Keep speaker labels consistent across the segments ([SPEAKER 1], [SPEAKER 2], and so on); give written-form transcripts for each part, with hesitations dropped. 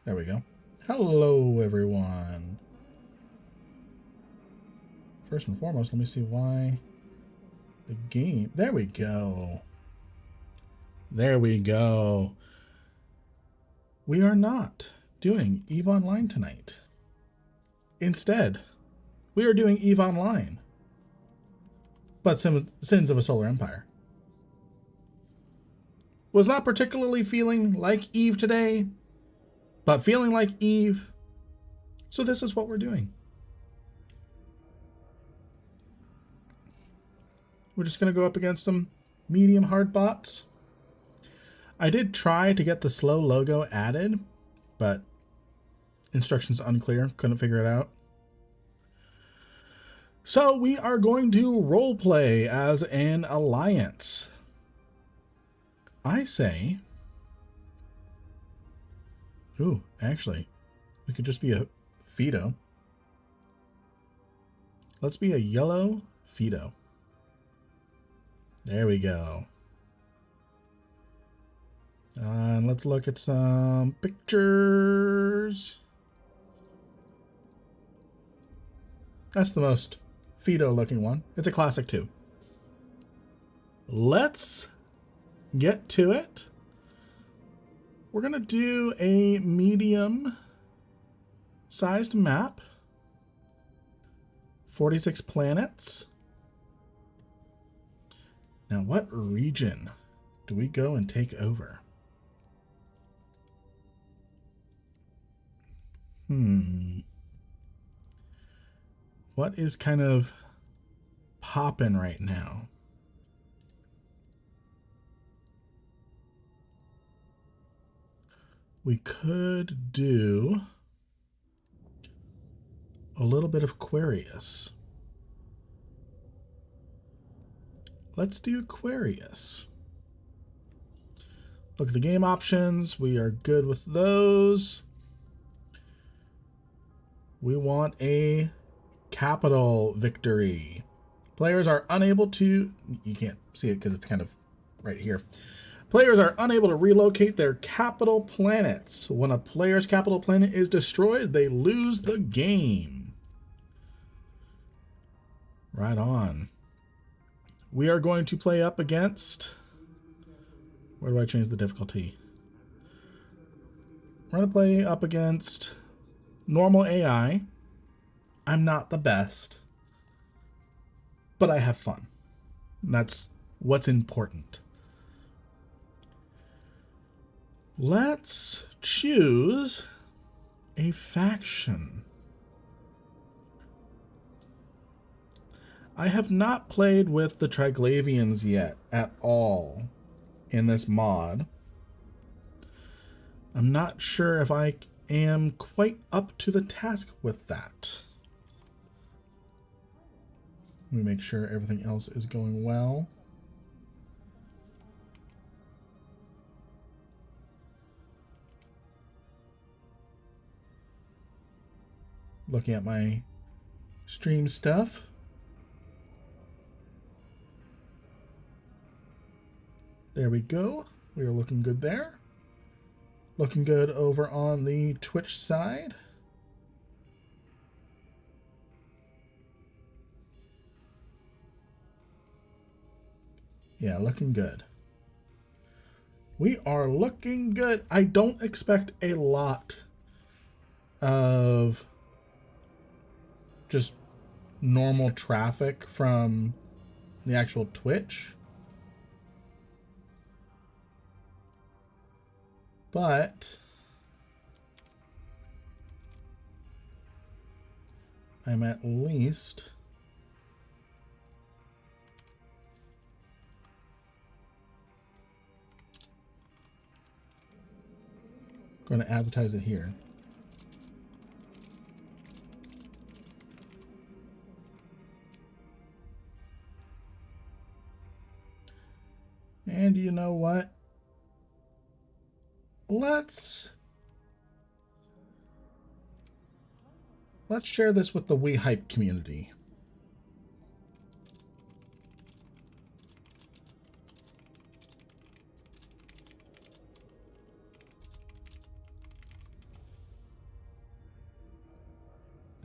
[SPEAKER 1] There we go. Hello, everyone. First and foremost, let me see why the game... There we go. There we go. We are not doing EVE Online tonight. Instead, we are doing EVE Online. But Sins of a Solar Empire. Was not particularly feeling like EVE today, but feeling like EVE. So this is what we're doing. We're just going to go up against some medium hard bots. I did try to get the slow logo added, but instructions unclear. Couldn't figure it out. So we are going to roleplay as an alliance. I say... Ooh, actually, we could just be a Fido. Let's be a yellow Fido. There we go. And let's look at some pictures. That's the most Fido looking one. It's a classic too. Let's get to it. We're going to do a medium sized map. 46 planets. Now, what region do we go and take over? What is kind of poppin' right now? We could do a little bit of Aquarius. Let's do Aquarius. Look at the game options. We are good with those. We want a capital victory. Players are unable to... You can't see it because it's kind of right here. Players are unable to relocate their capital planets. When a player's capital planet is destroyed, they lose the game. Right on. We are going to play up against... Where do I change the difficulty? We're going to play up against normal AI. I'm not the best, but I have fun. That's what's important. Let's choose a faction. I have not played with the Triglavians yet at all in this mod. I'm not sure if I am quite up to the task with that. Let me make sure everything else is going well. Looking at my stream stuff. There we go. We are looking good there. Looking good over on the Twitch side. Yeah, looking good. We are looking good. I don't expect a lot of just normal traffic from the actual Twitch. But I'm at least going to advertise it here. And you know what? Let's share this with the We Hype community.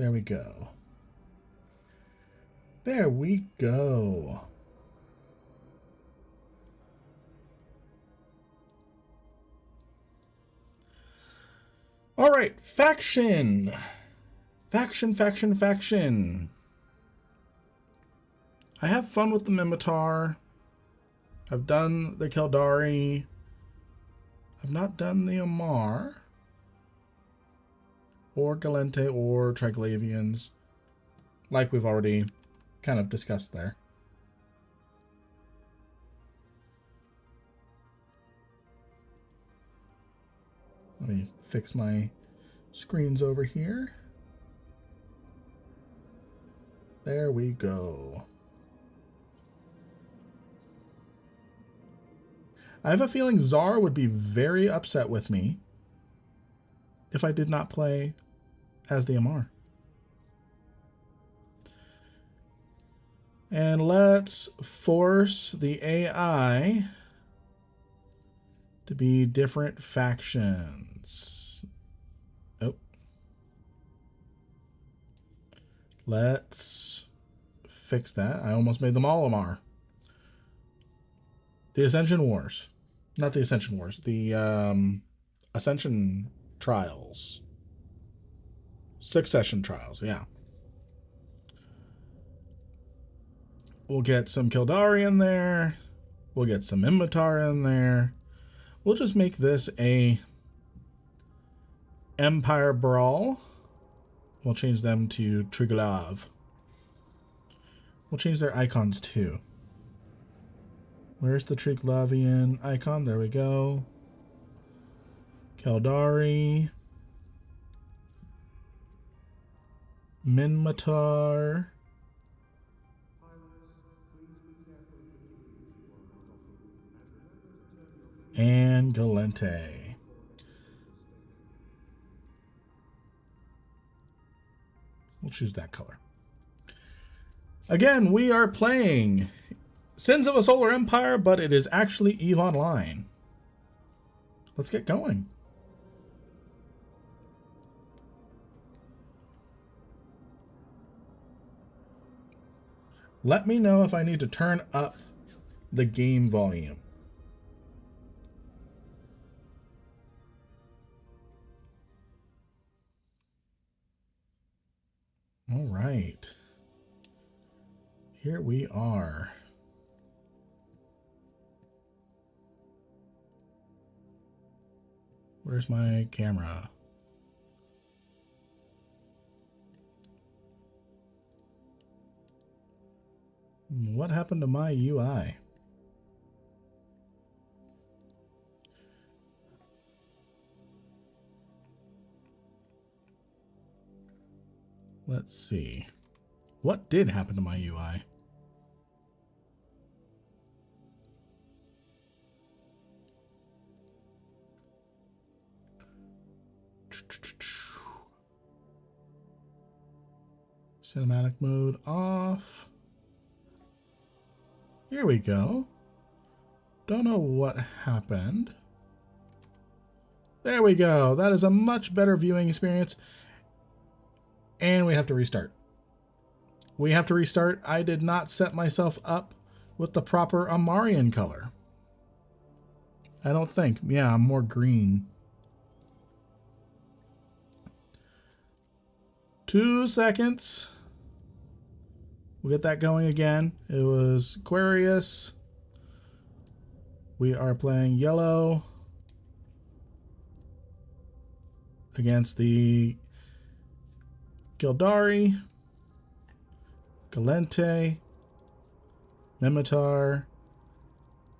[SPEAKER 1] There we go. There we go. All right, faction. Faction. I have fun with the Mimitar. I've done the Kaldari. I've not done the Amar. Or Galente or Triglavians. Like we've already kind of discussed there. Let me fix my screens over here. There we go. I have a feeling Czar would be very upset with me if I did not play as the Amar. And let's force the AI to be different factions. Oh. Let's fix that. I almost made them all Amar. The Ascension Wars. Not the Ascension Wars. The Ascension Trials. Succession Trials, yeah. We'll get some Kaldari in there. We'll get some Immatar in there. We'll just make this a Empire Brawl. We'll change them to Triglav. We'll change their icons too. Where's the Triglavian icon? There we go. Kaldari. Minmatar. And Galente. We'll choose that color. Again, we are playing Sins of a Solar Empire, but it is actually EVE Online. Let's get going. Let me know if I need to turn up the game volume. All right. Here we are. Where's my camera? What happened to my UI? Let's see. What did happen to my UI? Cinematic mode off. Here we go. Don't know what happened. There we go. That is a much better viewing experience. And we have to restart. We have to restart. I did not set myself up with the proper Amarian color. I don't think. Yeah, I'm more green. 2 seconds. We'll get that going again. It was Aquarius. We are playing yellow against the Kaldari, Galente, Mimitar,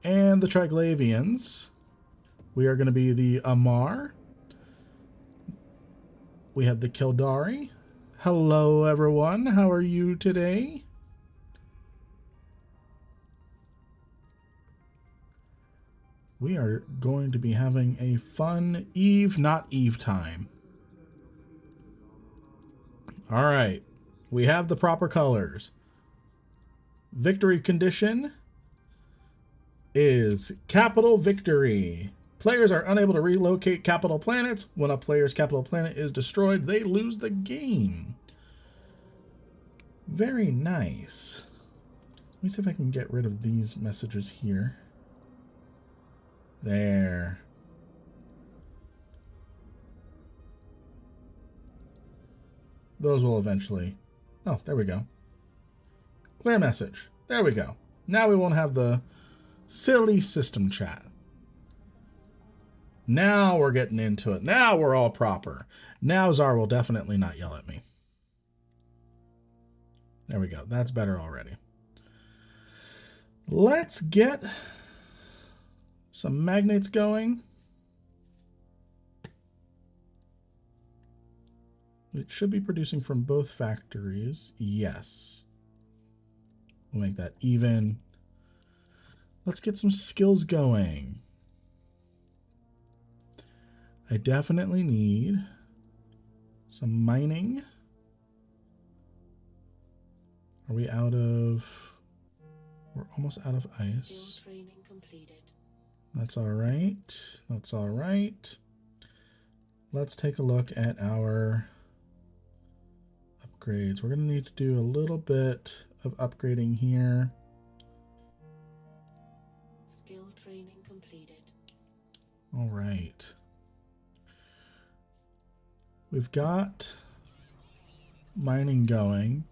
[SPEAKER 1] and the Triglavians. We are going to be the Amar. We have the Kaldari. Hello, everyone. How are you today? We are going to be having a fun Eve, not Eve time. All right. We have the proper colors. Victory condition is capital victory. Players are unable to relocate capital planets. When a player's capital planet is destroyed, they lose the game. Very nice. Let me see if I can get rid of these messages here. There. Those will eventually... Oh, there we go. Clear message. There we go. Now we won't have the silly system chat. Now we're getting into it. Now we're all proper. Now Czar will definitely not yell at me. There we go. That's better already. Let's get some magnates going. It should be producing from both factories. Yes. We'll make that even. Let's get some skills going. I definitely need some mining. Are we out of... We're almost out of ice. That's all right. That's all right. Let's take a look at our upgrades. We're going to need to do a little bit of upgrading here.
[SPEAKER 2] Skill training completed.
[SPEAKER 1] All right. We've got mining going.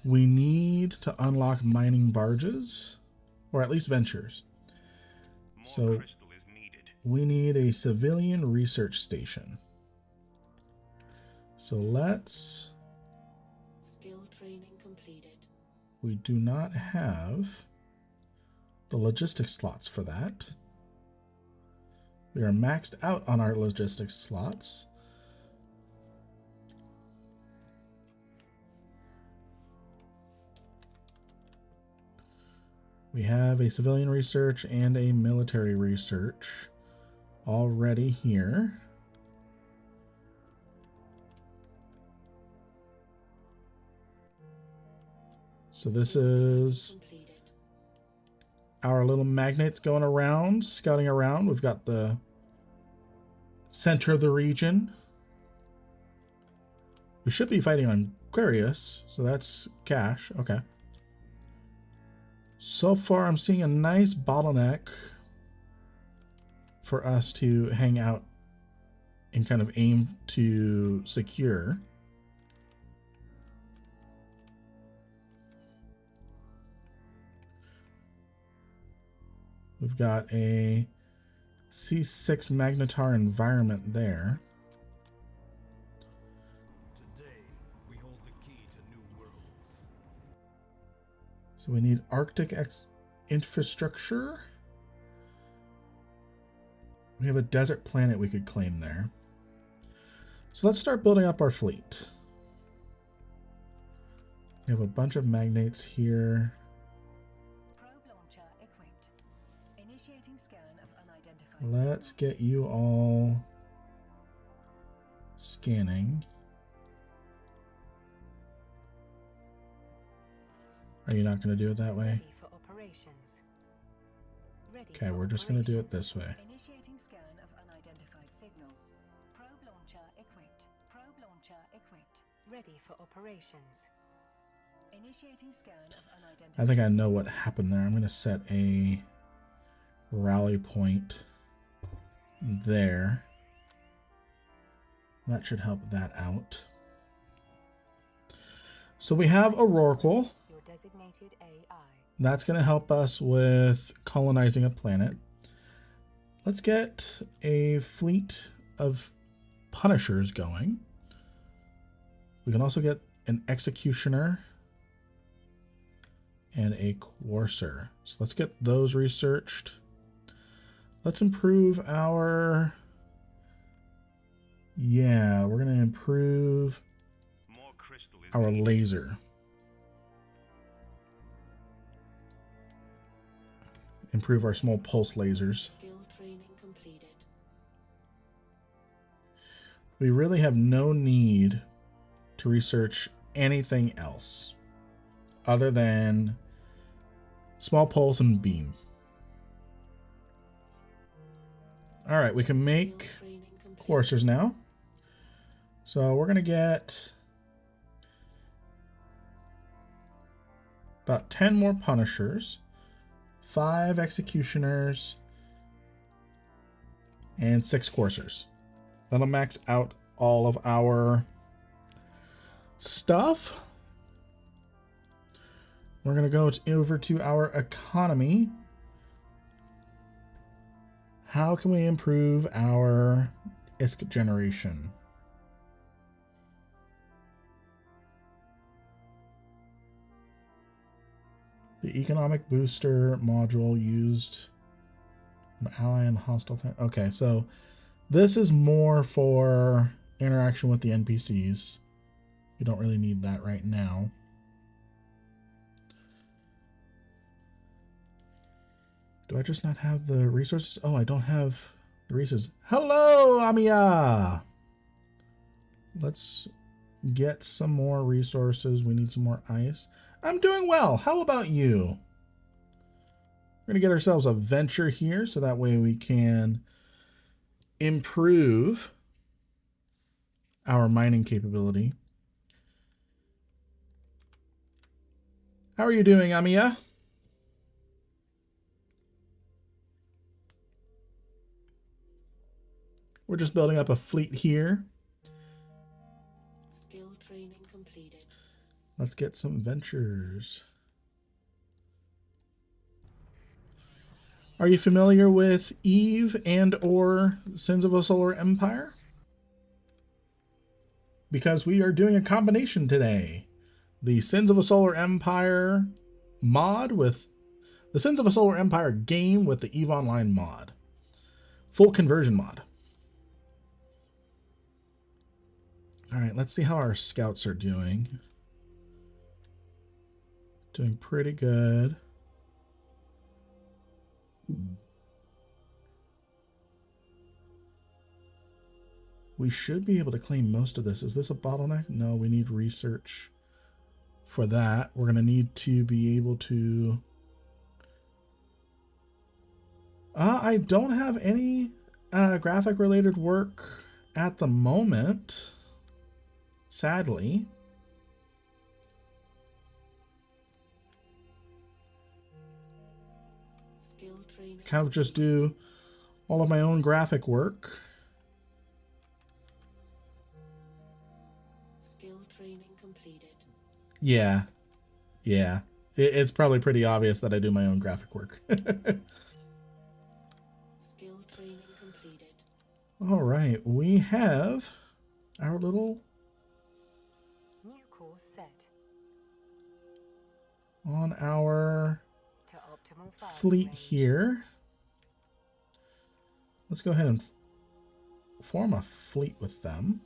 [SPEAKER 1] We need to unlock mining barges, or at least ventures. So we need a civilian research station. So let's...
[SPEAKER 2] Skill training completed.
[SPEAKER 1] We do not have the logistics slots for that. We are maxed out on our logistics slots. We have a civilian research and a military research already here. So this is our little magnates going around, scouting around. We've got the center of the region. We should be fighting on Aquarius, so that's cash. Okay. So far, I'm seeing a nice bottleneck for us to hang out and kind of aim to secure. We've got a C6 magnetar environment there.
[SPEAKER 3] Today, we hold the key to new worlds.
[SPEAKER 1] So we need Arctic infrastructure. We have a desert planet we could claim there. So let's start building up our fleet. We have a bunch of magnates here. Let's get you all scanning. Are you not going to do it that way? Okay, we're just going to do it this way.
[SPEAKER 2] Initiating scan of unidentified signal. Probe launcher equipped. Probe launcher equipped. Ready for operations. Initiating scan of unidentified.
[SPEAKER 1] I think I know what happened there. I'm going to set a rally point there. That should help that out. So we have a Rorqual.
[SPEAKER 2] Your designated AI.
[SPEAKER 1] That's going to help us with colonizing a planet. Let's get a fleet of Punishers going. We can also get an Executioner and a Courser. So let's get those researched. Let's improve our... Yeah, we're going to improve our laser. Improve our small pulse lasers.
[SPEAKER 2] Skill training completed.
[SPEAKER 1] We really have no need to research anything else other than small pulse and beam. All right, we can make coursers now. So we're going to get about 10 more Punishers, 5 Executioners, and 6 Coursers. That'll max out all of our stuff. We're going to go over to our economy. How can we improve our ISK generation? The economic booster module used an ally and hostile. Okay, so this is more for interaction with the NPCs. We don't really need that right now. Do I just not have the resources? Oh, I don't have the resources. Hello, Amiya! Let's get some more resources. We need some more ice. I'm doing well. How about you? We're going to get ourselves a venture here so that way we can improve our mining capability. How are you doing, Amiya? We're just building up a fleet here.
[SPEAKER 4] Skill training completed.
[SPEAKER 1] Let's get some ventures. Are you familiar with Eve and or Sins of a Solar Empire? Because we are doing a combination today. The Sins of a Solar Empire mod with the Sins of a Solar Empire game with the Eve Online mod. Full conversion mod. All right, let's see how our scouts are doing. Doing pretty good. We should be able to claim most of this. Is this a bottleneck? No, we need research for that. We're going to need to be able to... I don't have any graphic related work at the moment. Sadly.
[SPEAKER 4] Skill training.
[SPEAKER 1] Kind of just do all of my own graphic work.
[SPEAKER 4] Skill training completed.
[SPEAKER 1] Yeah. Yeah. It's probably pretty obvious that I do my own graphic work.
[SPEAKER 4] Skill training completed.
[SPEAKER 1] All right. We have our little
[SPEAKER 2] New course set.
[SPEAKER 1] on our
[SPEAKER 2] To optimal firing
[SPEAKER 1] fleet
[SPEAKER 2] range.
[SPEAKER 1] here. Let's go ahead and form a fleet with them.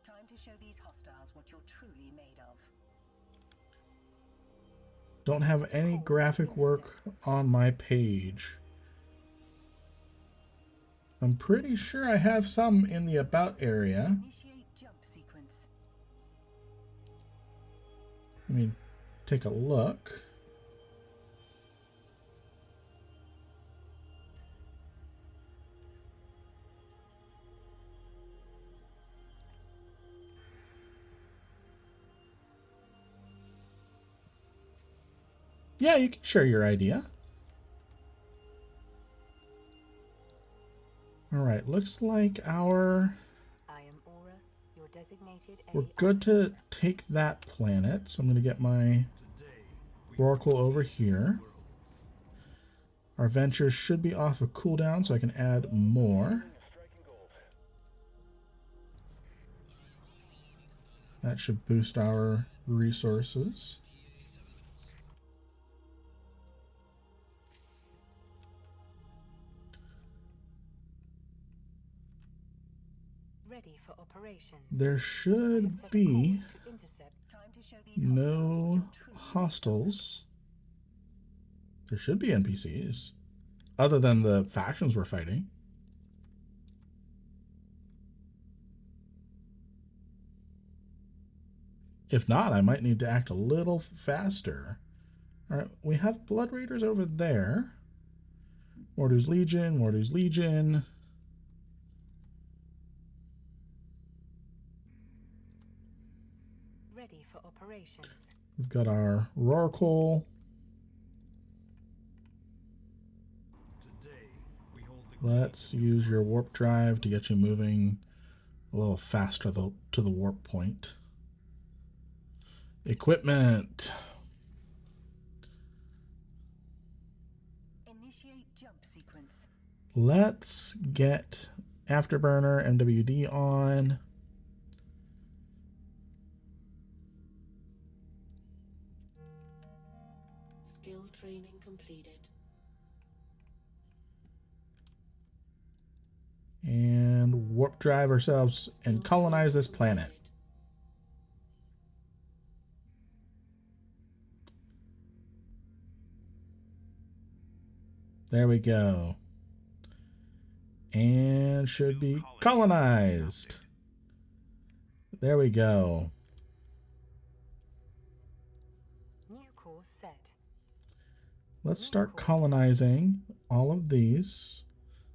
[SPEAKER 2] Time to show these hostiles what you're truly made of.
[SPEAKER 1] Don't have any graphic work on my page. I'm pretty sure I have some in the about area.
[SPEAKER 2] Initiate jump sequence.
[SPEAKER 1] Let me take a look. Yeah, you can share your idea. All right, looks like our...
[SPEAKER 2] I am Aura, your designated
[SPEAKER 1] We're
[SPEAKER 2] AI.
[SPEAKER 1] good to take that planet. So I'm going to get my Oracle over here. Our ventures should be off a cooldown, so I can add more. That should boost our resources.
[SPEAKER 2] Ready for operations.
[SPEAKER 1] There should
[SPEAKER 2] Set a
[SPEAKER 1] be
[SPEAKER 2] course to intercept. Time to show these
[SPEAKER 1] no
[SPEAKER 2] hostiles what you're truly
[SPEAKER 1] hostiles. There should be NPCs, other than the factions we're fighting. If not, I might need to act a little faster. All right, we have Blood Raiders over there. Mordu's Legion, Mordu's Legion.
[SPEAKER 2] Ready for operations.
[SPEAKER 1] We've got our Rorqual.
[SPEAKER 3] Today, we hold the
[SPEAKER 1] Let's use your warp drive to get you moving a little faster to the warp point. Equipment.
[SPEAKER 2] Initiate jump sequence.
[SPEAKER 1] Let's get Afterburner MWD on.
[SPEAKER 4] Skill training completed.
[SPEAKER 1] And warp drive ourselves and colonize this planet. There we go. And should be colonized. There we go.
[SPEAKER 2] New course set.
[SPEAKER 1] Let's start colonizing all of these.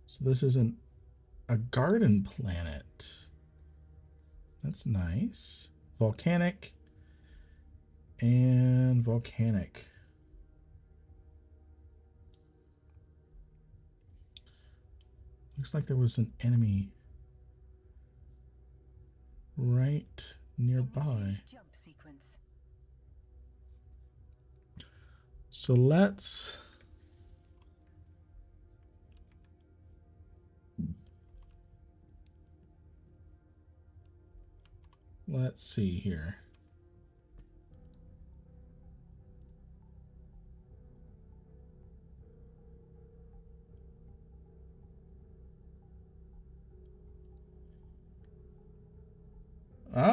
[SPEAKER 1] So this isn't a garden planet. That's nice. Volcanic and volcanic. Looks like there was an enemy right nearby.
[SPEAKER 2] Initiate jump sequence.
[SPEAKER 1] So let's see here.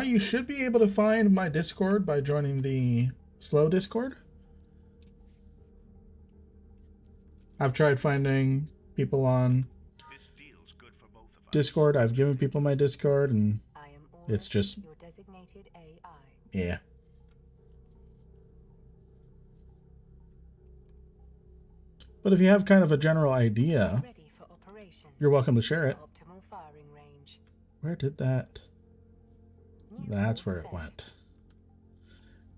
[SPEAKER 1] You should be able to find my Discord by joining the slow Discord. I've tried finding people on Discord. I've given people my Discord, and
[SPEAKER 2] I am
[SPEAKER 1] it's just,
[SPEAKER 2] your designated AI.
[SPEAKER 1] yeah. But if you have kind of a general idea,
[SPEAKER 2] Ready for operations.
[SPEAKER 1] you're welcome to share it.
[SPEAKER 2] Optimal firing range.
[SPEAKER 1] Where did that?
[SPEAKER 2] New
[SPEAKER 1] That's
[SPEAKER 2] course
[SPEAKER 1] where it
[SPEAKER 2] set.
[SPEAKER 1] went.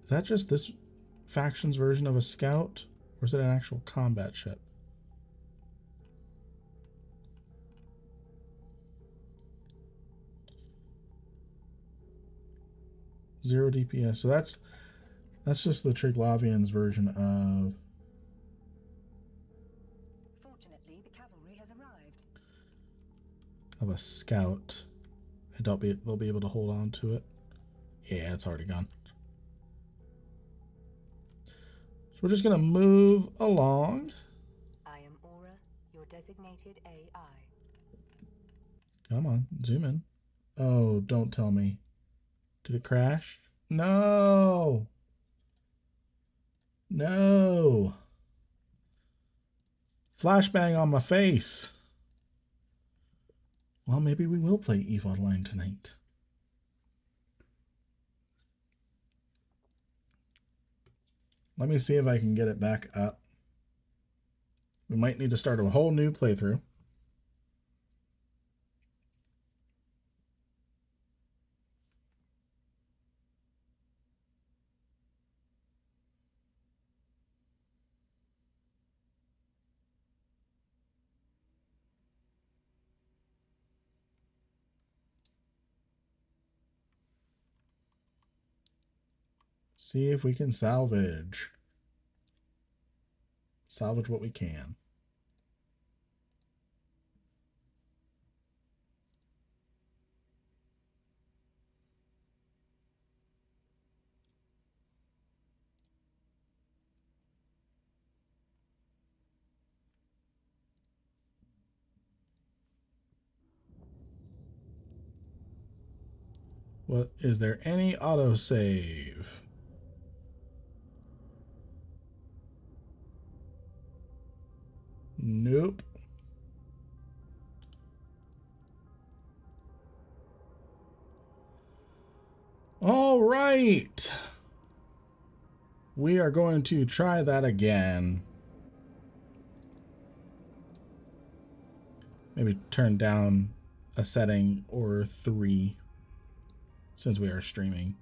[SPEAKER 1] Is that just this faction's version of a scout? Or is it an actual combat ship? Zero DPS. So that's just the Triglavian's version
[SPEAKER 2] Fortunately, the cavalry has arrived.
[SPEAKER 1] of a scout. I doubt they'll be able to hold on to it. Yeah, it's already gone. So we're just gonna move along.
[SPEAKER 2] I am Aura, your designated AI.
[SPEAKER 1] Come on, zoom in. Oh, don't tell me. Did it crash? No! No! Flashbang on my face. Well, maybe we will play EVE Online tonight. Let me see if I can get it back up. We might need to start a whole new playthrough. See if we can salvage. Salvage what we can. What is there any autosave? Nope. All right. We are going to try that again. Maybe turn down a setting or 3 since we are streaming.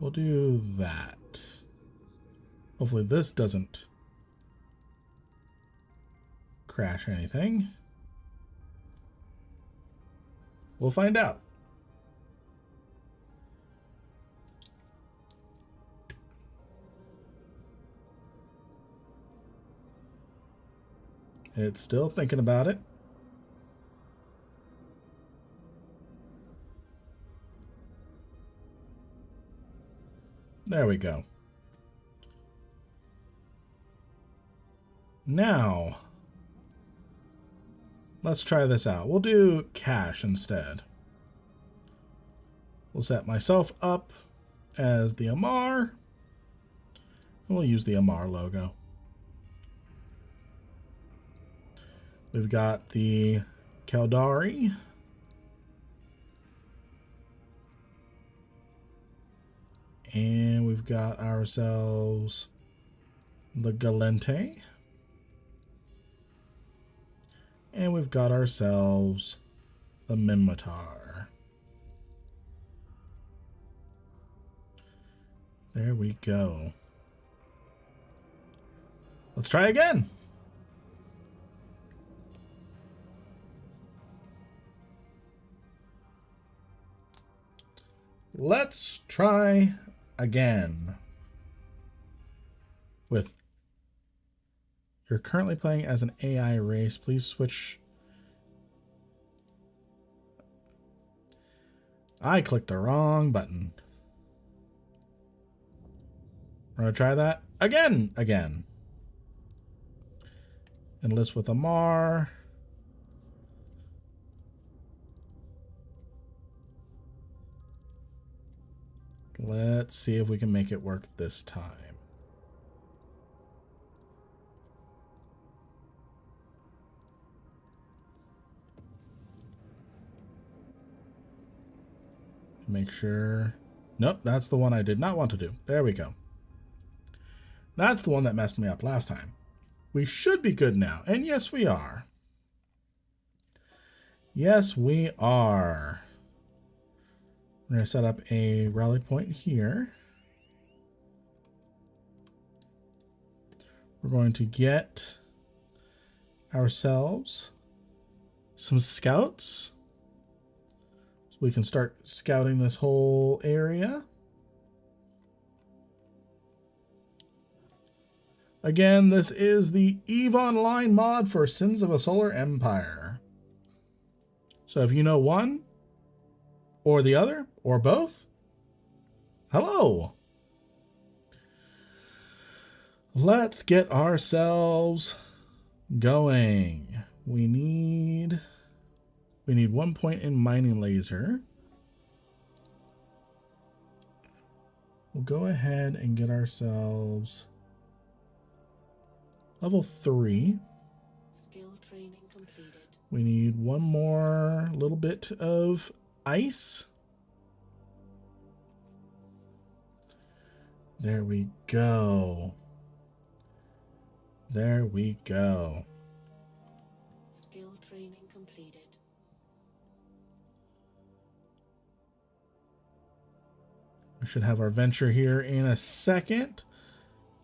[SPEAKER 1] We'll do that. Hopefully this doesn't crash anything. We'll find out. It's still thinking about it. There we go. Now, let's try this out. We'll do cache instead. We'll set myself up as the Amar. And we'll use the Amar logo. We've got the Kaldari. And we've got ourselves the Galente. And we've got ourselves the Minmatar. There we go. Let's try again. Let's try again. With you're currently playing as an AI race. Please switch. I clicked the wrong button. We're gonna try that again. Enlist with Amar. Let's see if we can make it work this time. Make sure. Nope, that's the one I did not want to do. There we go. That's the one that messed me up last time. We should be good now. And yes, we are. Yes, we are. We're going to set up a rally point here. We're going to get ourselves some scouts. So we can start scouting this whole area. Again, this is the EVE Online mod for Sins of a Solar Empire. So if you know one, or the other, or both, hello. Let's get ourselves going. We need 1 point in mining laser. We'll go ahead and get ourselves level 3.
[SPEAKER 4] Skill training completed.
[SPEAKER 1] We need one more little bit of ice. There we go. There we go.
[SPEAKER 4] Skill training completed.
[SPEAKER 1] We should have our venture here in a second.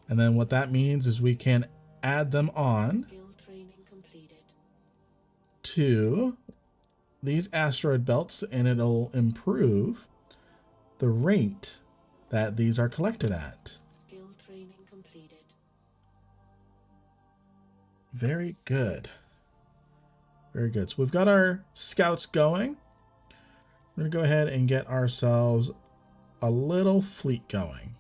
[SPEAKER 1] And then what that means is we can add them on
[SPEAKER 4] Skill training completed.
[SPEAKER 1] to these asteroid belts, and it'll improve the rate that these are collected at.
[SPEAKER 4] Skill training completed.
[SPEAKER 1] Very good. Very good. So we've got our scouts going. We're going to go ahead and get ourselves a little fleet going.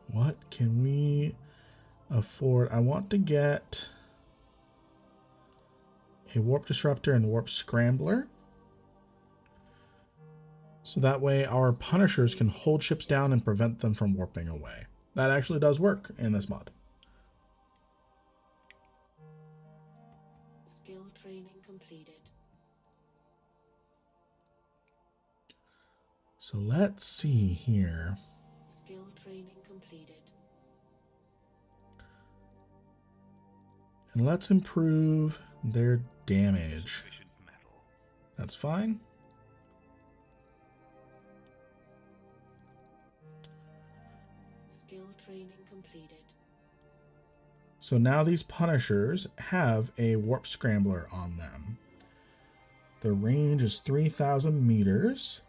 [SPEAKER 1] What can we afford? I want to get a warp disruptor and warp scrambler. So that way our punishers can hold ships down and prevent them from warping away. That actually does work in this mod.
[SPEAKER 4] Skill training completed.
[SPEAKER 1] So let's see here.
[SPEAKER 4] Skill training completed.
[SPEAKER 1] And let's improve their damage. That's fine.
[SPEAKER 4] Skill training completed.
[SPEAKER 1] So now these Punishers have a Warp Scrambler on them. The range is 3,000 meters.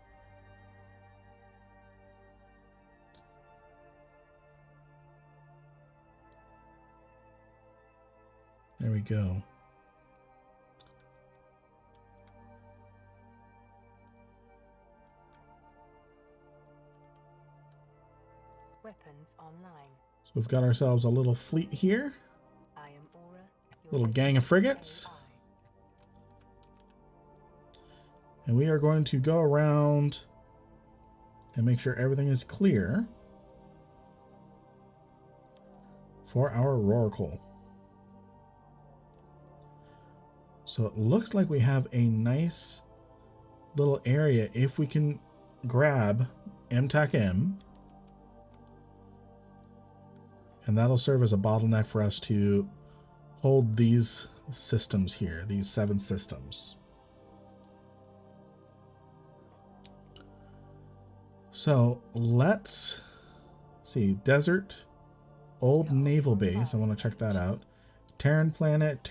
[SPEAKER 1] There we go.
[SPEAKER 2] Weapons online.
[SPEAKER 1] So we've got ourselves a little fleet here.
[SPEAKER 2] I am Aura. Your
[SPEAKER 1] Little gang of frigates.
[SPEAKER 2] AI.
[SPEAKER 1] And we are going to go around and make sure everything is clear for our Rorqual. So it looks like we have a nice little area if we can grab MTAC-M. And that'll serve as a bottleneck for us to hold these systems here, these 7 systems. So let's see, desert, old naval base. I want to check that out. Terran planet,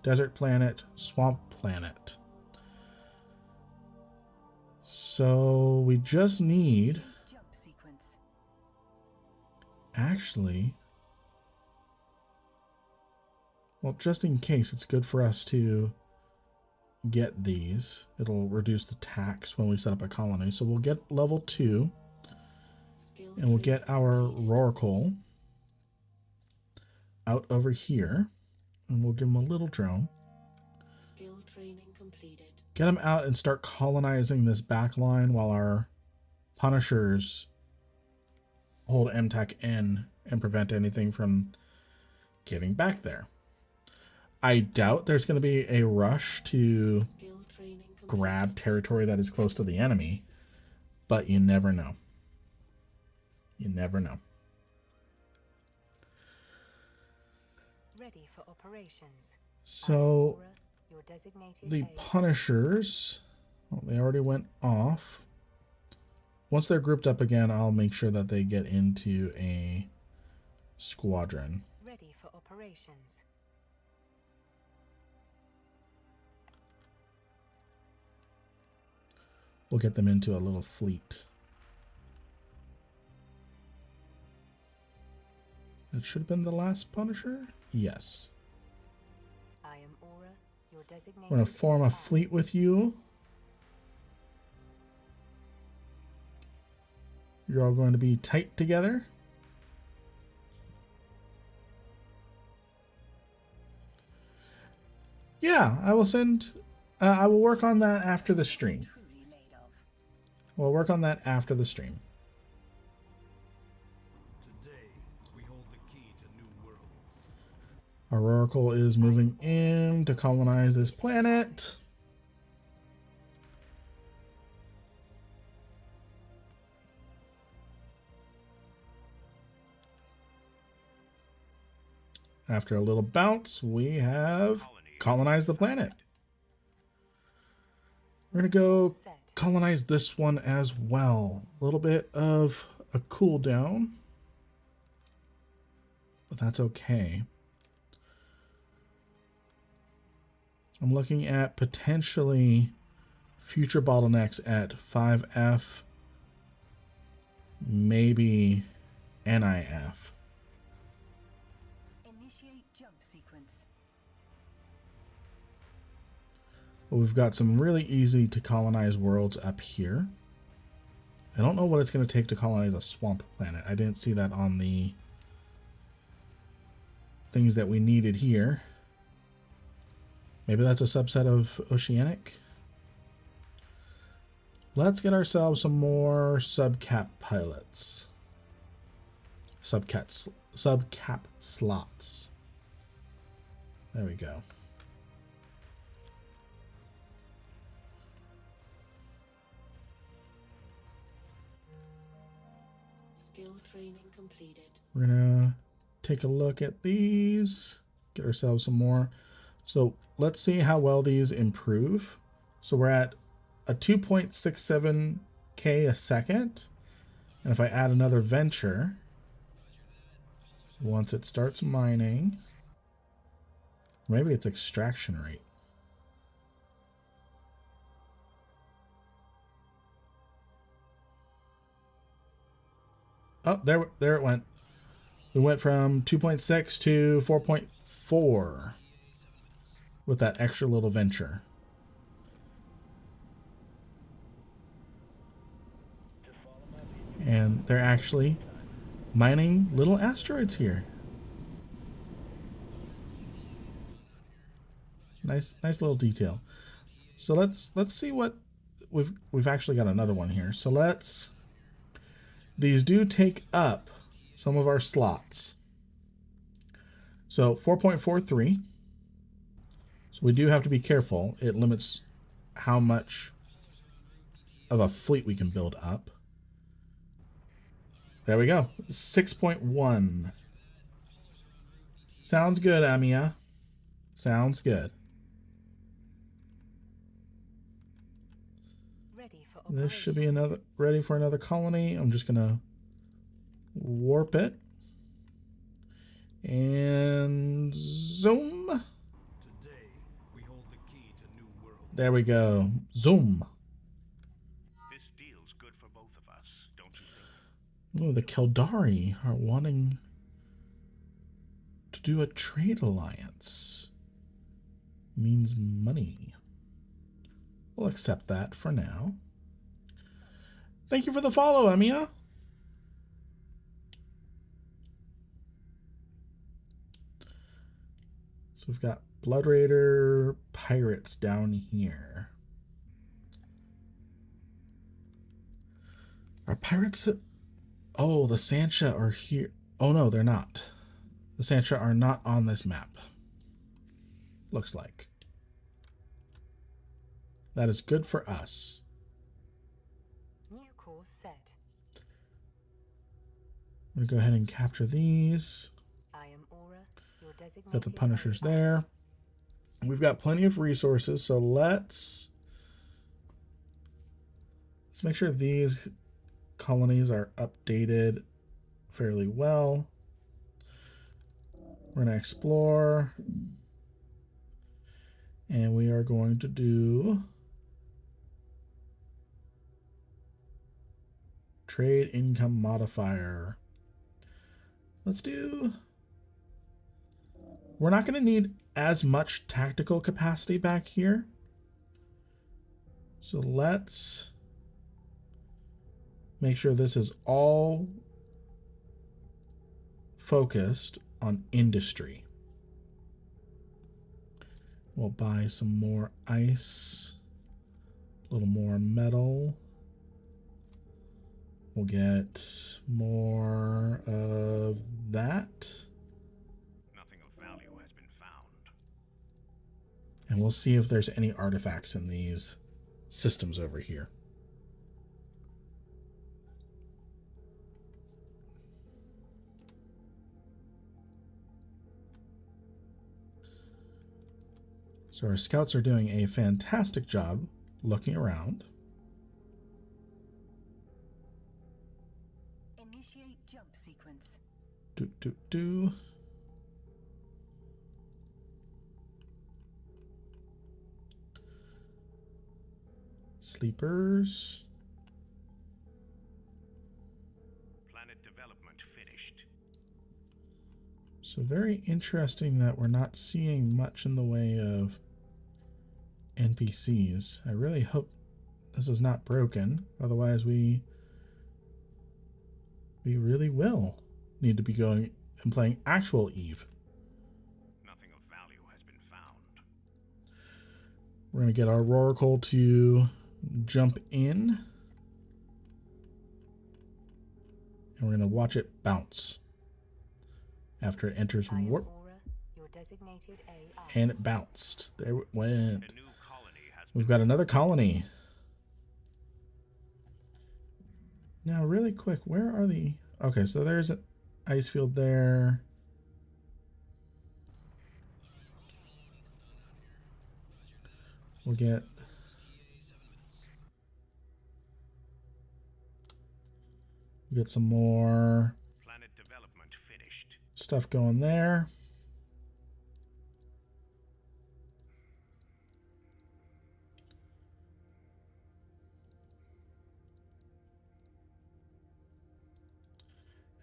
[SPEAKER 1] desert planet, swamp planet. So we just need,
[SPEAKER 2] Jump sequence.
[SPEAKER 1] actually, well, just in case, it's good for us to get these. It'll reduce the tax when we set up a colony. So we'll get level 2,
[SPEAKER 4] Skill
[SPEAKER 1] and we'll get
[SPEAKER 4] training
[SPEAKER 1] our
[SPEAKER 4] completed.
[SPEAKER 1] Rorqual out over here, and we'll give him a little drone.
[SPEAKER 4] Skill training completed.
[SPEAKER 1] Get him out and start colonizing this back line while our Punishers hold MTAC-N and prevent anything from getting back there. I doubt there's going to be a rush to
[SPEAKER 4] Skill training completed.
[SPEAKER 1] grab territory that is close to the enemy, but you never know. You never know.
[SPEAKER 2] Ready for operations.
[SPEAKER 1] So
[SPEAKER 2] Aura, your designated
[SPEAKER 1] the
[SPEAKER 2] AI.
[SPEAKER 1] Punishers, well, they already went off. Once they're grouped up again, I'll make sure that they get into a squadron.
[SPEAKER 2] Ready for operations.
[SPEAKER 1] We'll get them into a little fleet. That should have been the last Punisher? Yes.
[SPEAKER 2] I am Aura, your designated
[SPEAKER 1] We're going to form a
[SPEAKER 2] AI.
[SPEAKER 1] fleet with you. You're all going to be tight together. Yeah, I will send... I will work on that after the stream.
[SPEAKER 2] Truly made of.
[SPEAKER 1] We'll work on that after the stream.
[SPEAKER 3] Today, we hold the key to new worlds.
[SPEAKER 1] Our Oracle is moving in to colonize this planet. After a little bounce, we have colonized the planet. We're going to go
[SPEAKER 2] Set.
[SPEAKER 1] colonize this one as well. A little bit of a cooldown, but that's okay. I'm looking at potentially future bottlenecks at 5F, maybe NIF.
[SPEAKER 2] Initiate jump sequence.
[SPEAKER 1] But we've got some really easy to colonize worlds up here. I don't know what it's going to take to colonize a swamp planet. I didn't see that on the things that we needed here. Maybe that's a subset of Oceanic. Let's get ourselves some more subcap pilots. Subcap slots. There we go.
[SPEAKER 4] Skill training completed.
[SPEAKER 1] We're gonna take a look at these, get ourselves some more. So let's see how well these improve. So we're at a 2.67K a second. And if I add another venture, once it starts mining, maybe it's extraction rate. Oh, there it went. We went from 2.6 to 4.4 with that extra little venture. And they're actually mining little asteroids here. Nice little detail. So let's see what we've actually got another one here. So these do take up some of our slots. So 4.43. So we do have to be careful. It limits how much of a fleet we can build up. There we go. 6.1. Sounds good, Amia. Sounds good.
[SPEAKER 2] Ready for
[SPEAKER 1] This should be
[SPEAKER 2] operations.
[SPEAKER 1] ready for another colony. I'm just gonna warp it and zoom.
[SPEAKER 3] Today, we hold the key to new worlds.
[SPEAKER 1] There we go. Zoom.
[SPEAKER 5] This deal's good for both of us, don't you think?
[SPEAKER 1] Oh, the Kaldari are wanting to do a trade alliance. Means money. We'll accept that for now. Thank you for the follow, Amia. So we've got Blood Raider pirates down here. Are pirates... Oh, the Sancha are here. Oh, no, they're not. The Sancha are not on this map. Looks like. That is good for us.
[SPEAKER 2] New course set.
[SPEAKER 1] I'm going to go ahead and capture these.
[SPEAKER 2] I am Aura, your designated.
[SPEAKER 1] Got the Punishers
[SPEAKER 2] ally.
[SPEAKER 1] there. We've got plenty of resources, so let's make sure these colonies are updated fairly well. We're going to explore. And we are going to do trade income modifier. Let's do... We're not going to need as much tactical capacity back here. So let's make sure this is all focused on industry. We'll buy some more ice, a little more metal. We'll get more of that.
[SPEAKER 5] Nothing of value has been found.
[SPEAKER 1] And we'll see if there's any artifacts in these systems over here. So our scouts are doing a fantastic job looking around.
[SPEAKER 2] Initiate jump sequence.
[SPEAKER 1] Do. Sleepers.
[SPEAKER 5] Planet development finished.
[SPEAKER 1] So very interesting that we're not seeing much in the way of NPCs. I really hope this is not broken. Otherwise we really will need to be going and playing actual Eve.
[SPEAKER 5] Nothing of value has been found.
[SPEAKER 1] We're going to get our Roracle to jump in. And we're going to watch it bounce after it enters
[SPEAKER 2] I am
[SPEAKER 1] warp.
[SPEAKER 2] Aura, your designated AI.
[SPEAKER 1] And it bounced. There it went.
[SPEAKER 5] A new colony has
[SPEAKER 1] We've got another colony. Now, really quick, where are the... Okay, so there's an ice field there. We'll get... some more
[SPEAKER 5] planet development finished.
[SPEAKER 1] stuff going there.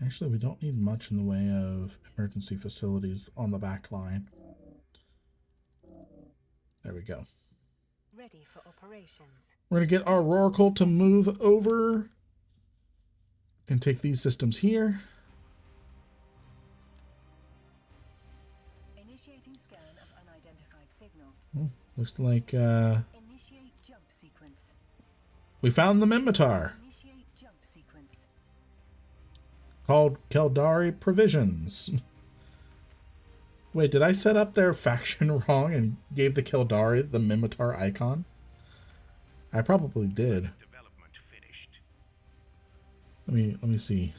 [SPEAKER 1] Actually, we don't need much in the way of emergency facilities on the back line. There we go.
[SPEAKER 2] Ready for operations.
[SPEAKER 1] We're going to get our Oracle to move over and take these systems here.
[SPEAKER 2] Initiating scan of unidentified signal.
[SPEAKER 1] Looks like
[SPEAKER 2] Initiate jump sequence.
[SPEAKER 1] we found the Mimitar
[SPEAKER 2] Initiate jump sequence.
[SPEAKER 1] called Kaldari Provisions. Wait, did I set up their faction wrong and gave the Kaldari the Mimitar icon? I probably did.
[SPEAKER 5] Development finished.
[SPEAKER 1] Let me see.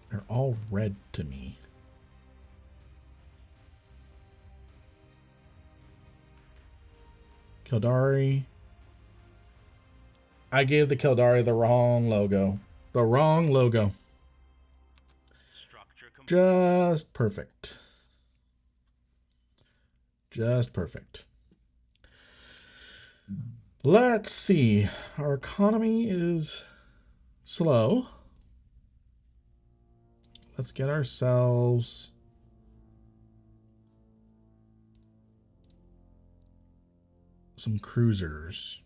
[SPEAKER 1] They're all red to me. Kaldari. I gave the Kaldari the wrong logo. The wrong logo.
[SPEAKER 5] Structure complete.
[SPEAKER 1] Just perfect. Just perfect. Let's see. Our economy is slow. Let's get ourselves some cruisers.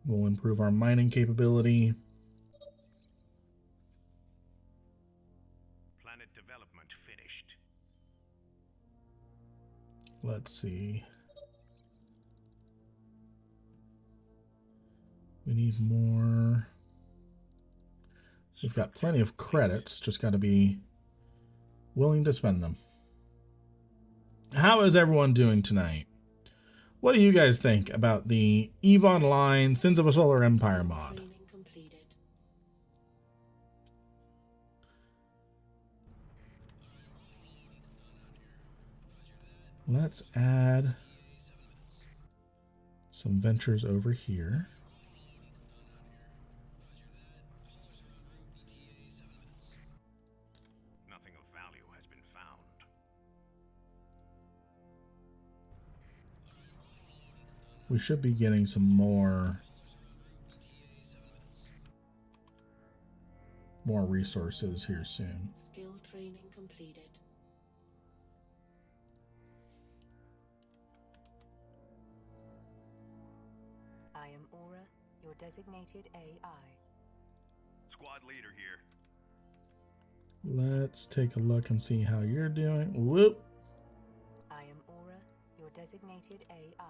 [SPEAKER 1] We'll improve our mining capability.
[SPEAKER 5] Planet development finished.
[SPEAKER 1] Let's see. We need more. We've got plenty of credits, just got to be willing to spend them. How is everyone doing tonight? What do you guys think about the EVE Online Sins of a Solar Empire mod?
[SPEAKER 4] Training completed.
[SPEAKER 1] Let's add some ventures over here.
[SPEAKER 5] Nothing of value has been found.
[SPEAKER 1] We should be getting some more resources here soon.
[SPEAKER 4] Skill training completed.
[SPEAKER 2] I am Aura, your designated AI.
[SPEAKER 5] Squad leader here.
[SPEAKER 1] Let's take a look and see how you're doing. Whoop.
[SPEAKER 2] I am Aura, your designated AI.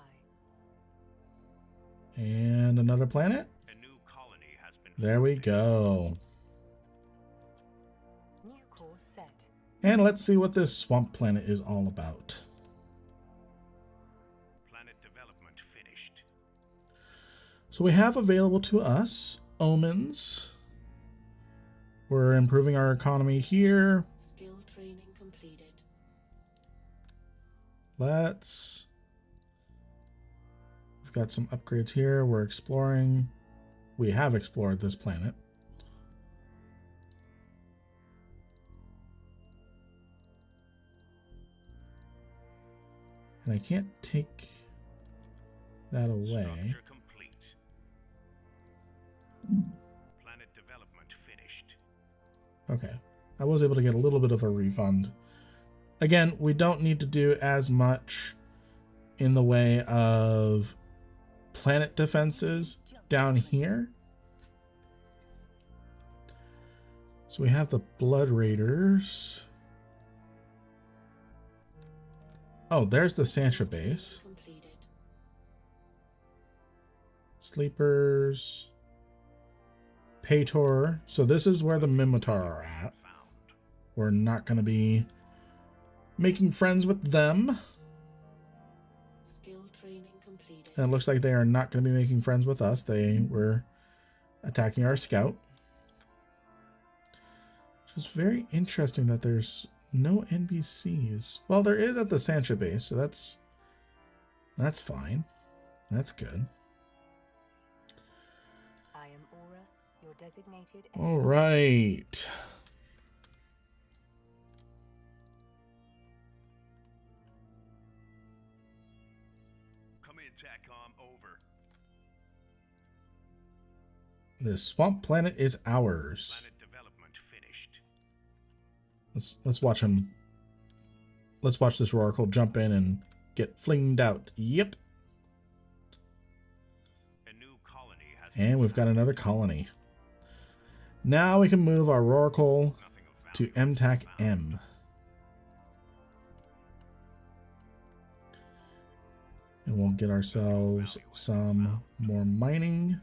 [SPEAKER 1] And another planet.
[SPEAKER 5] A new colony has been
[SPEAKER 1] There we
[SPEAKER 5] founded.
[SPEAKER 1] go.
[SPEAKER 2] New course set.
[SPEAKER 1] And let's see what this swamp planet is all about.
[SPEAKER 5] Planet development finished.
[SPEAKER 1] So we have available to us omens. We're improving our economy here.
[SPEAKER 4] Skill training completed.
[SPEAKER 1] We've got some upgrades here. We're exploring. We have explored this planet. And I can't take that away.
[SPEAKER 5] Structure complete. Planet development finished.
[SPEAKER 1] Okay. I was able to get a little bit of a refund. Again, we don't need to do as much in the way of planet defenses down here. So we have the Blood Raiders. Oh, there's the Sancha base.
[SPEAKER 4] Completed.
[SPEAKER 1] Sleepers. Paytor. So this is where the Mimitar are at.
[SPEAKER 5] Found.
[SPEAKER 1] We're not going to be making friends with them.
[SPEAKER 4] Skill training completed.
[SPEAKER 1] And it looks like they are not going to be making friends with us. They were attacking our scout. Which is very interesting that there's no NPCs. Well, there is at the Sancha base, so that's That's fine. That's good.
[SPEAKER 2] I am Aura, your designated
[SPEAKER 1] All right.
[SPEAKER 5] Come in, TACOM. Over.
[SPEAKER 1] This swamp planet is ours.
[SPEAKER 5] Planet development finished.
[SPEAKER 1] Let's watch him. Let's watch this Oracle jump in and get flinged out. Yep.
[SPEAKER 5] A new colony has
[SPEAKER 1] And we've got another colony. Now we can move our Oracle
[SPEAKER 5] nothing of
[SPEAKER 1] to
[SPEAKER 5] value
[SPEAKER 1] MTAC
[SPEAKER 5] found.
[SPEAKER 1] M. And we'll get ourselves some more mining.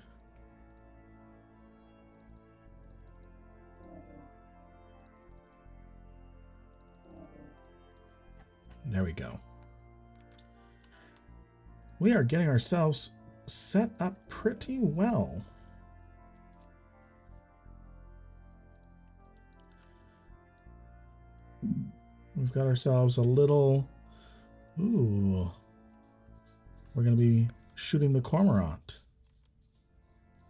[SPEAKER 1] There we go. We are getting ourselves set up pretty well. We've got ourselves a little... Ooh. We're going to be shooting the cormorant.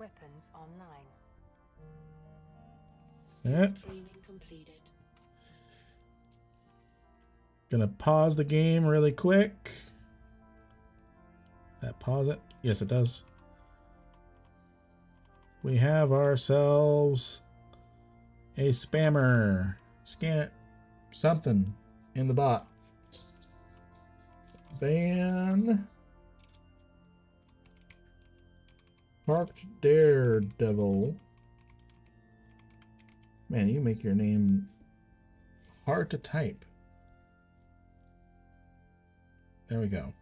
[SPEAKER 2] Weapons online.
[SPEAKER 1] Yep.
[SPEAKER 4] Training completed.
[SPEAKER 1] Gonna pause the game really quick. That pause it? Yes, it does. We have ourselves a spammer. Scan something in the bot. Ban Parked Daredevil. Man, you make your name hard to type. There we go.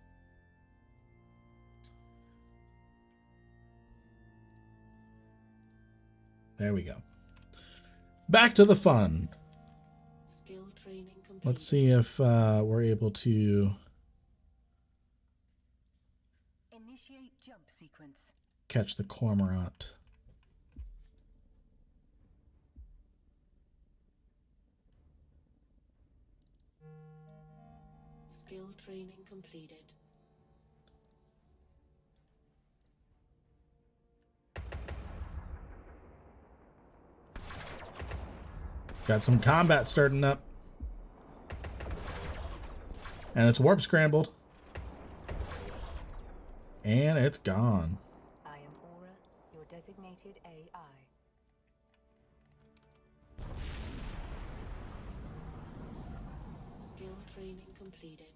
[SPEAKER 1] There we go. Back to the fun.
[SPEAKER 4] Skill training completed.
[SPEAKER 1] Let's see if we're able to
[SPEAKER 2] Initiate jump sequence.
[SPEAKER 1] catch the cormorant.
[SPEAKER 4] Skill training completed.
[SPEAKER 1] Got some combat starting up. And it's warp scrambled. And it's gone.
[SPEAKER 2] I am Aura, your designated AI.
[SPEAKER 4] Skill training completed.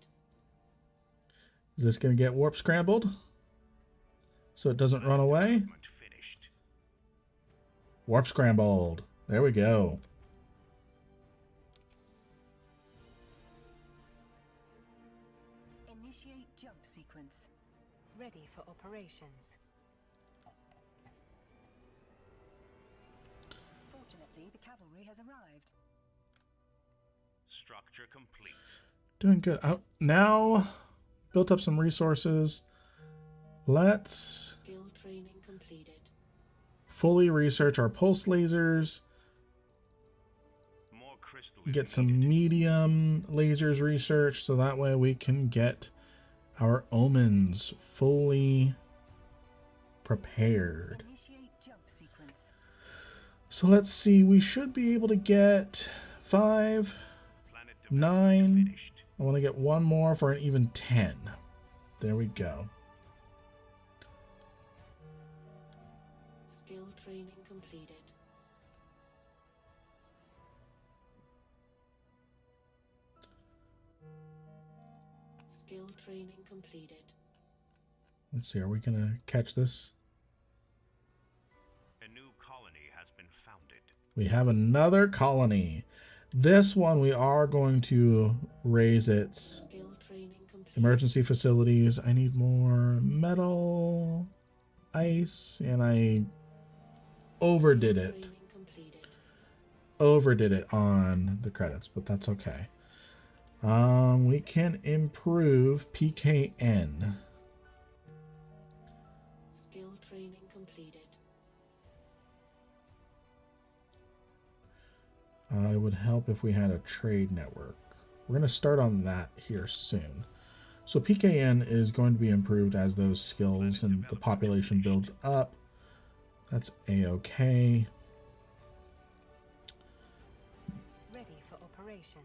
[SPEAKER 1] Is this going to get warp scrambled? So it doesn't run away?
[SPEAKER 5] Development finished.
[SPEAKER 1] Warp scrambled. There we go.
[SPEAKER 2] Initiate jump sequence. Ready for operations. Fortunately, the cavalry has arrived.
[SPEAKER 5] Structure complete.
[SPEAKER 1] Doing good. Now, built up some resources. Let's
[SPEAKER 4] Skill training completed.
[SPEAKER 1] fully research our pulse lasers.
[SPEAKER 5] More crystals
[SPEAKER 1] Get some
[SPEAKER 5] needed.
[SPEAKER 1] medium lasers researched so that way we can get our omens fully prepared.
[SPEAKER 2] Initiate jump sequence.
[SPEAKER 1] So let's see, we should be able to get 5,
[SPEAKER 5] Planet
[SPEAKER 1] 9.
[SPEAKER 5] development finished.
[SPEAKER 1] I want to get one more for an even 10. There we go.
[SPEAKER 4] Skill training completed. Skill training completed.
[SPEAKER 1] Let's see, are we going to catch this?
[SPEAKER 5] A new colony has been founded.
[SPEAKER 1] We have another colony. This one we are going to raise its
[SPEAKER 4] Skill training completed.
[SPEAKER 1] emergency facilities. I need more metal, ice, and I overdid it.
[SPEAKER 4] Training completed.
[SPEAKER 1] Overdid it on the credits, but that's okay. We can improve PKN.
[SPEAKER 4] Skill training completed.
[SPEAKER 1] It would help if we had a trade network. We're going to start on that here soon. So PKN is going to be improved as those skills and the population builds up. That's A-okay.
[SPEAKER 2] Ready for operations.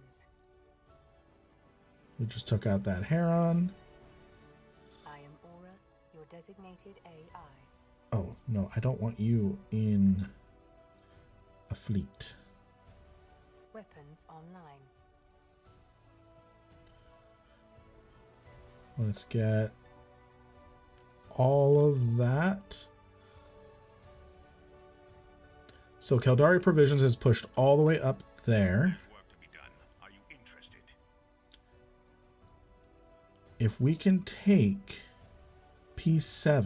[SPEAKER 1] We just took out that Heron.
[SPEAKER 2] I am Aura, your designated AI.
[SPEAKER 1] Oh, no, I don't want you in a fleet.
[SPEAKER 2] Weapons online.
[SPEAKER 1] Let's get all of that. So Kaldari Provisions is pushed all the way up there.
[SPEAKER 5] Work to be done. Are you interested?
[SPEAKER 1] If we can take P7,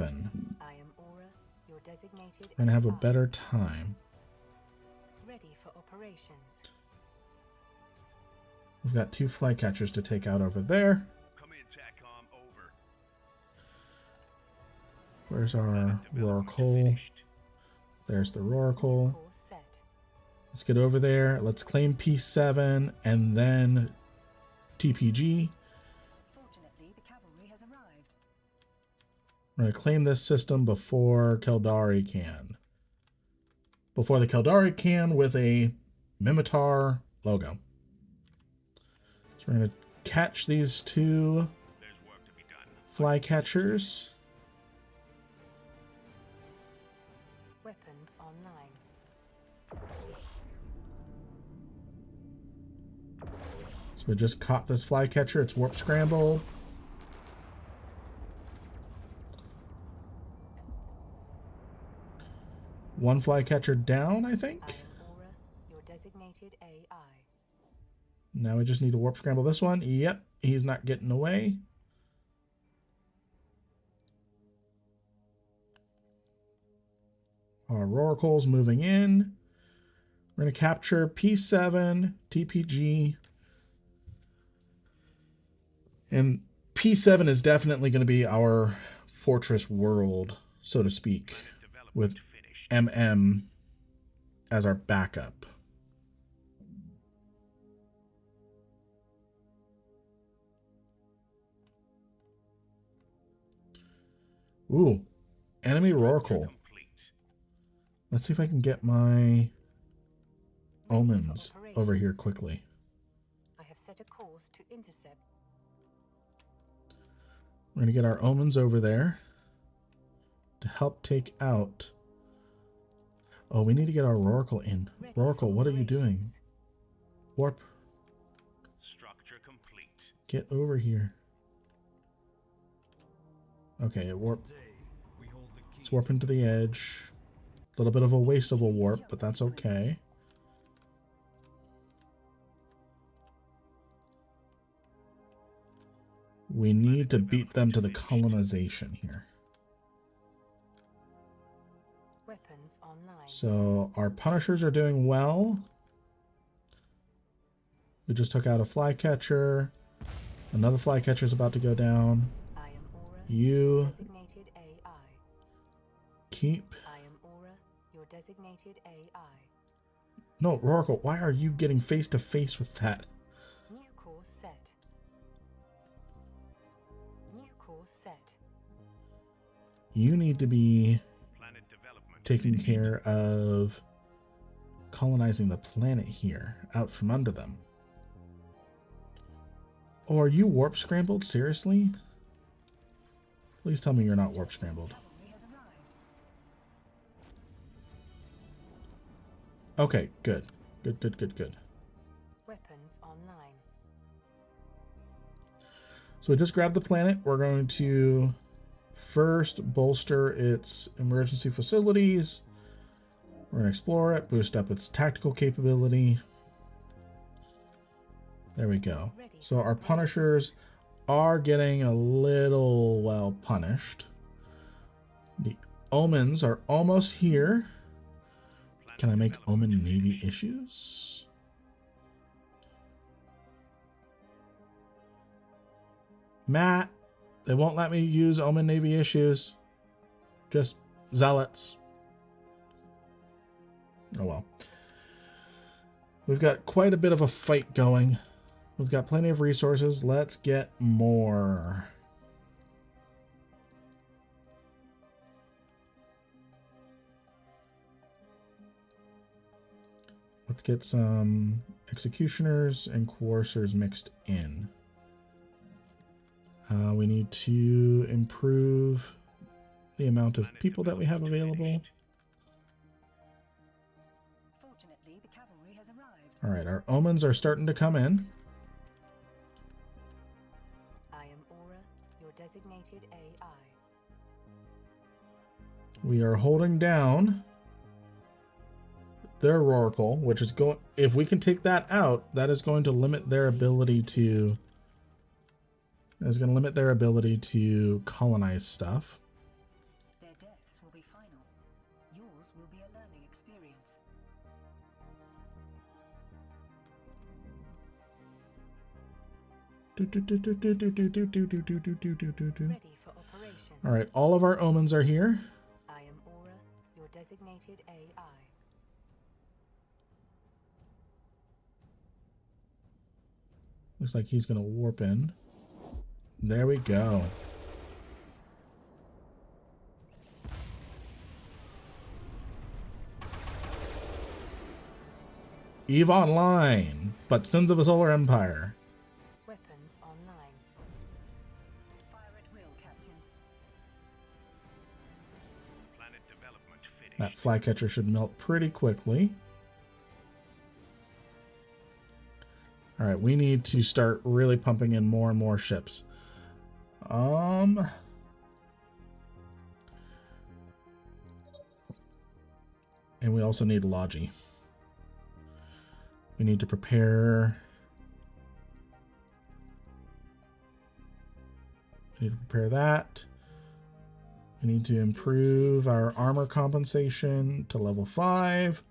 [SPEAKER 2] I am Aura, your designated
[SPEAKER 1] we're going to have a
[SPEAKER 2] AI.
[SPEAKER 1] better time.
[SPEAKER 2] Ready for operations.
[SPEAKER 1] We've got 2 flycatchers to take out over there.
[SPEAKER 5] Come in, TACOM. Over.
[SPEAKER 1] Where's our
[SPEAKER 5] Development
[SPEAKER 1] Roracle?
[SPEAKER 5] finished.
[SPEAKER 1] There's the Roracle.
[SPEAKER 2] Course set.
[SPEAKER 1] Let's get over there. Let's claim P7 and then TPG.
[SPEAKER 2] Fortunately, the cavalry has arrived.
[SPEAKER 1] We're going to claim this system before Kaldari can. Before the Kaldari can with a Mimitar logo. So we're going to catch these 2
[SPEAKER 5] There's work to be done.
[SPEAKER 1] flycatchers.
[SPEAKER 2] Weapons online.
[SPEAKER 1] So we just caught this flycatcher. It's warp scramble. One flycatcher down, I think.
[SPEAKER 2] I am Aura, your designated AI.
[SPEAKER 1] Now we just need to warp scramble this one. Yep, he's not getting away. Our Roracle's moving in. We're going to capture P7, TPG. And P7 is definitely going to be our fortress world, so to speak, with
[SPEAKER 5] Development finished.
[SPEAKER 1] MM as our backup. Ooh, enemy Roracle.
[SPEAKER 5] Complete.
[SPEAKER 1] Let's see if I can get my omens over here quickly.
[SPEAKER 2] I have set a course to intercept.
[SPEAKER 1] We're going to get our omens over there to help take out... Oh, we need to get our Roracle in.
[SPEAKER 2] Ready for
[SPEAKER 1] Roracle, what are you doing?
[SPEAKER 2] operations.
[SPEAKER 1] Warp,
[SPEAKER 5] Structure complete.
[SPEAKER 1] get over here. Okay, it warped.
[SPEAKER 3] Today, we hold the key
[SPEAKER 1] Let's warp into the edge. A little bit of a waste of a warp, but that's okay. We need to beat them to the colonization here.
[SPEAKER 2] Weapons online.
[SPEAKER 1] So our Punishers are doing well. We just took out a flycatcher. Another flycatcher is about to go down.
[SPEAKER 2] I am Aura,
[SPEAKER 1] You
[SPEAKER 2] designated AI.
[SPEAKER 1] keep...
[SPEAKER 2] I am Aura, your designated AI.
[SPEAKER 1] No, Roracle, why are you getting face to face with that?
[SPEAKER 2] New course set. New course set.
[SPEAKER 1] You need to be
[SPEAKER 5] Planet development
[SPEAKER 1] taking
[SPEAKER 5] finished.
[SPEAKER 1] care of colonizing the planet here, out from under them. Oh, are you warp scrambled? Seriously? Please tell me you're not warp scrambled.
[SPEAKER 2] Cavalry has arrived.
[SPEAKER 1] Okay, good. Good.
[SPEAKER 2] Weapons online.
[SPEAKER 1] So we just grabbed the planet. We're going to first bolster its emergency facilities. We're going to explore it, boost up its tactical capability. There we go. So our Punishers are getting a little, well, punished. The Omens are almost here. Can I make Omen Navy issues? Matt, they won't let me use Omen Navy issues. Just zealots. Oh well. We've got quite a bit of a fight going. We've got plenty of resources. Let's get more. Let's get some executioners and coercers mixed in. We need to improve the amount of people that we have available.
[SPEAKER 2] Fortunately, the cavalry has arrived.
[SPEAKER 1] All right, our omens are starting to come in.
[SPEAKER 2] I am Aura, your designated AI.
[SPEAKER 1] We are holding down their Oracle, which is going, if we can take that out, that is going to limit their ability to, colonize stuff.
[SPEAKER 2] Their deaths will be final. Yours will be a learning experience. Ready for operation.
[SPEAKER 1] All right, all of our omens are here.
[SPEAKER 2] I am Aura, your designated AI.
[SPEAKER 1] Looks like he's going to warp in. There we go. EVE Online, but Sins of a Solar Empire.
[SPEAKER 2] Weapons online. Fire at will, Captain.
[SPEAKER 5] Planet development finished.
[SPEAKER 1] That flycatcher should melt pretty quickly. All right, we need to start really pumping in more and more ships. And we also need Logi. We need to prepare. We need to prepare that. We need to improve our armor compensation to level 5.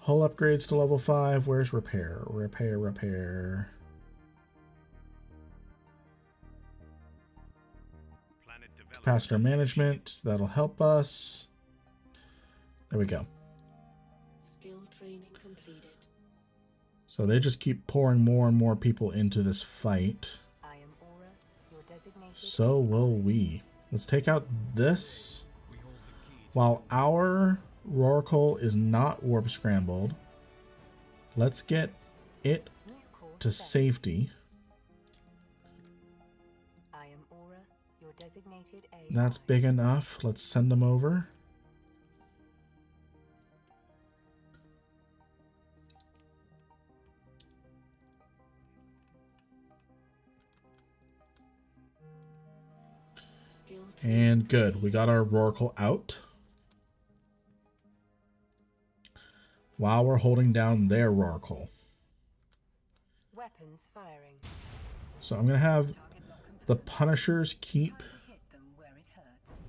[SPEAKER 1] Hull upgrades to level 5. Where's repair? Repair. Capacitor management. That'll help us. There we go.
[SPEAKER 4] Skill training completed.
[SPEAKER 1] So they just keep pouring more and more people into this fight.
[SPEAKER 2] I am Aura, your designated.
[SPEAKER 1] So will we. Let's take out this. While our Rorqual is not warp scrambled, let's get it
[SPEAKER 2] New course
[SPEAKER 1] to
[SPEAKER 2] set.
[SPEAKER 1] safety.
[SPEAKER 2] I am Aura, your designated AI.
[SPEAKER 1] That's big enough. Let's send them over.
[SPEAKER 4] Skill
[SPEAKER 1] And good. We got our Rorqual out. While we're holding down their Rorqual.
[SPEAKER 2] Weapons firing.
[SPEAKER 1] So I'm going to have
[SPEAKER 2] Target lock confirmed.
[SPEAKER 1] the Punishers keep...
[SPEAKER 2] Time to hit them where it hurts.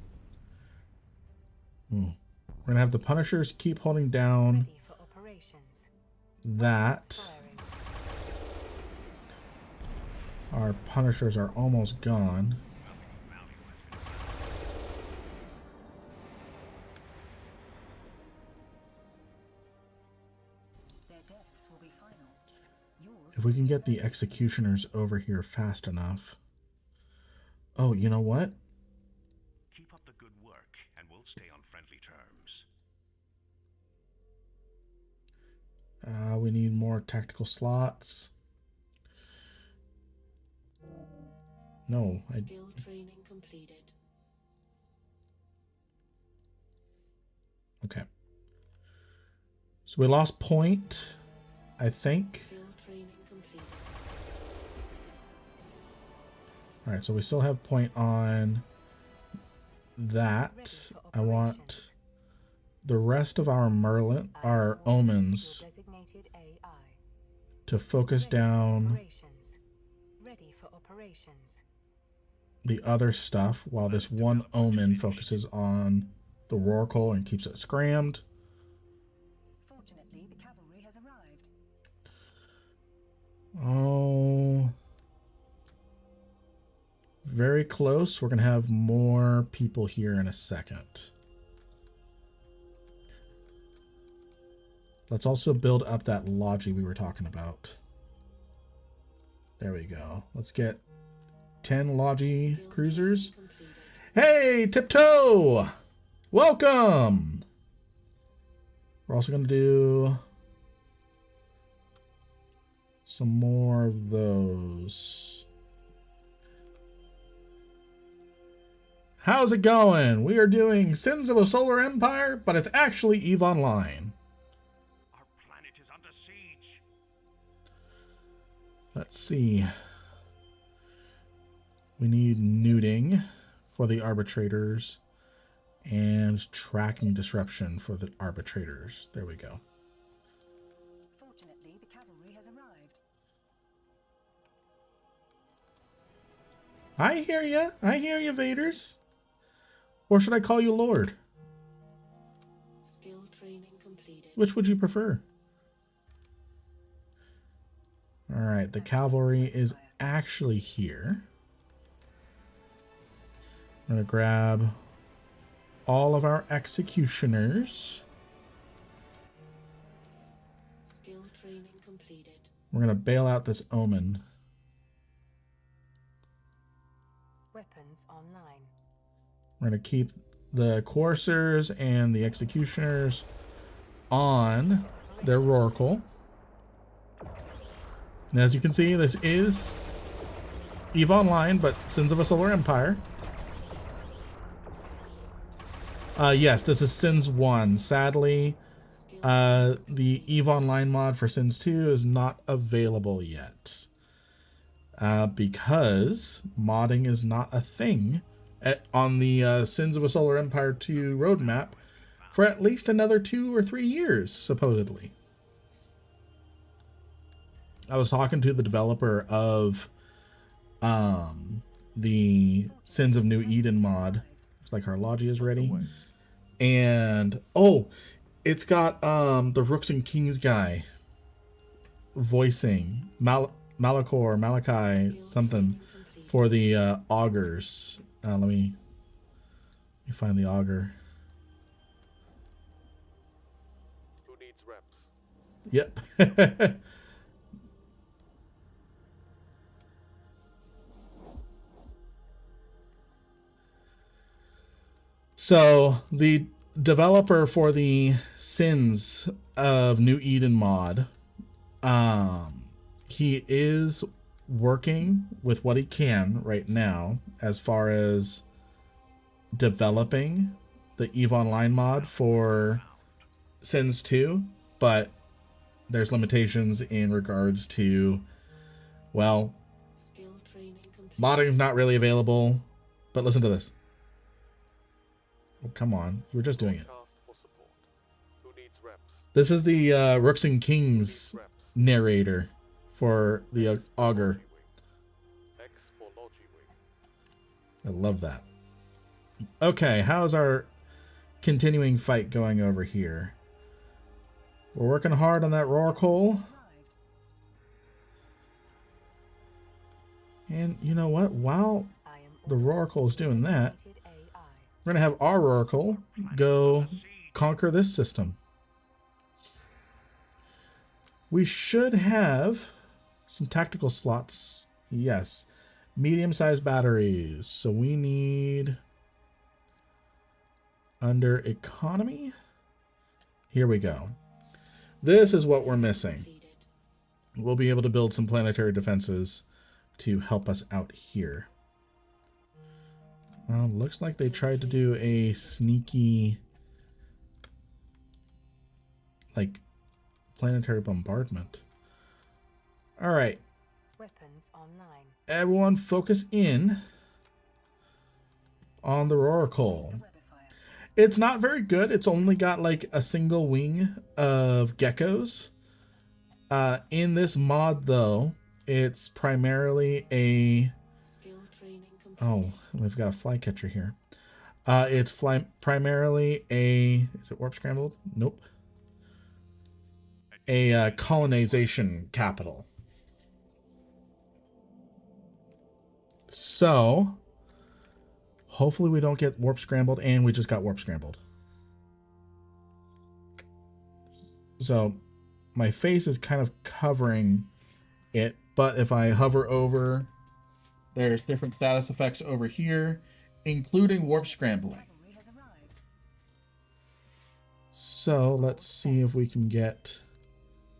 [SPEAKER 1] We're going to have the Punishers keep holding down
[SPEAKER 2] Ready for operations.
[SPEAKER 1] that.
[SPEAKER 2] Firing.
[SPEAKER 1] Our Punishers are almost gone.
[SPEAKER 2] Their deaths will be final. Yours.
[SPEAKER 1] If we can get the Executioners over here fast enough. Oh, you know what?
[SPEAKER 5] Keep up the good work, and we'll stay on friendly terms.
[SPEAKER 1] We need more tactical slots. No,
[SPEAKER 4] skill training completed.
[SPEAKER 1] okay. So we lost point, I think.
[SPEAKER 4] Skill training completed.
[SPEAKER 1] All right, so we still have point on that. I want the rest of our Merlin, our omens,
[SPEAKER 2] Your designated AI.
[SPEAKER 1] to focus down
[SPEAKER 2] Operations. Ready for operations.
[SPEAKER 1] the other stuff while this one omen focuses on the Rorqual and keeps it scrammed.
[SPEAKER 2] Fortunately, the cavalry has arrived.
[SPEAKER 1] Oh, very close. We're going to have more people here in a second. Let's also build up that Logi we were talking about. There we go. Let's get 10 Logi cruisers. Hey, Tiptoe! Welcome! We're also going to do some more of those. How's it going? We are doing Sins of a Solar Empire, but it's actually EVE Online.
[SPEAKER 5] Our planet is under siege.
[SPEAKER 1] Let's see. We need neuting for the arbitrators and tracking disruption for the arbitrators. There we go.
[SPEAKER 2] Fortunately, the cavalry has arrived.
[SPEAKER 1] I hear ya. I hear you, Vaders. Or should I call you Lord?
[SPEAKER 4] Skill training completed.
[SPEAKER 1] Which would you prefer? All right, the cavalry is actually here. I'm going to grab all of our executioners.
[SPEAKER 4] Skill training completed.
[SPEAKER 1] We're going to bail out this Omen.
[SPEAKER 2] Weapons online.
[SPEAKER 1] We're going to keep the coursers and the executioners on their Rorqual. And as you can see, this is EVE Online, but Sins of a Solar Empire. Yes, this is Sins 1. Sadly, the EVE Online mod for Sins 2 is not available yet. Because modding is not a thing on the Sins of a Solar Empire 2 roadmap for at least another 2 or 3 years, supposedly. I was talking to the developer of the Sins of New Eden mod. Looks like our Logi is ready. And, oh, it's got the Rooks and Kings guy voicing Malachi, something, for the augurs. Let me find the augur.
[SPEAKER 6] Who needs reps?
[SPEAKER 1] Yep. So the developer for the Sins of New Eden mod, he is working with what he can right now as far as developing the EVE Online mod for Sins 2, but there's limitations in regards to, well,
[SPEAKER 4] Skill training complete.
[SPEAKER 1] modding is not really available. But listen to this. Oh, come on. You were just doing it.
[SPEAKER 6] Cast for support. Who needs reps?
[SPEAKER 1] This is the Rooks and Kings
[SPEAKER 6] Reps.
[SPEAKER 1] narrator for the augur.
[SPEAKER 6] X for Logi Wing.
[SPEAKER 1] I love that. Okay, how's our continuing fight going over here? We're working hard on that Rorqual. And you know what? While
[SPEAKER 2] I am
[SPEAKER 1] the Rorqual is doing that,
[SPEAKER 2] automated AI.
[SPEAKER 1] we're going to have our Rorqual go conquer this system. We should have some tactical slots. Yes. Medium-sized batteries. So we need, under economy, here we go. This is what we're missing.
[SPEAKER 4] Completed.
[SPEAKER 1] We'll be able to build some planetary defenses to help us out here. Looks like they tried to do a sneaky, like, planetary bombardment. All right,
[SPEAKER 2] Weapons online.
[SPEAKER 1] everyone focus in on the Rorqual.
[SPEAKER 2] Weather fire.
[SPEAKER 1] It's not very good. It's only got like a single wing of geckos. In this mod, though, it's primarily a...
[SPEAKER 4] Skill training complete.
[SPEAKER 1] Oh, we've got a flycatcher here. It's primarily a... Is it warp scrambled? Nope. A colonization capital. So, hopefully we don't get warp scrambled, and we just got warp scrambled. So my face is kind of covering it, but if I hover over, there's different status effects over here, including warp scrambling.
[SPEAKER 2] Cavalry has arrived.
[SPEAKER 1] So let's see if we can get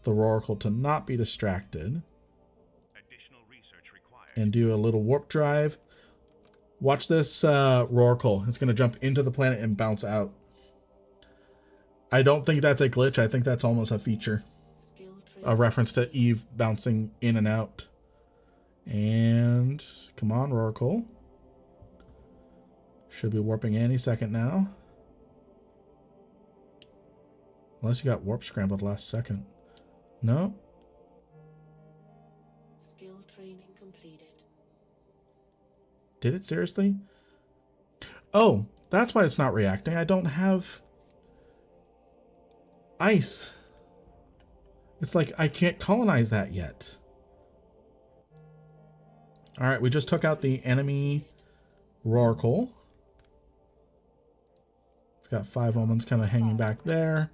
[SPEAKER 1] the Roracle to not be distracted
[SPEAKER 5] Additional research required.
[SPEAKER 1] and do a little warp drive. Watch this Roracle. It's going to jump into the planet and bounce out. I don't think that's a glitch. I think that's almost a feature.
[SPEAKER 4] Skill
[SPEAKER 1] A
[SPEAKER 4] training.
[SPEAKER 1] reference to Eve bouncing in and out. And come on, Roracle. Should be warping any second now. Unless you got warp scrambled last second. No?
[SPEAKER 4] Skill training completed.
[SPEAKER 1] Did it seriously? Oh, that's why it's not reacting. I don't have ice. It's like I can't colonize that yet. All right, we just took out the enemy Roracle. We've got 5 omens kind of hanging back there.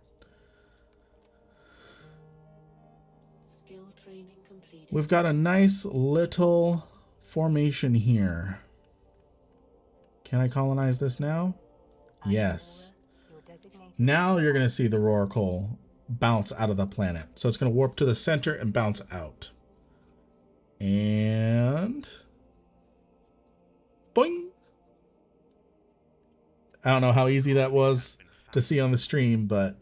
[SPEAKER 4] Skill training completed.
[SPEAKER 1] We've got a nice little formation here. Can I colonize this now? Yes.
[SPEAKER 2] Your designated
[SPEAKER 1] Now you're going to see the Roracle bounce out of the planet. So it's going to warp to the center and bounce out. And boing. I don't know how easy that was to see on the stream, but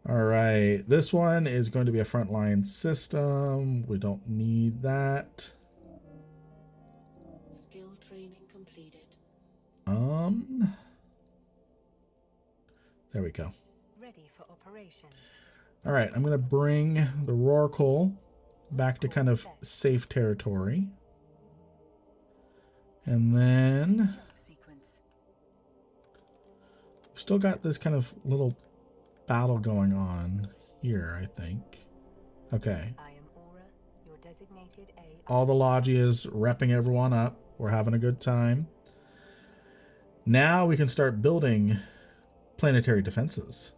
[SPEAKER 1] all right. This one is going to be a frontline system. We don't need that.
[SPEAKER 4] Skill training completed.
[SPEAKER 1] There we go.
[SPEAKER 2] ready for operations.
[SPEAKER 1] All right, I'm going to bring the Roracle back to kind of safe territory. And then
[SPEAKER 2] Jump sequence.
[SPEAKER 1] we've still got this kind of little battle going on here, I think. Okay.
[SPEAKER 2] I am Aura, your designated AI.
[SPEAKER 1] All the Logias repping everyone up. We're having a good time. Now we can start building planetary defenses.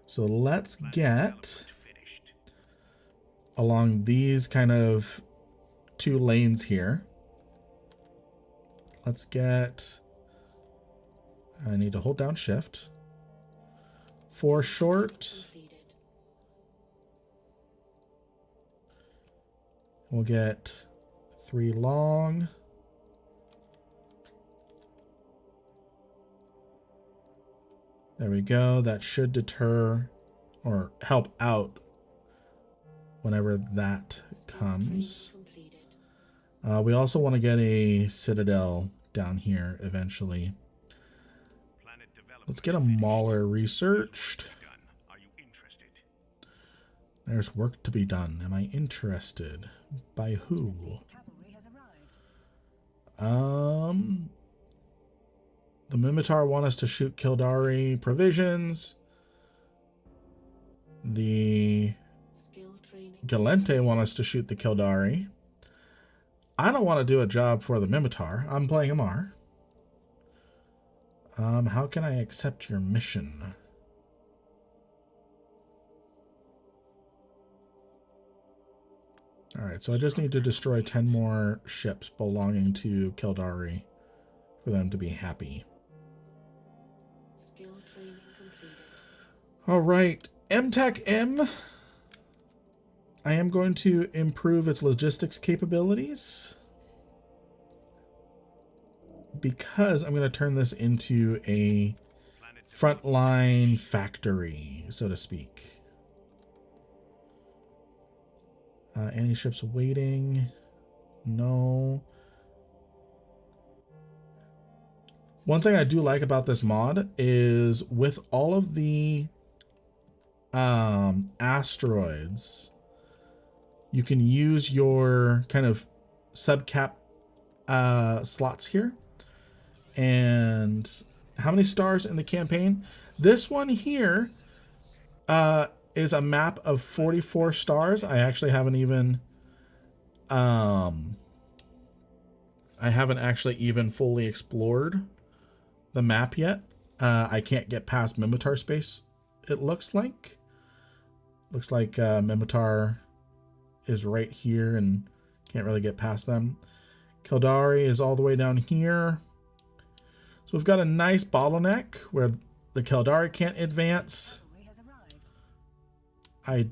[SPEAKER 1] So let's get along these kind of 2 lanes here. Let's get, I need to hold down shift. 4 short.
[SPEAKER 4] Completed.
[SPEAKER 1] We'll get 3 long. There we go. That should deter or help out whenever that comes.
[SPEAKER 4] Completed.
[SPEAKER 1] We also want to get a citadel down here eventually.
[SPEAKER 5] Planet development
[SPEAKER 1] Let's get a Mauler researched.
[SPEAKER 5] done. Are you interested?
[SPEAKER 1] There's work to be done. Am I interested? By who?
[SPEAKER 2] Cavalry has arrived.
[SPEAKER 1] The Mimitar want us to shoot Kaldari provisions. The
[SPEAKER 4] Skill training.
[SPEAKER 1] Galente want us to shoot the Kaldari. I don't want to do a job for the Mimitar. I'm playing Amar. How can I accept your mission? Alright, so I just need to destroy 10 more ships belonging to Kaldari for them to be happy.
[SPEAKER 4] Skill training completed.
[SPEAKER 1] Alright, MTech M. I am going to improve its logistics capabilities because I'm going to turn this into a frontline factory, so to speak. Any ships waiting? No. One thing I do like about this mod is with all of the asteroids, you can use your kind of subcap slots here. And how many stars in the campaign? This one here is a map of 44 stars. I actually haven't even fully explored the map yet. I can't get past Mimitar space, it looks like. Looks like Mimitar is right here and can't really get past them. Kaldari is all the way down here. So we've got a nice bottleneck where the Kaldari can't advance.
[SPEAKER 2] Cavalry has arrived.
[SPEAKER 1] I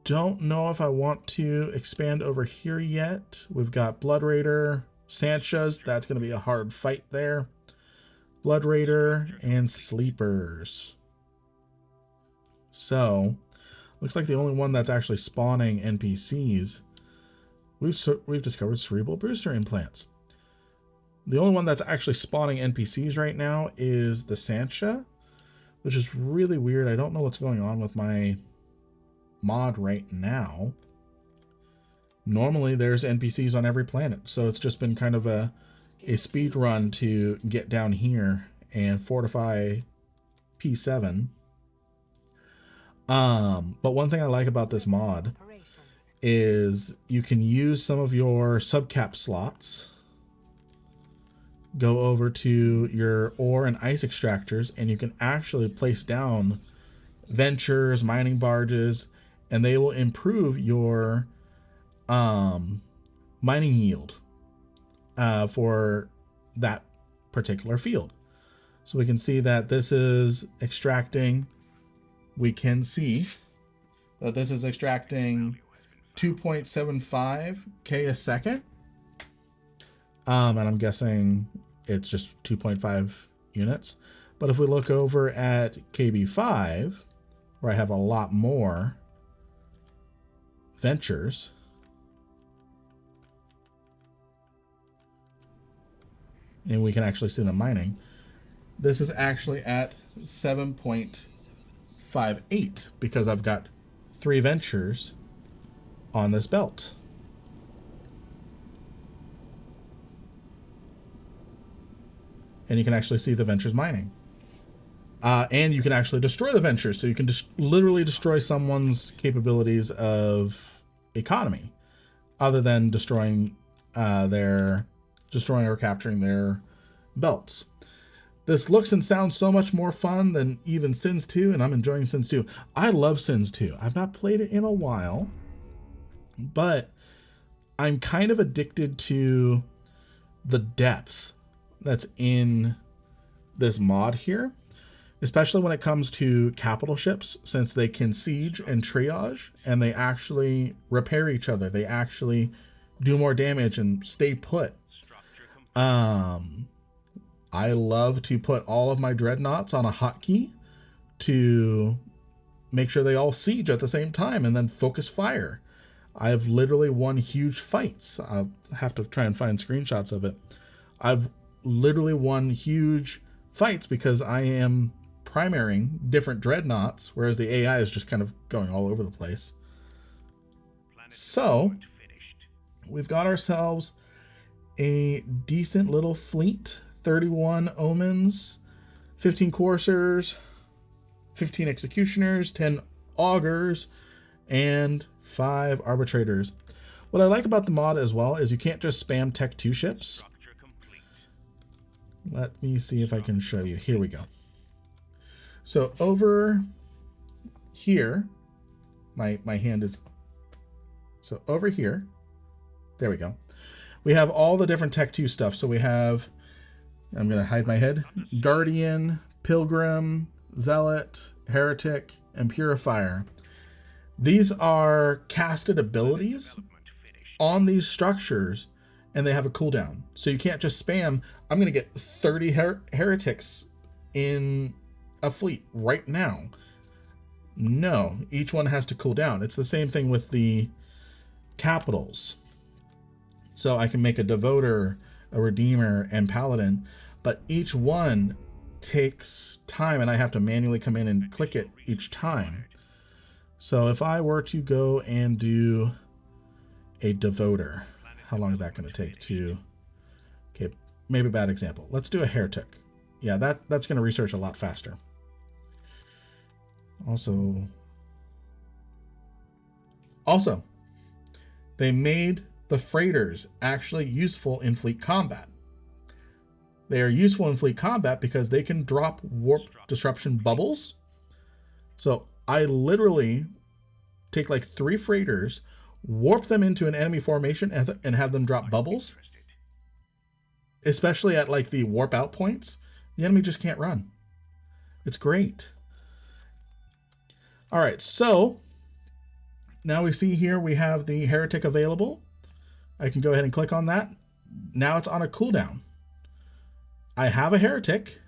[SPEAKER 1] don't know if I want to expand over here yet. We've got Blood Raider, Sanchas. That's going to be a hard fight there. Blood Raider and Sleepers. So, looks like the only one that's actually spawning NPCs. We've discovered cerebral booster implants. The only one that's actually spawning NPCs right now is the Sancha, which is really weird. I don't know what's going on with my mod right now. Normally there's NPCs on every planet, so it's just been kind of a speed run to get down here and fortify P7. But one thing I like about this mod
[SPEAKER 2] Operations.
[SPEAKER 1] is you can use some of your subcap slots, go over to your ore and ice extractors, and you can actually place down ventures, mining barges, and they will improve your mining yield for that particular field. So we can see that this is extracting. We can see that this is extracting 2.75k a second. And I'm guessing it's just 2.5 units. But if we look over at KB5, where I have a lot more ventures, and we can actually see the mining, this is actually at 7.58 because I've got 3 ventures on this belt. And you can actually see the ventures mining. And you can actually destroy the ventures, so you can just literally destroy someone's capabilities of economy, other than destroying or capturing their belts. This looks and sounds so much more fun than even Sins 2, and I'm enjoying Sins 2. I love Sins 2. I've not played it in a while, but I'm kind of addicted to the depth that's in this mod here, especially when it comes to capital ships, since they can siege and triage, and they actually repair each other. They actually do more damage and stay put. I love to put all of my dreadnoughts on a hotkey to make sure they all siege at the same time and then focus fire. I've literally won huge fights. I'll have to try and find screenshots of it. I've literally won huge fights because I am primarying different dreadnoughts, whereas the AI is just kind of going all over the place. So we've got ourselves a decent little fleet. 31 omens, 15 coursers, 15 executioners, 10 augurs, and 5 arbitrators. What I like about the mod as well is you can't just spam Tech 2 ships. Let me see if I can show you. Here we go. So over here, my hand is, so over here, there we go. We have all the different Tech 2 stuff. So we have, I'm going to hide my head, Guardian, Pilgrim, Zealot, Heretic, and Purifier. These are casted abilities on these structures, and they have a cooldown. So you can't just spam, I'm going to get 30 heretics in a fleet right now. No, each one has to cool down. It's the same thing with the capitals. So I can make a Devoter, a Redeemer, and Paladin, but each one takes time, and I have to manually come in and click it each time. So if I were to go and do a Devoter, how long is that going to take to... Okay, maybe a bad example. Let's do a Heretic. Yeah, that's going to research a lot faster. Also, they made the freighters actually useful in fleet combat. They are useful in fleet combat because they can drop warp disruption bubbles. So I literally take like 3 freighters, warp them into an enemy formation, and have them drop bubbles. Especially at like the warp out points. The enemy just can't run. It's great. All right, so now we see here we have the heretic available. I can go ahead and click on that. Now it's on a cooldown. I have a heretic.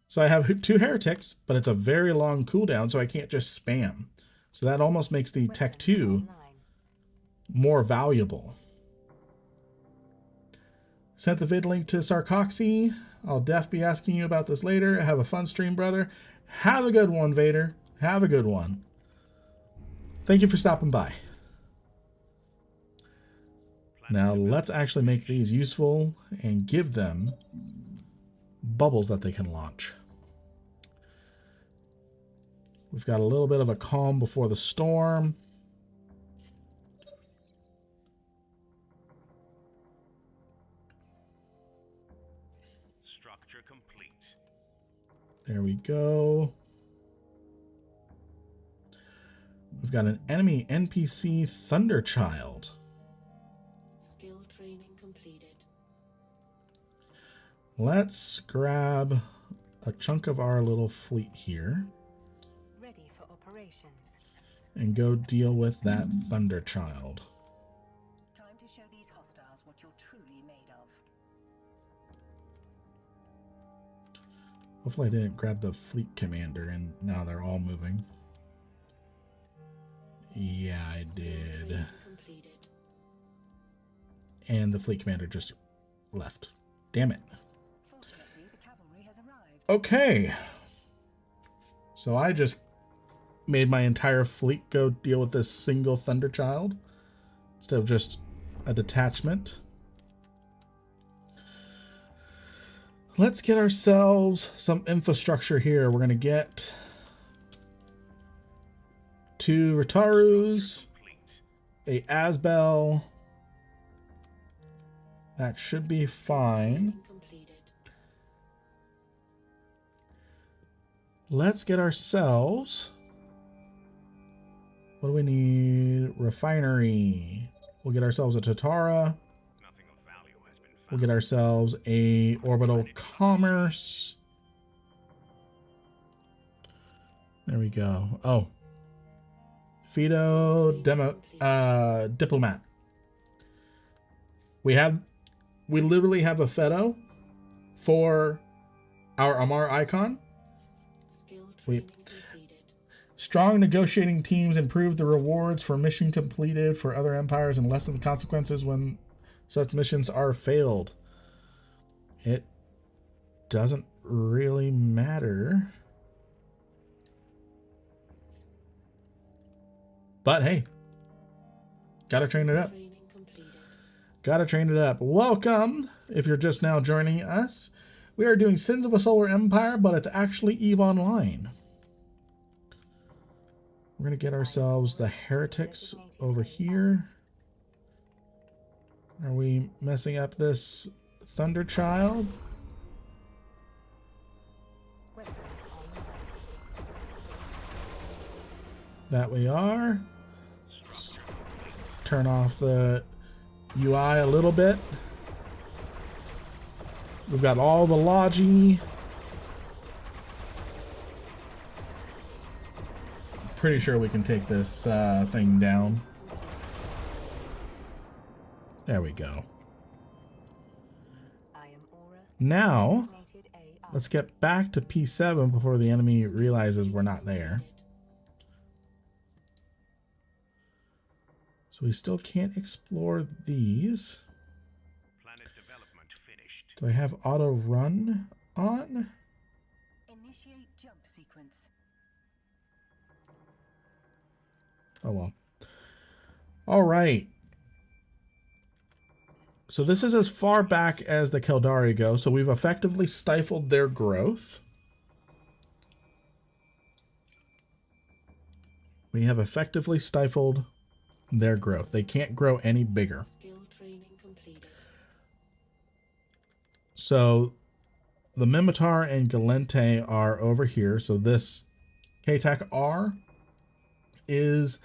[SPEAKER 1] So I have 2 heretics, but it's a very long cooldown, so I can't just spam. So that almost makes the Tech 2 more valuable. Sent the vid link to Sarcoxy. I'll def be asking you about this later. Have a fun stream, brother. Have a good one, Vader. Have a good one. Thank you for stopping by. Now let's actually make these useful and give them bubbles that they can launch. We've got a little bit of a calm before the storm.
[SPEAKER 5] Structure complete.
[SPEAKER 1] There we go. We've got an enemy NPC Thunderchild.
[SPEAKER 4] Skill training completed.
[SPEAKER 1] Let's grab a chunk of our little fleet here
[SPEAKER 2] Ready for operations.
[SPEAKER 1] and go deal with that Thunderchild.
[SPEAKER 2] Time to show these hostiles what you're truly made of.
[SPEAKER 1] Hopefully I didn't grab the fleet commander and now they're all moving. Yeah, I did.
[SPEAKER 4] Training completed.
[SPEAKER 1] And the fleet commander just left. Damn it.
[SPEAKER 2] Fortunately, the cavalry has arrived.
[SPEAKER 1] Okay. So I just made my entire fleet go deal with this single Thunderchild instead of just a detachment. Let's get ourselves some infrastructure here. We're going to get 2 Ritarus, a Asbel. That should be fine.
[SPEAKER 4] Completed.
[SPEAKER 1] Let's get ourselves... What do we need? Refinery. We'll get ourselves a Tatara.
[SPEAKER 5] Nothing of value has been
[SPEAKER 1] We'll
[SPEAKER 5] found.
[SPEAKER 1] get ourselves a Orbital Commerce. There we go. Oh. Fido Diplomat. We literally have a Fedo for our Amar icon.
[SPEAKER 4] Skill
[SPEAKER 1] We-
[SPEAKER 4] training completed.
[SPEAKER 1] Strong negotiating teams improve the rewards for mission completed for other empires and lessen the consequences when such missions are failed. It doesn't really matter. But hey, gotta train it up.
[SPEAKER 4] Training completed.
[SPEAKER 1] Gotta train it up. Welcome, if you're just now joining us. We are doing Sins of a Solar Empire, but it's actually EVE Online. We're gonna get ourselves the heretics over here. Are we messing up this Thunderchild?
[SPEAKER 2] Weapons online.
[SPEAKER 1] That we are. Let's turn off the UI a little bit. We've got all the Logi. Pretty sure we can take this thing down. There we go.
[SPEAKER 2] I am Aura.
[SPEAKER 1] Now,
[SPEAKER 2] Designated AI.
[SPEAKER 1] let's get back to P7 before the enemy realizes we're not there. So we still can't explore these.
[SPEAKER 5] Planet development finished.
[SPEAKER 1] Do I have auto run on?
[SPEAKER 2] Initiate jump sequence.
[SPEAKER 1] Oh well. All right. So this is as far back as the Kaldari go. So we've effectively stifled their growth. We have effectively stifled their growth. They can't grow any bigger.
[SPEAKER 4] Skill training completed.
[SPEAKER 1] So the Mimitar and Galente are over here. So this KTAC R is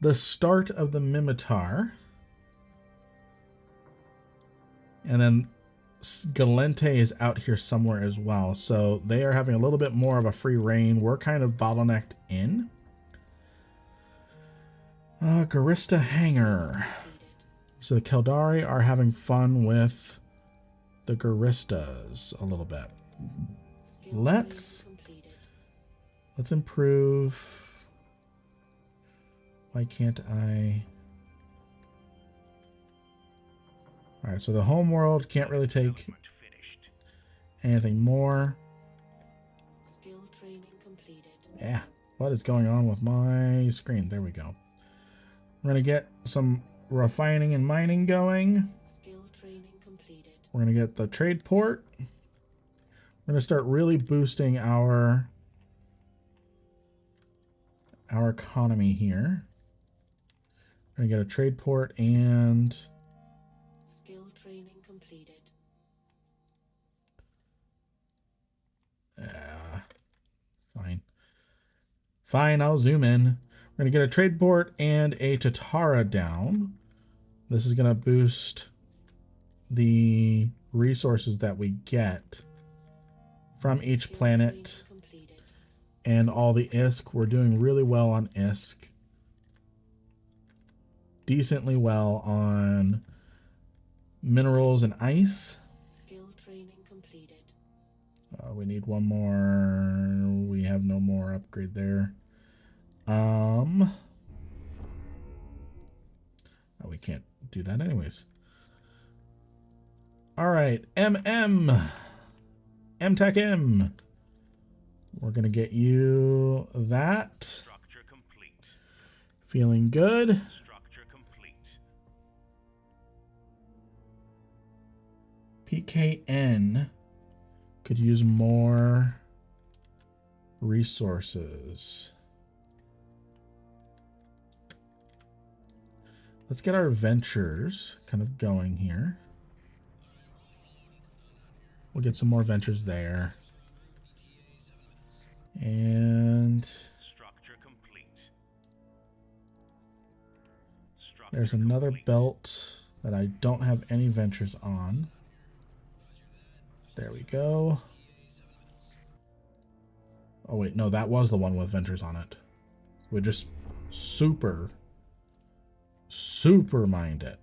[SPEAKER 1] the start of the Mimitar. And then Galente is out here somewhere as well. So they are having a little bit more of a free reign. We're kind of bottlenecked in. Garista Hangar. So the Kaldari are having fun with the Garistas a little bit. Let's improve. Why can't I? All right, so the home world can't really take anything more.
[SPEAKER 4] Skill training completed.
[SPEAKER 1] Yeah, what is going on with my screen? There we go. We're gonna get some refining and mining going.
[SPEAKER 4] Skill training completed.
[SPEAKER 1] We're gonna get the trade port. We're gonna start really boosting our economy here. We're gonna get a trade port and
[SPEAKER 4] Skill training completed.
[SPEAKER 1] fine. Fine, I'll zoom in. We're gonna get a trade port and a Tatara down. This is gonna boost the resources that we get from each planet and all the ISK. We're doing really well on ISK. Decently well on minerals and ice.
[SPEAKER 4] Skill training completed.
[SPEAKER 1] We need one more. We have no more upgrade there. Oh, we can't do that anyways. All right, MTech M. We're gonna get you that.
[SPEAKER 5] Structure complete.
[SPEAKER 1] Feeling good.
[SPEAKER 5] Structure complete.
[SPEAKER 1] PKN could use more resources. Let's get our ventures kind of going here. We'll get some more ventures there. And
[SPEAKER 5] Structure complete. Structure
[SPEAKER 1] there's another
[SPEAKER 5] complete.
[SPEAKER 1] belt that I don't have any ventures on. There we go. Oh wait, no, that was the one with ventures on it. We just super mined it.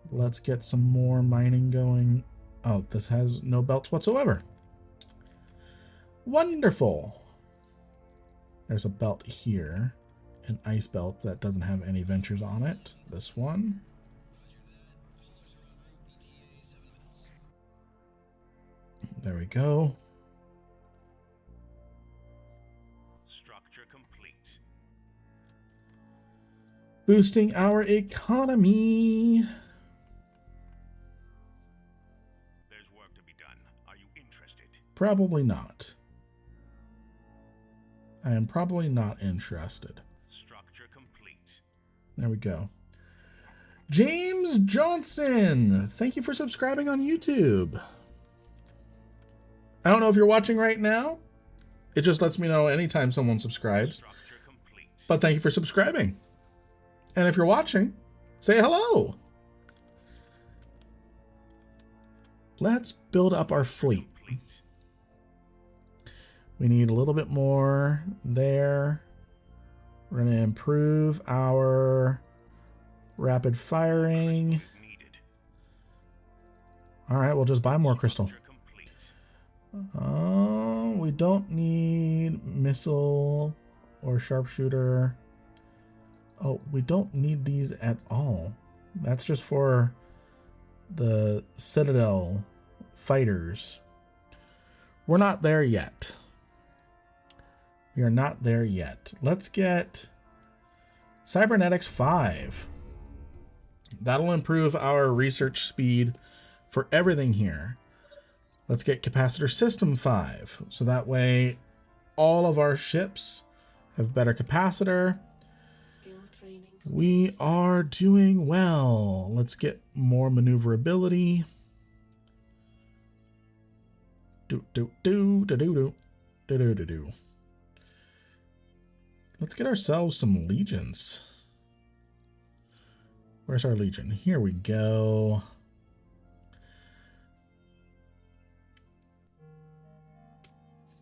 [SPEAKER 1] Let's get some more mining going. Oh, this has no belts whatsoever. Wonderful. There's a belt here, an ice belt that doesn't have any ventures on it. This one. There we go.
[SPEAKER 5] Structure complete.
[SPEAKER 1] Boosting our economy.
[SPEAKER 5] There's work to be done. Are you interested?
[SPEAKER 1] Probably not. I am probably not interested.
[SPEAKER 5] Structure complete.
[SPEAKER 1] There we go. James Johnson, thank you for subscribing on YouTube. I don't know if you're watching right now. It just lets me know anytime someone subscribes.
[SPEAKER 5] Structure complete.
[SPEAKER 1] But thank you for subscribing. And if you're watching, say hello. Let's build up our fleet.
[SPEAKER 5] Complete.
[SPEAKER 1] We need a little bit more there. We're going to improve our rapid firing.
[SPEAKER 5] Needed.
[SPEAKER 1] All right, we'll just buy more crystal.
[SPEAKER 5] Structure complete.
[SPEAKER 1] We don't need missile or sharpshooter. Oh, we don't need these at all. That's just for the Citadel fighters. We're not there yet. We are not there yet. Let's get Cybernetics 5. That'll improve our research speed for everything here. Let's get Capacitor System 5. So that way all of our ships have better capacitor.
[SPEAKER 4] Skill training
[SPEAKER 1] We are doing well. Let's get more maneuverability. Do. Let's get ourselves some legions. Where's our legion? Here we go.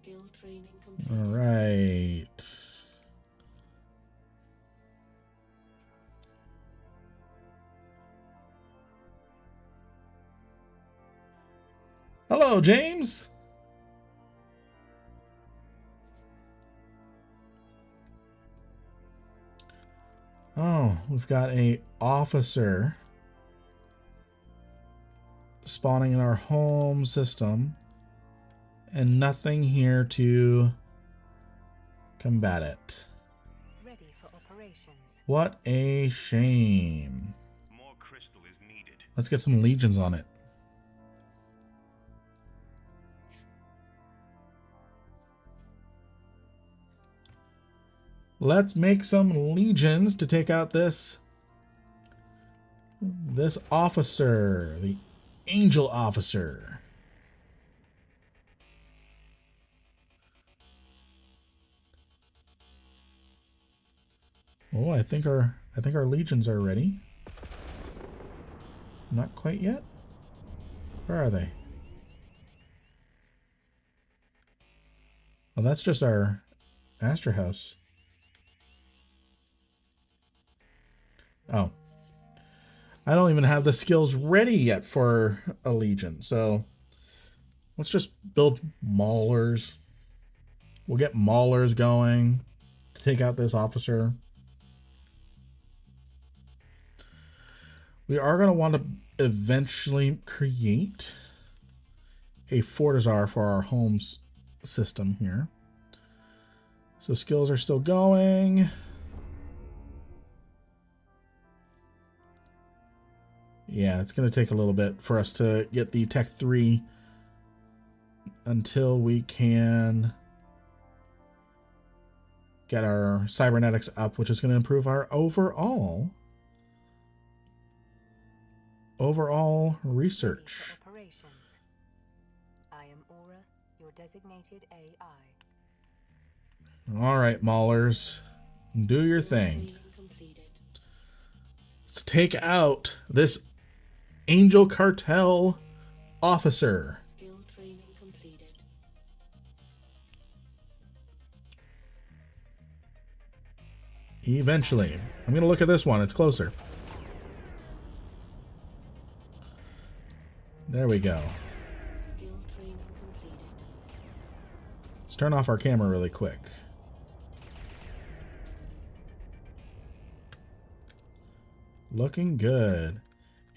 [SPEAKER 4] Skill training complete.
[SPEAKER 1] All right. Hello, James. Oh, we've got a officer spawning in our home system and nothing here to combat it.
[SPEAKER 2] Ready for operations.
[SPEAKER 1] What a shame.
[SPEAKER 5] More crystal is needed.
[SPEAKER 1] Let's get some legions on it. Let's make some legions to take out this officer, the angel officer. Oh, I think our legions are ready. Not quite yet. Where are they? Well, that's just our Astor house. Oh. I don't even have the skills ready yet for a legion, so let's just build maulers. We'll get maulers going to take out this officer. We are going to want to eventually create a fortizar for our homes system here. So skills are still going. Yeah, it's going to take a little bit for us to get the Tech 3 until we can get our cybernetics up, which is going to improve our overall research.
[SPEAKER 2] Operations. I am Aura, your designated AI.
[SPEAKER 1] All right, Maulers, do your thing.
[SPEAKER 4] Training completed.
[SPEAKER 1] Let's take out this Angel Cartel officer.
[SPEAKER 4] Skill training completed.
[SPEAKER 1] Eventually. I'm going to look at this one. It's closer. There we go.
[SPEAKER 4] Skill training completed.
[SPEAKER 1] Let's turn off our camera really quick. Looking good.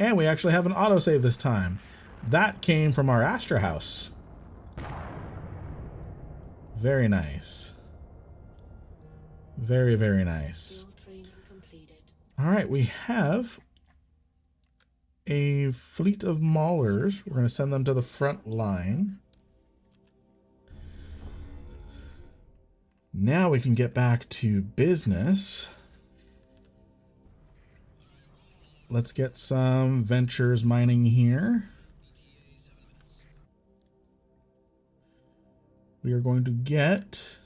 [SPEAKER 1] And we actually have an autosave this time. That came from our Astra house. Very nice. Very, very nice.
[SPEAKER 4] Skill training completed.
[SPEAKER 1] All right, we have a fleet of maulers. We're going to send them to the front line. Now we can get back to business. Let's get some ventures mining here. We are going to get...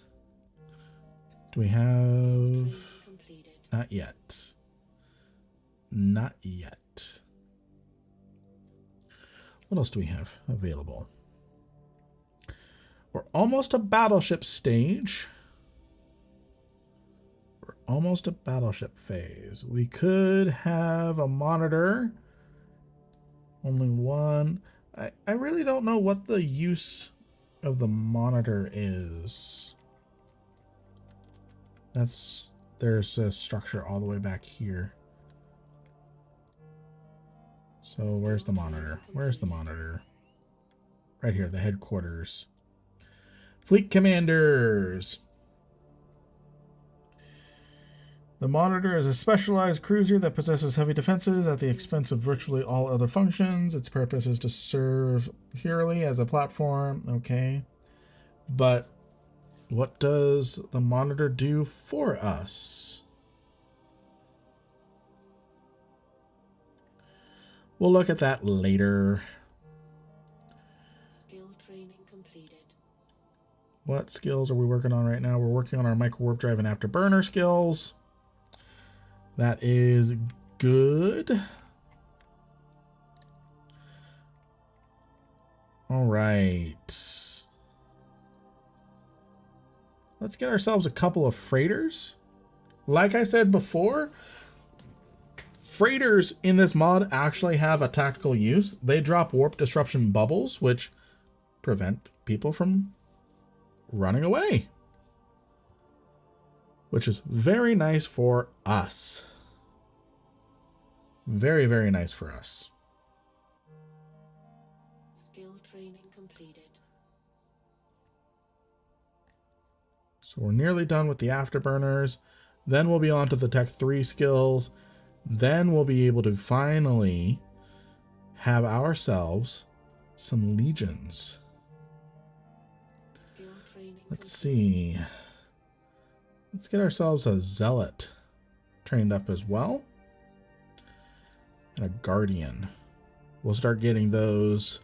[SPEAKER 1] Do we have...
[SPEAKER 4] Completed.
[SPEAKER 1] Not yet. Not yet. What else do we have available? We're almost a battleship stage. We're almost a battleship phase. We could have a monitor. Only one. I really don't know what the use of the monitor is. There's a structure all the way back here. So where's the monitor? Where's the monitor? Right here, the headquarters. Fleet commanders. The monitor is a specialized cruiser that possesses heavy defenses at the expense of virtually all other functions. Its purpose is to serve purely as a platform. Okay. But what does the monitor do for us? We'll look at that later.
[SPEAKER 4] Skill training completed.
[SPEAKER 1] What skills are we working on right now? We're working on our micro warp drive and afterburner skills. That is good. All right. Let's get ourselves a couple of freighters. Like I said before, freighters in this mod actually have a tactical use. They drop warp disruption bubbles, which prevent people from running away, which is very nice for us. Very, very nice for us.
[SPEAKER 4] Skill training completed.
[SPEAKER 1] So we're nearly done with the afterburners. Then we'll be on to the Tech 3 skills. Then we'll be able to finally have ourselves some legions.
[SPEAKER 4] Skill training
[SPEAKER 1] Let's see. Let's get ourselves a zealot trained up as well. And a guardian. We'll start getting those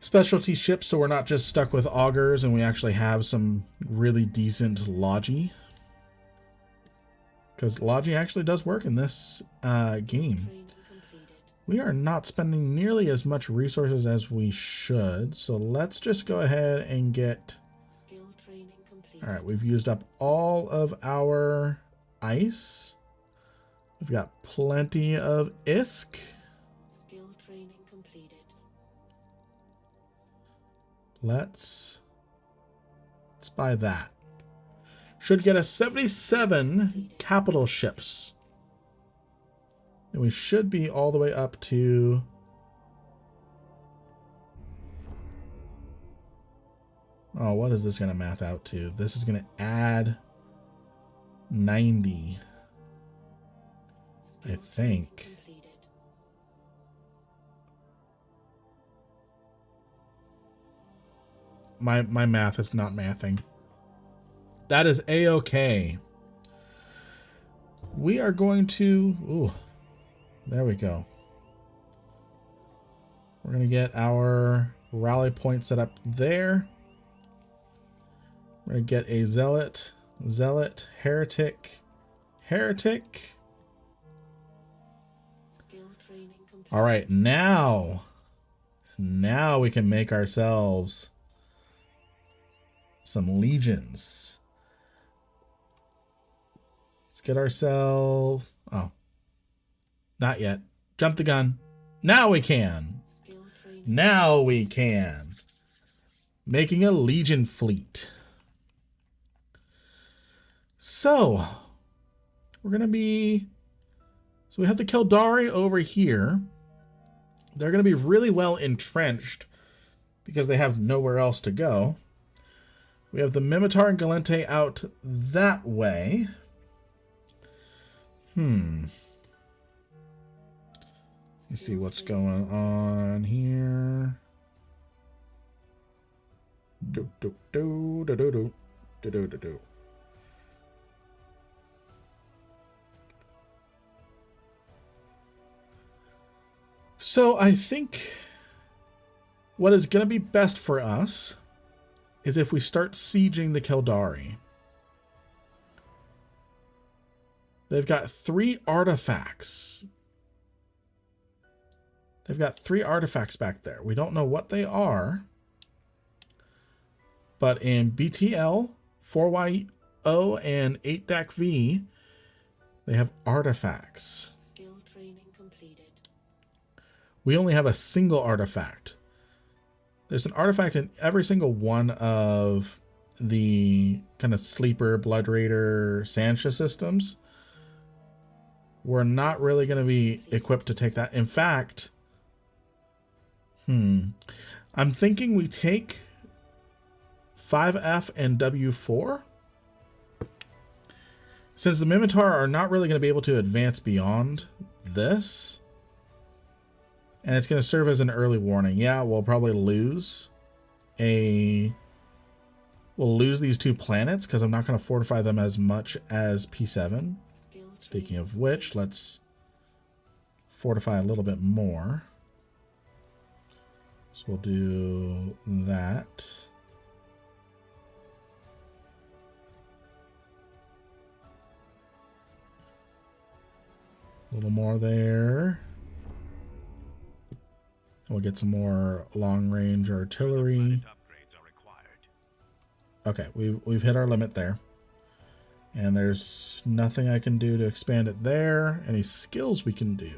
[SPEAKER 1] specialty ships so we're not just stuck with augurs and we actually have some really decent logi. Because logi actually does work in this game.
[SPEAKER 4] training completed.
[SPEAKER 1] We are not spending nearly as much resources as we should. So let's just go ahead and get...
[SPEAKER 4] Skill training completed.
[SPEAKER 1] All right, we've used up all of our ice. We've got plenty of ISK.
[SPEAKER 4] Skill training completed.
[SPEAKER 1] Let's buy that. Should get us 77 capital ships. And we should be all the way up to... Oh, what is this going to math out to? This is going to add 90. I think.
[SPEAKER 4] Completed.
[SPEAKER 1] My math is not mathing. That is A-okay. We are going to... Ooh. There we go. We're going to get our rally point set up there. We're going to get a zealot, heretic.
[SPEAKER 4] Skill training completed.
[SPEAKER 1] All right, now we can make ourselves some legions. Let's get ourselves... Oh, not yet. Jump the gun. Now we can.
[SPEAKER 4] Skill training.
[SPEAKER 1] Now we can. Making a legion fleet. So, we're going to be... So we have the Kaldari over here. They're going to be really well entrenched because they have nowhere else to go. We have the Mimitar and Galente out that way. Let's see what's going on here. Do. So I think what is going to be best for us is if we start sieging the Kaldari. They've got 3 artifacts. They've got 3 artifacts back there. We don't know what they are. But in BTL, 4YO, and 8DAC-V, they have artifacts.
[SPEAKER 4] Skill training completed.
[SPEAKER 1] We only have a single artifact. There's an artifact in every single one of the kind of sleeper, Blood Raider, Sancha systems. We're not really going to be equipped to take that. In fact, I'm thinking we take 5F and W4. Since the Mimitar are not really going to be able to advance beyond this, and it's going to serve as an early warning. Yeah, we'll probably lose these 2 planets because I'm not going to fortify them as much as P7. Speaking of which, let's fortify a little bit more. So we'll do that. A little more there. We'll get some more long-range artillery.
[SPEAKER 5] Upgrades are required.
[SPEAKER 1] Okay, we've hit our limit there. And there's nothing I can do to expand it there. Any skills we can do?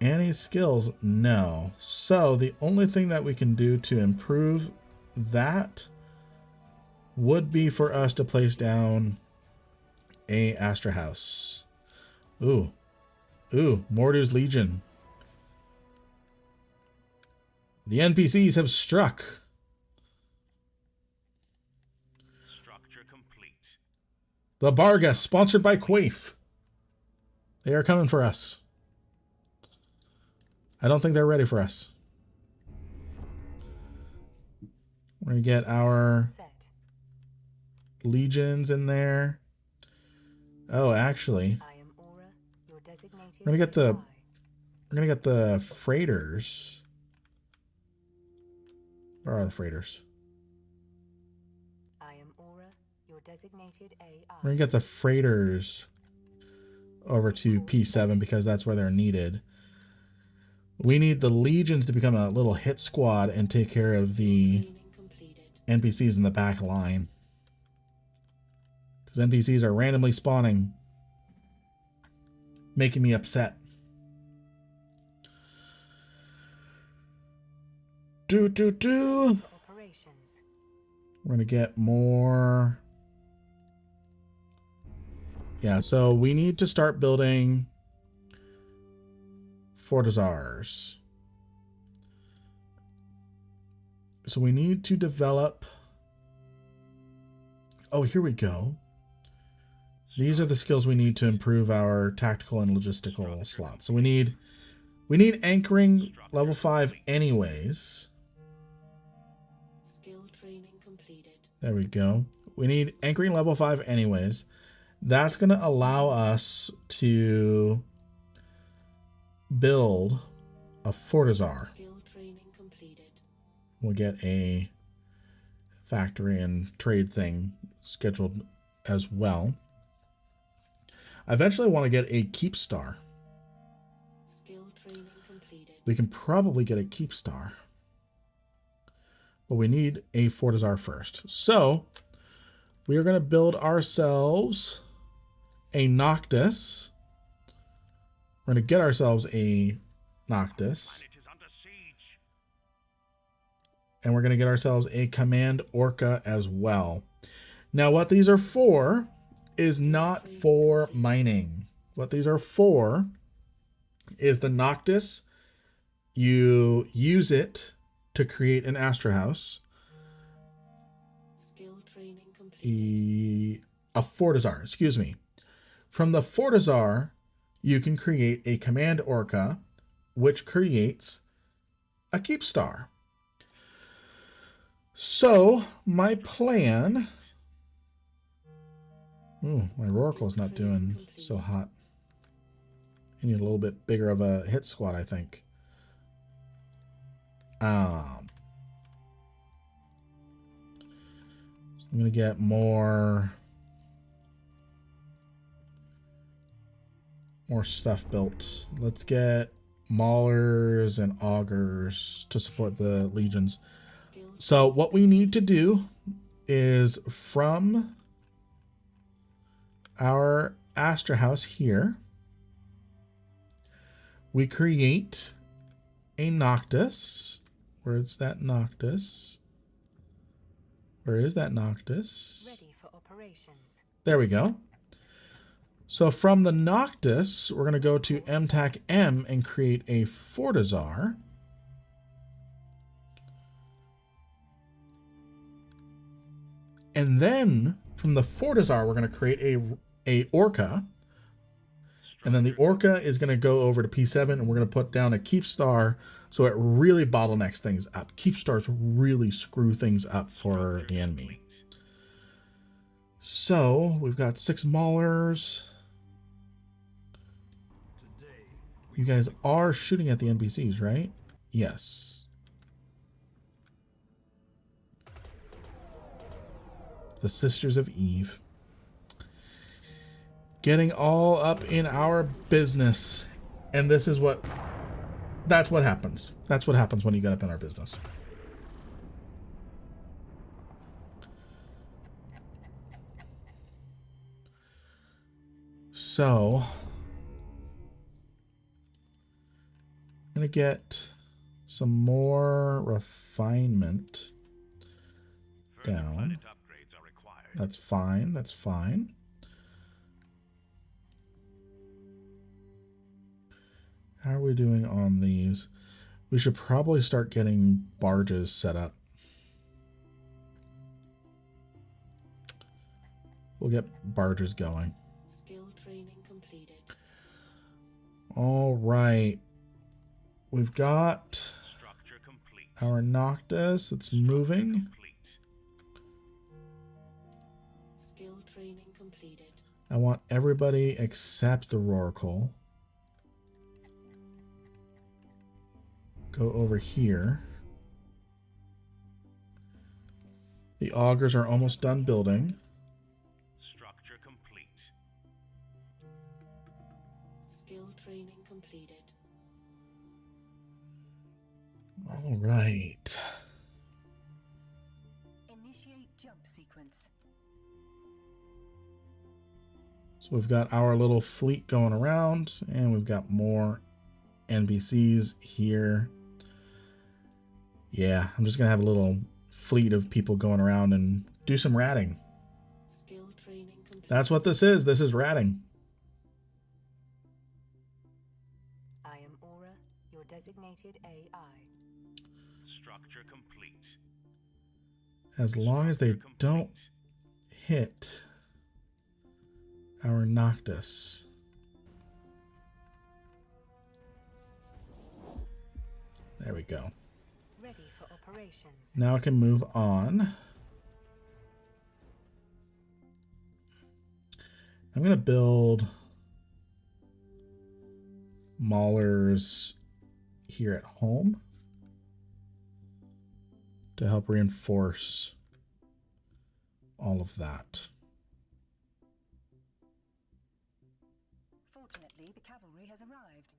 [SPEAKER 1] Any skills? No. So the only thing that we can do to improve that would be for us to place down a Astra House. Ooh. Ooh, Mordu's Legion. The NPCs have struck.
[SPEAKER 5] Structure complete.
[SPEAKER 1] The Barga, sponsored by Quaif. They are coming for us. I don't think they're ready for us. We're going to get our
[SPEAKER 2] Set.
[SPEAKER 1] legions in there. Oh, actually,
[SPEAKER 2] I am Aura, your designated
[SPEAKER 1] we're going to get the
[SPEAKER 2] AI.
[SPEAKER 1] we're going to get the freighters. Where are the freighters?
[SPEAKER 2] I am Aura, your designated AI.
[SPEAKER 1] We're going to get the freighters over to P7 because that's where they're needed. We need the legions to become a little hit squad and take care of the
[SPEAKER 4] Training completed.
[SPEAKER 1] NPCs in the back line. Because NPCs are randomly spawning. Making me upset.
[SPEAKER 2] Operations.
[SPEAKER 1] We're going to get more. Yeah, so we need to start building fortizars. So we need to develop. Oh, here we go. These are the skills we need to improve our tactical and logistical slots. So we need anchoring level 5 anyways.
[SPEAKER 4] Skill training completed.
[SPEAKER 1] There we go. We need anchoring level 5 anyways. That's going to allow us to build a fortizar.
[SPEAKER 4] Skill training completed.
[SPEAKER 1] We'll get a factory and trade thing scheduled as well. I eventually want to get a keep star.
[SPEAKER 4] Skill training completed.
[SPEAKER 1] We can probably get a keep star. But we need a fortizar first. So we are going to build ourselves a Noctis. We're going to get ourselves a Noctis.
[SPEAKER 5] Planet is under siege.
[SPEAKER 1] And we're going to get ourselves a Command Orca as well. Now, what these are for is not for mining. What these are for is the Noctis. You use it to create an Astra House.
[SPEAKER 4] Skill training completed.
[SPEAKER 1] A Fortizar, excuse me. From the Fortizar, you can create a Command Orca, which creates a Keep Star. So, my plan... Ooh, my Rorqual's not doing so hot. I need a little bit bigger of a hit squad, I think. I'm going to get more stuff built. Let's get maulers and augers to support the legions. So what we need to do is from our Astra House here, we create a Noctis. Where's that Noctis? Where is that Noctis?
[SPEAKER 2] Ready for operations.
[SPEAKER 1] There we go. So from the Noctis, we're going to go to MTAC M and create a Fortizar. And then from the Fortizar, we're going to create a Orca. And then the Orca is going to go over to P7 and we're going to put down a Keep Star so it really bottlenecks things up. Keep Stars really screw things up for the enemy. So we've got 6 Maulers. You guys are shooting at the NPCs, right? Yes. The Sisters of Eve. Getting all up in our business. And this is what... That's what happens. That's what happens when you get up in our business. So... I'm going to get some more refinement down.
[SPEAKER 5] Planet upgrades are required.
[SPEAKER 1] That's fine. That's fine. How are we doing on these? We should probably start getting barges set up. We'll get barges going.
[SPEAKER 4] Skill training completed.
[SPEAKER 1] All right. We've got
[SPEAKER 5] Structure complete.
[SPEAKER 1] our Noctis. It's moving.
[SPEAKER 5] Complete.
[SPEAKER 4] Skill training completed.
[SPEAKER 1] I want everybody except the Rorqual. Go over here. The augers are almost done building.
[SPEAKER 5] Structure complete.
[SPEAKER 4] Skill training completed.
[SPEAKER 1] All right.
[SPEAKER 2] Initiate jump sequence.
[SPEAKER 1] So we've got our little fleet going around, and we've got more NPCs here. Yeah, I'm just going to have a little fleet of people going around and do some ratting.
[SPEAKER 4] Skill training completed.
[SPEAKER 1] That's what this is. This is ratting.
[SPEAKER 2] I am Aura, your designated AI.
[SPEAKER 5] Structure complete.
[SPEAKER 1] As long as they don't hit our Noctis. There we go.
[SPEAKER 2] Ready for operations.
[SPEAKER 1] Now I can move on. I'm going to build maulers here at home to help reinforce all of that.
[SPEAKER 2] Fortunately, the cavalry has arrived.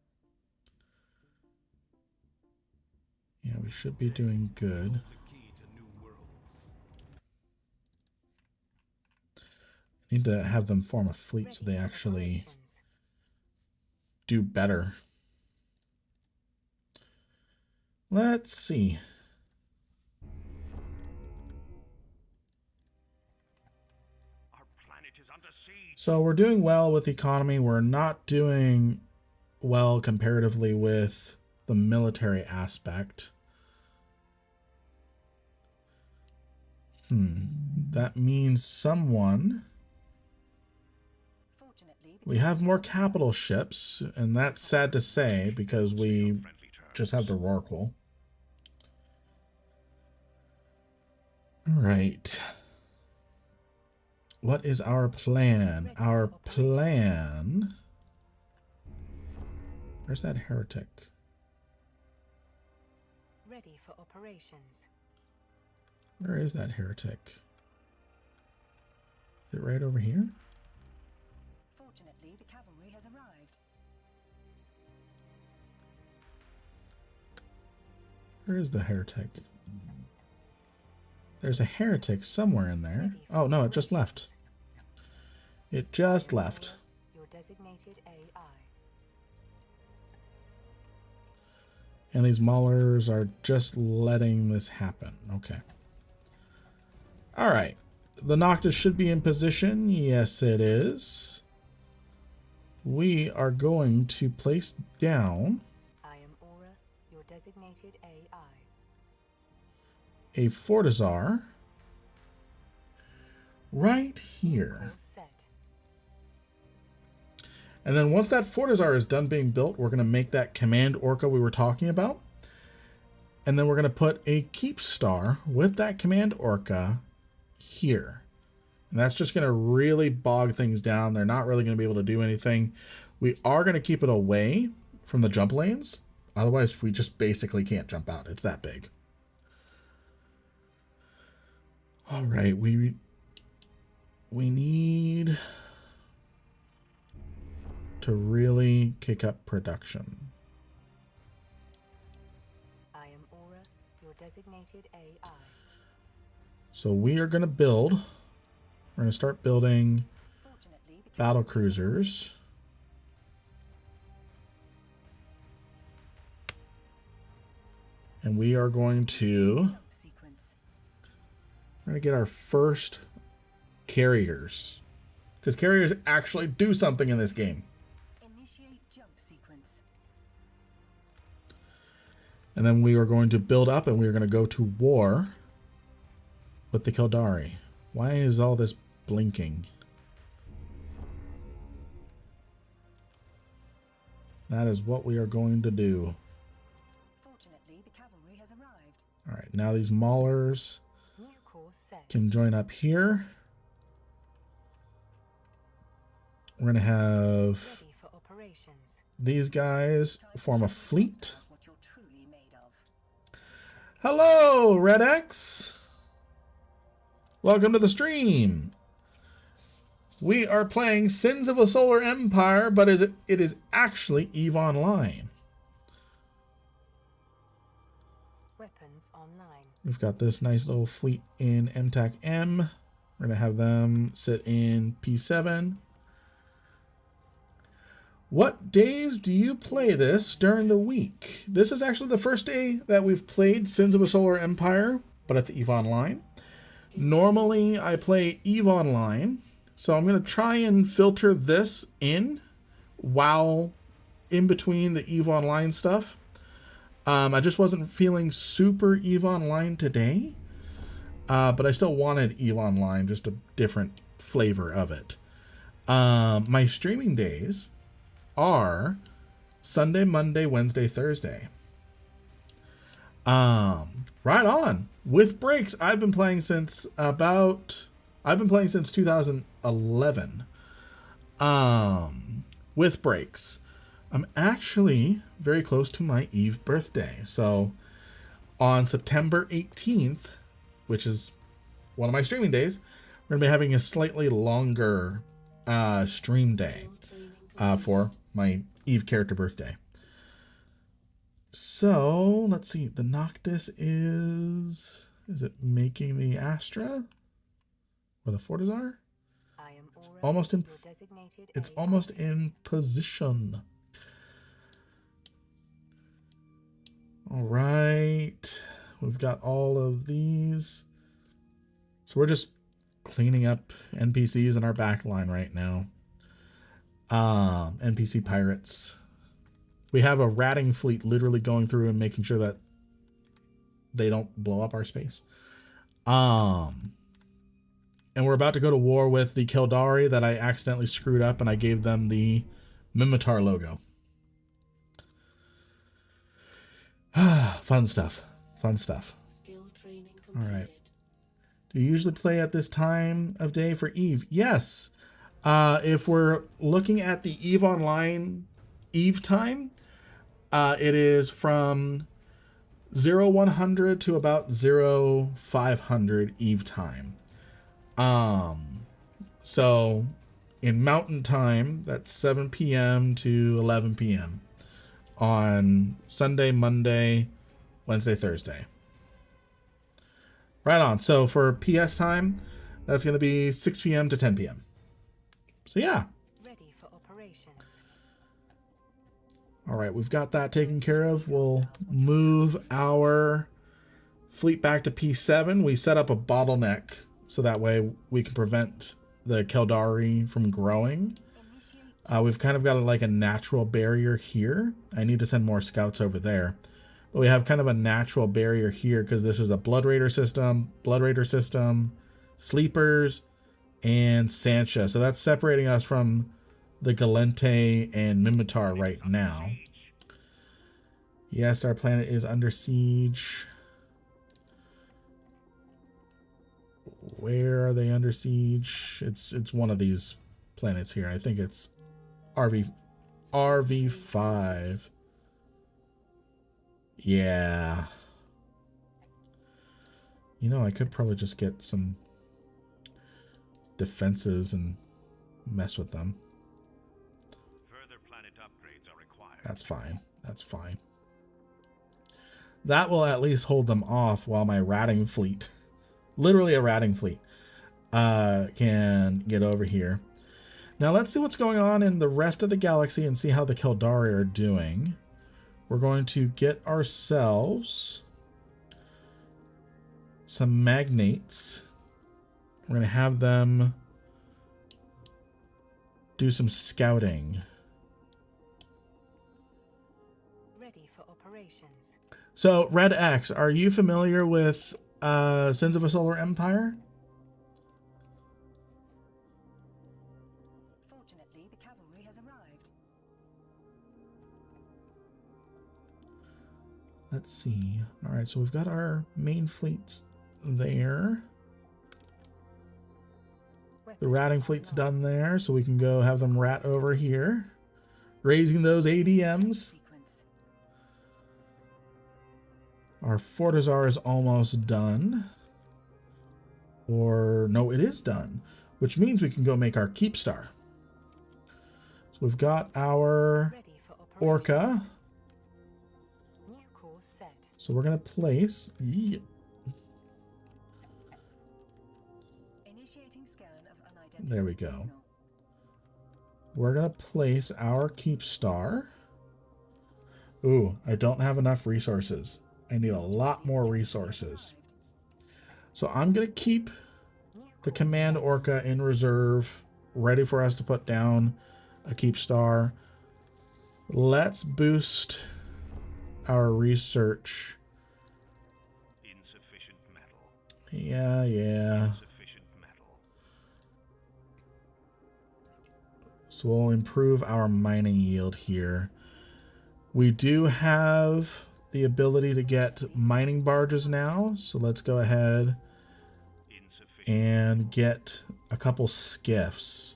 [SPEAKER 1] Yeah, we should be doing good.
[SPEAKER 3] The key to new worlds.
[SPEAKER 1] Need to have them form a fleet so they
[SPEAKER 2] Ready for
[SPEAKER 1] actually
[SPEAKER 2] operations.
[SPEAKER 1] do better. Let's see.
[SPEAKER 5] Our planet is under siege.
[SPEAKER 1] So we're doing well with economy. We're not doing well comparatively with the military aspect. That means someone...
[SPEAKER 2] Fortunately,
[SPEAKER 1] We have more capital ships, and that's sad to say because we
[SPEAKER 5] Friendly terms.
[SPEAKER 1] just have the Rorqual. All right. What is our plan? Our plan... Where's that heretic?
[SPEAKER 2] ready for operations.
[SPEAKER 1] Where is that heretic? Is it right over here?
[SPEAKER 2] Fortunately, the cavalry has arrived.
[SPEAKER 1] Where is the heretic? There's a heretic somewhere in there. Oh, no, it just left. It just left.
[SPEAKER 2] Your designated AI.
[SPEAKER 1] And these maulers are just letting this happen. Okay. All right. The Noctis should be in position. Yes, it is. We are going to place down
[SPEAKER 2] I am Aura, your designated AI.
[SPEAKER 1] a Fortizar right here.
[SPEAKER 2] All set.
[SPEAKER 1] And then once that Fortizar is done being built, we're going to make that command orca we were talking about. And then we're going to put a keep star with that command orca here. And that's just going to really bog things down. They're not really going to be able to do anything. We are going to keep it away from the jump lanes. Otherwise, we just basically can't jump out. It's that big. All right, we need to really kick up production.
[SPEAKER 2] I am Aura, your designated AI.
[SPEAKER 1] So we are going to build. We're going to start building
[SPEAKER 2] Fortunately, the
[SPEAKER 1] battle cruisers. And we are going to
[SPEAKER 2] jump sequence.
[SPEAKER 1] we're going to get our first carriers. Because carriers actually do something in this game.
[SPEAKER 2] Initiate jump sequence.
[SPEAKER 1] And then we are going to build up and we are going to go to war with the Kaldari. Why is all this blinking? That is what we are going to do.
[SPEAKER 2] Fortunately, the cavalry has arrived.
[SPEAKER 1] All right, now these maulers
[SPEAKER 2] New course set.
[SPEAKER 1] can join up here. We're going to have
[SPEAKER 2] Ready for operations.
[SPEAKER 1] these guys form a fleet.
[SPEAKER 2] What you're truly made of.
[SPEAKER 1] Hello, Red X. Welcome to the stream. We are playing Sins of a Solar Empire, but it is actually EVE Online.
[SPEAKER 2] Weapons online.
[SPEAKER 1] We've got this nice little fleet in MTAC M. We're going to have them sit in P7. What days do you play this during the week? This is actually the first day that we've played Sins of a Solar Empire, but it's EVE Online. Normally, I play EVE Online, so I'm going to try and filter this in while in between the EVE Online stuff. I just wasn't feeling super EVE Online today, but I still wanted EVE Online, just a different flavor of it. My streaming days are Sunday, Monday, Wednesday, Thursday. Right on. With breaks, I've been playing since 2011. With breaks. I'm actually very close to my EVE birthday. So on September 18th, which is one of my streaming days, we're going to be having a slightly longer stream day for my EVE character birthday. So let's see. The Noctis is it making the Astra or the Fortizar?
[SPEAKER 2] I am Aura,
[SPEAKER 1] Almost in.
[SPEAKER 2] your designated
[SPEAKER 1] It's
[SPEAKER 2] AI.
[SPEAKER 1] almost in position. All right. We've got all of these. So we're just cleaning up NPCs in our back line right now. NPC pirates. We have a ratting fleet literally going through and making sure that they don't blow up our space. And we're about to go to war with the Kaldari that I accidentally screwed up, and I gave them the Mimitar logo. Fun stuff. Fun stuff.
[SPEAKER 4] Skill training
[SPEAKER 1] All
[SPEAKER 4] completed.
[SPEAKER 1] right. Do you usually play at this time of day for EVE? Yes. If we're looking at the EVE Online EVE time, it is from 0100 to about 0500 EVE time. So in Mountain Time, that's 7 p.m. to 11 p.m. on Sunday, Monday, Wednesday, Thursday. Right on. So for PS time, that's going to be 6 p.m. to 10 p.m. So yeah.
[SPEAKER 2] Ready for operations.
[SPEAKER 1] All right, we've got that taken care of. We'll move our fleet back to P7. We set up a bottleneck so that way we can prevent the Kaldari from growing. We've kind of got like a natural barrier here. I need to send more scouts over there. But we have kind of a natural barrier here because this is a Blood Raider system, Sleepers, and Sancha. So that's separating us from the Galente and Mimitar right now. Yes, our planet is under siege. Where are they under siege? It's one of these planets here. I think it's RV5. Yeah. You know, I could probably just get some defenses and mess with them.
[SPEAKER 5] Further planet upgrades are required.
[SPEAKER 1] That's fine. That's fine. That will at least hold them off while my ratting fleet, literally a ratting fleet, can get over here. Now let's see what's going on in the rest of the galaxy and see how the Kaldari are doing. We're going to get ourselves some magnates. We're going to have them do some scouting.
[SPEAKER 2] Ready for operations.
[SPEAKER 1] So, Red X, are you familiar with Sins of a Solar Empire?
[SPEAKER 2] Fortunately, the cavalry has arrived.
[SPEAKER 1] Let's see. All right, so we've got our main fleets there. The ratting fleet's done there, so we can go have them rat over here, raising those ADMs. Our Fortizar is almost done. Or, no, it is done, which means we can go make our Keep Star. So we've got our Orca.
[SPEAKER 2] New course set.
[SPEAKER 1] So we're going to place... Yeah.
[SPEAKER 2] Initiating scan of unidentified
[SPEAKER 1] There we go.
[SPEAKER 2] signal.
[SPEAKER 1] We're going to place our Keep Star. Ooh, I don't have enough resources. I need a lot more resources. So I'm going to keep the Command Orca in reserve, ready for us to put down a Keep Star. Let's boost our research.
[SPEAKER 5] Insufficient metal.
[SPEAKER 1] Yeah.
[SPEAKER 5] Insufficient metal.
[SPEAKER 1] So we'll improve our mining yield here. We do have the ability to get mining barges now, so let's go ahead and get a couple skiffs.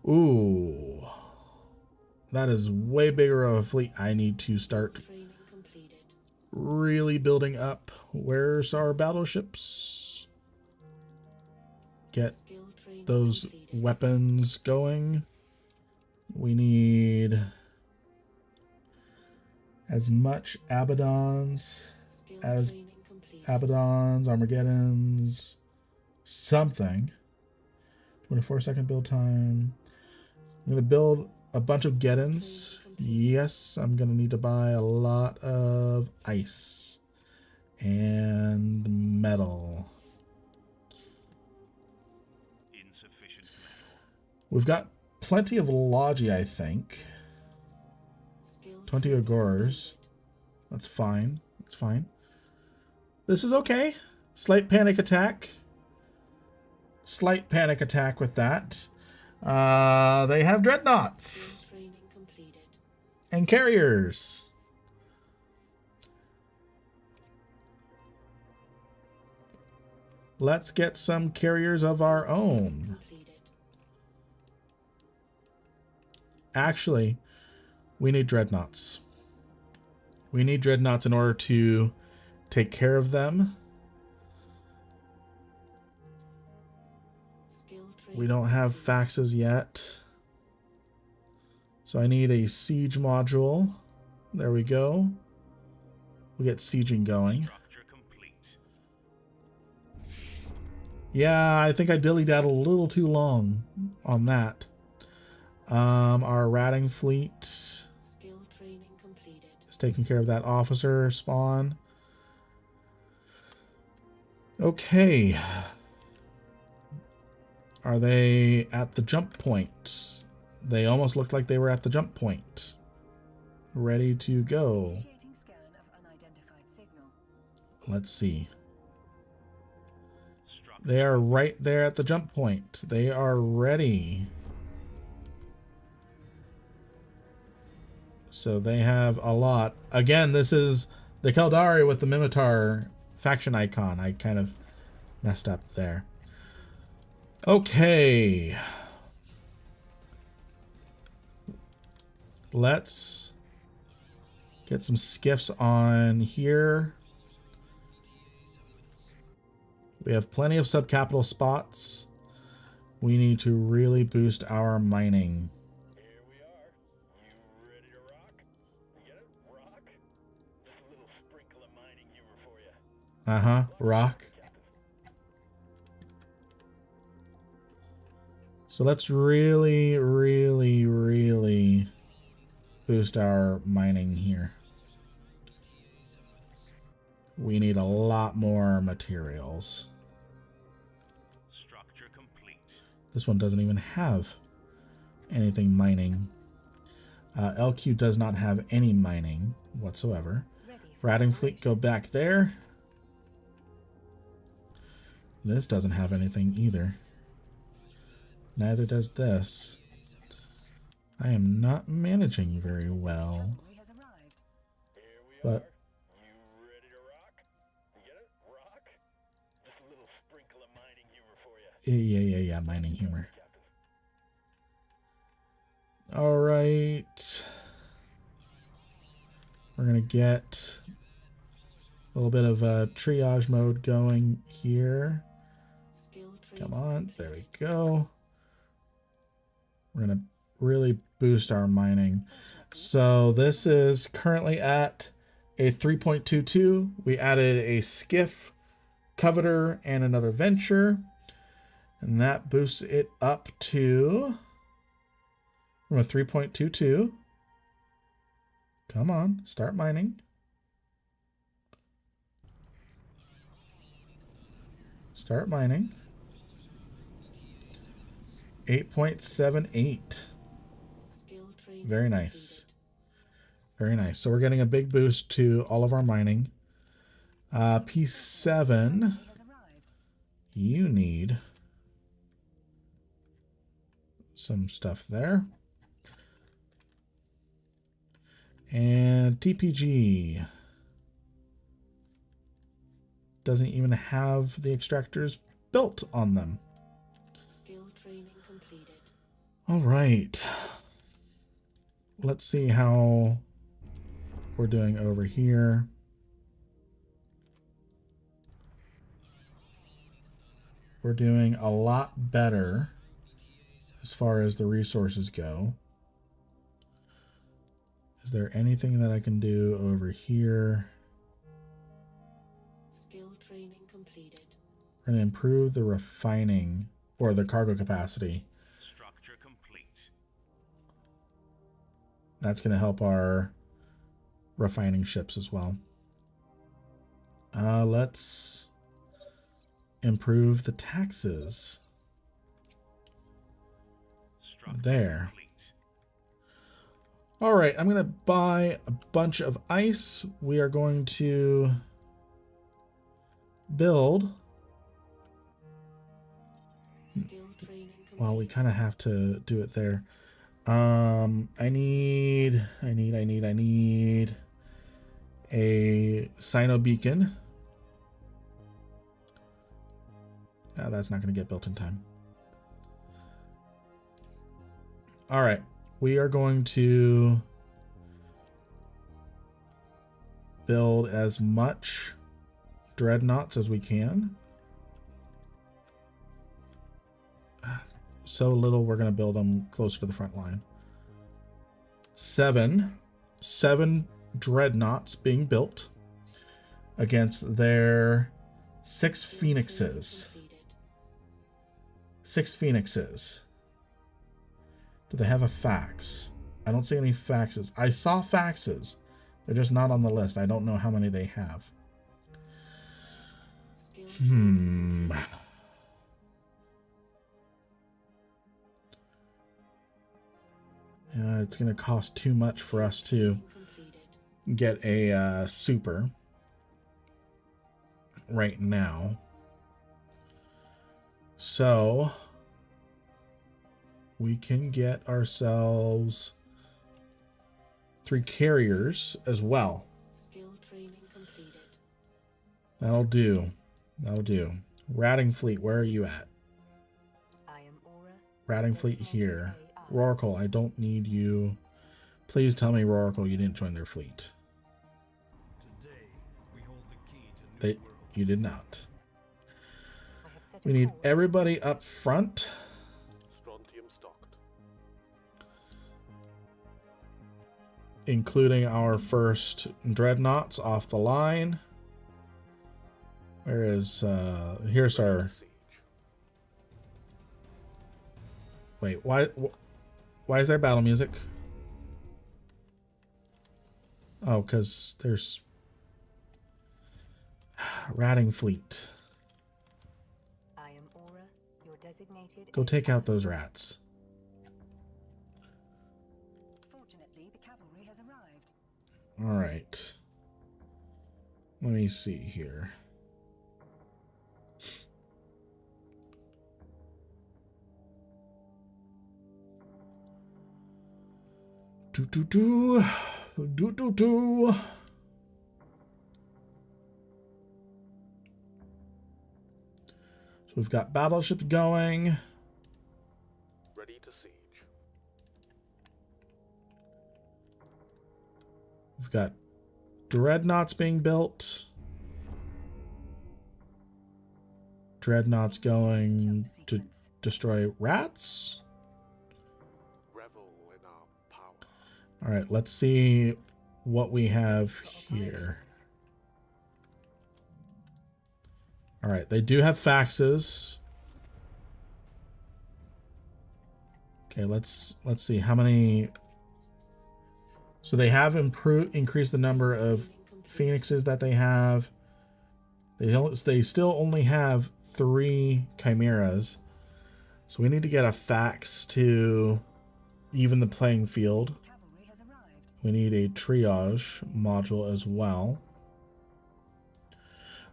[SPEAKER 1] Ooh, that is way bigger of a fleet. I need to start
[SPEAKER 4] Training completed.
[SPEAKER 1] really building up. Where's our battleships? Get
[SPEAKER 4] Skill training
[SPEAKER 1] those
[SPEAKER 4] completed.
[SPEAKER 1] weapons going. We need as much Abaddons
[SPEAKER 4] Skill
[SPEAKER 1] as
[SPEAKER 4] training completed.
[SPEAKER 1] Abaddons, Armageddons, something. 24-second build time. I'm going to build a bunch of Geddons. Yes, I'm going to need to buy a lot of ice and metal.
[SPEAKER 5] Insufficient metal.
[SPEAKER 1] We've got plenty of Logi, I think.
[SPEAKER 4] Skill
[SPEAKER 1] 20
[SPEAKER 4] training
[SPEAKER 1] Agors.
[SPEAKER 4] completed.
[SPEAKER 1] That's fine. That's fine. This is okay. Slight panic attack. Slight panic attack with that. They have dreadnoughts
[SPEAKER 4] Skill training completed.
[SPEAKER 1] and carriers. Let's get some carriers of our own.
[SPEAKER 4] Completed.
[SPEAKER 1] Actually, we need dreadnoughts. We need dreadnoughts in order to take care of them.
[SPEAKER 4] Skill training.
[SPEAKER 1] We don't have faxes yet. So I need a siege module. There we go. We get sieging going.
[SPEAKER 5] Structure complete.
[SPEAKER 1] Yeah, I think I dilly-daddled a little too long on that. Our ratting fleet
[SPEAKER 4] Skill training completed.
[SPEAKER 1] is taking care of that officer spawn. Okay. Are they at the jump point? They almost looked like they were at the jump point. Ready to go.
[SPEAKER 2] Initiating scan of unidentified signal.
[SPEAKER 1] Let's see.
[SPEAKER 5] Structure.
[SPEAKER 1] They are right there at the jump point. They are ready. So they have a lot. Again, this is the Kaldari with the Mimitar faction icon. I kind of messed up there. Okay. let's get some skiffs on here. We have plenty of subcapital spots. We need to really boost our mining.
[SPEAKER 3] Here we are. You ready to rock? Get it? Rock? Just a little sprinkle of mining humor for you.
[SPEAKER 1] Uh-huh, rock. So let's really, really, really boost our mining here. We need a lot more materials.
[SPEAKER 5] Structure complete.
[SPEAKER 1] This one doesn't even have anything mining. LQ does not have any mining whatsoever.
[SPEAKER 2] Ready for
[SPEAKER 1] Ratting fleet, go back there. This doesn't have anything either. Neither does this. I am not managing very well.
[SPEAKER 2] cavalry has arrived.
[SPEAKER 3] Here we
[SPEAKER 1] But
[SPEAKER 3] are. You ready to rock? Get it? Rock? Just a little sprinkle of mining humor for you.
[SPEAKER 1] yeah, mining humor.
[SPEAKER 3] Captain.
[SPEAKER 1] All right. We're going to get a little bit of a triage mode going here.
[SPEAKER 4] Skill
[SPEAKER 1] Come
[SPEAKER 4] training
[SPEAKER 1] on, there we
[SPEAKER 4] completed.
[SPEAKER 1] go. We're going to really boost our mining. So this is currently at a 3.22. We added a skiff, coveter, and another venture. And that boosts it up to from a 3.22. Come on, start mining. Start mining. 8.78.
[SPEAKER 4] Skill training
[SPEAKER 1] Very nice. Very nice. So we're getting a big boost to all of our mining. P7,
[SPEAKER 2] Cavalry has arrived.
[SPEAKER 1] you need some stuff there. And TPG doesn't even have the extractors built on them.
[SPEAKER 4] Skill training completed.
[SPEAKER 1] All right. Let's see how we're doing over here. We're doing a lot better as far as the resources go. Is there anything that I can do over here?
[SPEAKER 4] Skill training completed.
[SPEAKER 1] We're going to improve the refining or the cargo capacity.
[SPEAKER 5] Structure complete.
[SPEAKER 1] That's going to help our refining ships as well. Let's improve the taxes.
[SPEAKER 5] Structure
[SPEAKER 1] There.
[SPEAKER 5] complete.
[SPEAKER 1] All right, I'm going to buy a bunch of ice. We are going to build.
[SPEAKER 4] Skill training completed.
[SPEAKER 1] Well, we kind of have to do it there. I need a Sino beacon. That's not going to get built in time. All right, we are going to build as much dreadnoughts as we can. So little, we're going to build them closer to the front line. Seven dreadnoughts being built against their 6 phoenixes.
[SPEAKER 4] Completed.
[SPEAKER 1] 6 phoenixes. Do they have a fax? I don't see any faxes. I saw faxes. They're just not on the list. I don't know how many they have.
[SPEAKER 4] Skill
[SPEAKER 1] It's going to cost too much for us to
[SPEAKER 4] completed.
[SPEAKER 1] get a super right now. So we can get ourselves 3 carriers as well.
[SPEAKER 4] Skill training completed.
[SPEAKER 1] That'll do. That'll do. Ratting fleet, where are you at?
[SPEAKER 2] I am Aura.
[SPEAKER 1] Ratting fleet here. Roracle, I don't need you Please tell me, Roracle, you didn't join their fleet.
[SPEAKER 7] Today, we hold the key to new
[SPEAKER 1] They, you did not.
[SPEAKER 2] I have set
[SPEAKER 1] We
[SPEAKER 2] a
[SPEAKER 1] need
[SPEAKER 2] course.
[SPEAKER 1] everybody up front.
[SPEAKER 6] Strontium stocked.
[SPEAKER 1] Including our first dreadnoughts off the line. Where is, here's our,
[SPEAKER 6] Siege.
[SPEAKER 1] wait, why is there battle music? Oh, because there's ratting fleet.
[SPEAKER 2] I am Aura, your designated.
[SPEAKER 1] Go take out those rats.
[SPEAKER 2] Fortunately, the cavalry has arrived.
[SPEAKER 1] All right. Let me see here. Do. So we've got battleships going.
[SPEAKER 6] Ready to siege.
[SPEAKER 1] We've got dreadnoughts being built. Dreadnoughts going
[SPEAKER 2] Jump
[SPEAKER 1] to
[SPEAKER 2] sequence.
[SPEAKER 1] destroy rats.
[SPEAKER 6] Revel in our power.
[SPEAKER 1] All right, let's see what we have
[SPEAKER 2] For
[SPEAKER 1] here.
[SPEAKER 2] operations.
[SPEAKER 1] All right, they do have faxes. Okay, let's see how many. So they have increased the number of phoenixes that they have. They still only have 3 chimeras. So we need to get a fax to even the playing field.
[SPEAKER 2] Cavalry has arrived.
[SPEAKER 1] We need a triage module as well.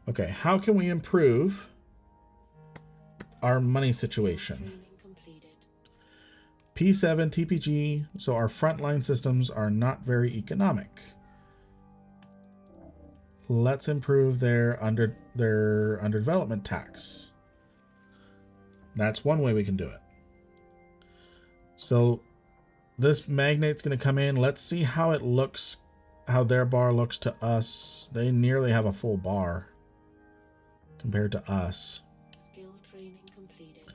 [SPEAKER 1] Okay, how can we improve our money situation?
[SPEAKER 4] Training completed.
[SPEAKER 1] P7 TPG, so our frontline systems are not very economic. Let's improve their underdevelopment tax. That's one way we can do it. So this magnate's going to come in. Let's see how it looks, how their bar looks to us. They nearly have a full bar compared to us.
[SPEAKER 4] Skill training completed.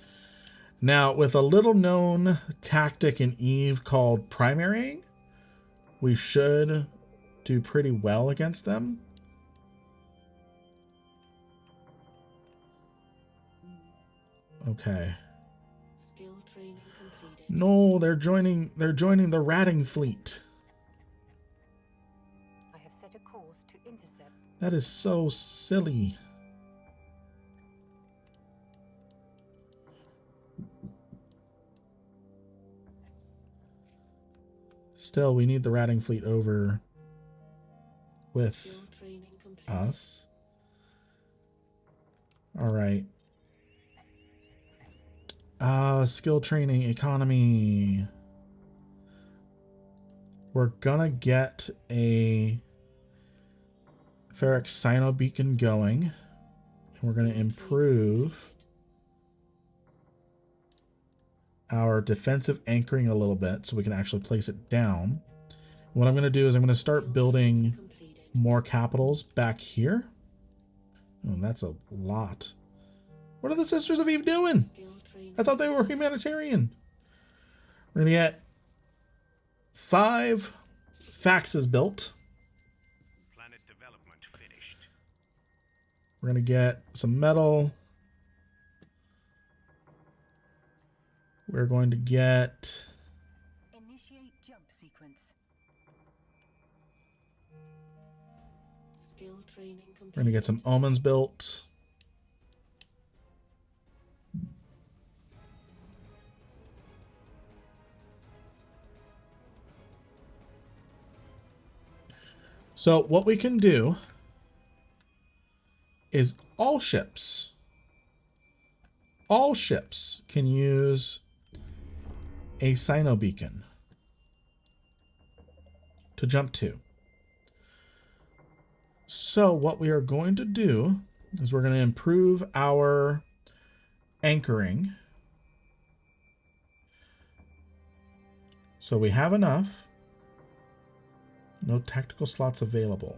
[SPEAKER 1] Now, with a little known tactic in Eve called primarying, we should do pretty well against them. Okay.
[SPEAKER 4] Skill training completed.
[SPEAKER 1] No, they're joining the ratting fleet.
[SPEAKER 2] I have set a course to intercept.
[SPEAKER 1] That is so silly. Still, we need the ratting fleet over with
[SPEAKER 4] Skill training completed.
[SPEAKER 1] us. All right. Skill training economy. We're gonna get a ferric Sino beacon going. And we're gonna improve our defensive anchoring a little bit so we can actually place it down. What I'm gonna do is I'm gonna start building
[SPEAKER 4] Completed.
[SPEAKER 1] more capitals back here. Oh, that's a lot. What are the Sisters of Eve doing?
[SPEAKER 4] Skill training.
[SPEAKER 1] I thought they were humanitarian. We're gonna get 5 faxes built.
[SPEAKER 5] Planet development finished.
[SPEAKER 1] We're gonna get some metal. We're going to get
[SPEAKER 2] Initiate jump sequence.
[SPEAKER 4] Skill training
[SPEAKER 1] we're
[SPEAKER 4] completed.
[SPEAKER 1] gonna get some omens built. So what we can do is all ships can use a Sino beacon to jump to. So what we are going to do is we're going to improve our anchoring. So we have enough. No tactical slots available.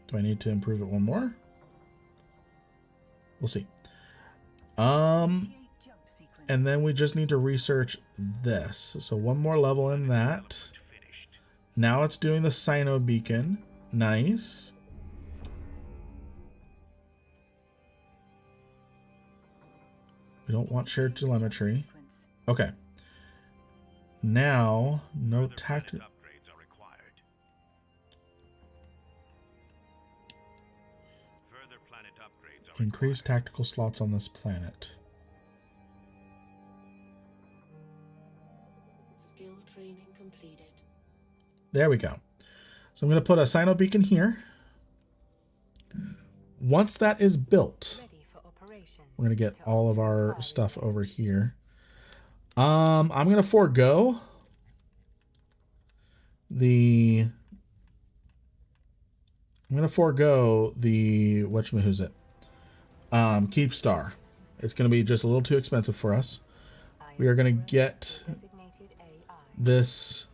[SPEAKER 1] Do I need to improve it one more? We'll see.
[SPEAKER 2] Initiate jump sequence.
[SPEAKER 1] And then we just need to research this. So one more level in that. Now it's doing the Sino beacon. Nice. We don't want shared telemetry.
[SPEAKER 2] Sequence.
[SPEAKER 1] Okay. Now, no
[SPEAKER 5] Further planet
[SPEAKER 1] tactical.
[SPEAKER 5] upgrades are required. Further planet upgrades are
[SPEAKER 1] Increase
[SPEAKER 5] required.
[SPEAKER 1] tactical slots on this planet.
[SPEAKER 4] Skill training completed.
[SPEAKER 1] There we go. So I'm going to put a Sino beacon here. Once that is built,
[SPEAKER 2] Ready for operation.
[SPEAKER 1] we're going to get all of our stuff over here. I'm going to forego the whatchamahoosit, Keep Star. It's going to be just a little too expensive for us. We are going to get
[SPEAKER 2] Designated AI.
[SPEAKER 1] this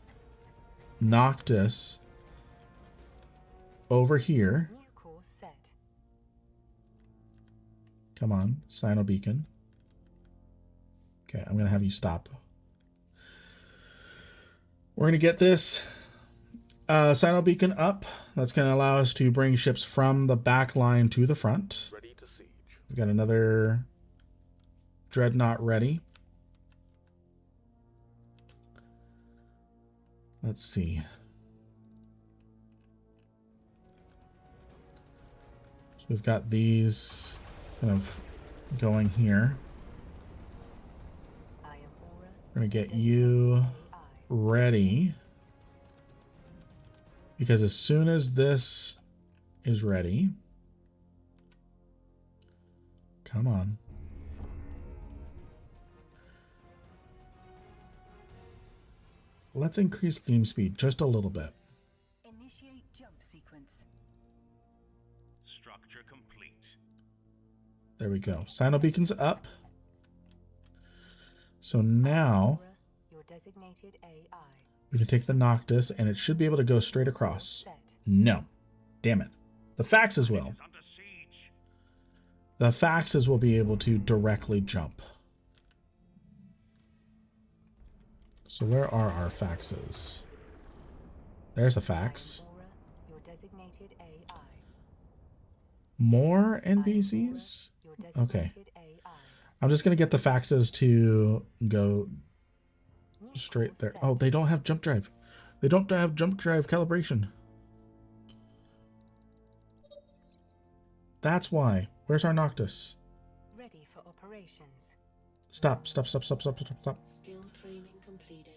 [SPEAKER 1] Noctis over here.
[SPEAKER 2] New course set.
[SPEAKER 1] Come on, Sino beacon. Okay, I'm going to have you stop. We're going to get this Sino beacon up. That's going to allow us to bring ships from the back line to the front.
[SPEAKER 6] Ready to siege.
[SPEAKER 1] We've got another dreadnought ready. Let's see. So we've got these kind of going here.
[SPEAKER 2] I am Aura.
[SPEAKER 1] We're going to get you
[SPEAKER 2] AI.
[SPEAKER 1] ready. Because as soon as this is ready, come on. Let's increase game speed just a little bit.
[SPEAKER 2] Initiate jump sequence.
[SPEAKER 5] Structure complete.
[SPEAKER 1] There we go. Sino beacon's up. So now
[SPEAKER 2] Aura, your designated AI.
[SPEAKER 1] we can take the Noctis and it should be able to go straight across.
[SPEAKER 2] Set.
[SPEAKER 1] No. Damn it. The Faxes will.
[SPEAKER 5] It's under siege.
[SPEAKER 1] The Faxes will be able to directly jump. So where are our Faxes? There's a Fax.
[SPEAKER 2] Aura, your designated AI.
[SPEAKER 1] More NPCs?
[SPEAKER 2] Your
[SPEAKER 1] Okay.
[SPEAKER 2] designated AI.
[SPEAKER 1] I'm just going to get the Faxes to go
[SPEAKER 2] New
[SPEAKER 1] straight
[SPEAKER 2] course
[SPEAKER 1] there.
[SPEAKER 2] set.
[SPEAKER 1] Oh, they don't have jump drive. They don't have jump drive calibration. That's why. Where's our Noctis?
[SPEAKER 2] Ready for operations.
[SPEAKER 1] Stop, stop, stop, stop, stop, stop, stop.
[SPEAKER 4] Skill training completed.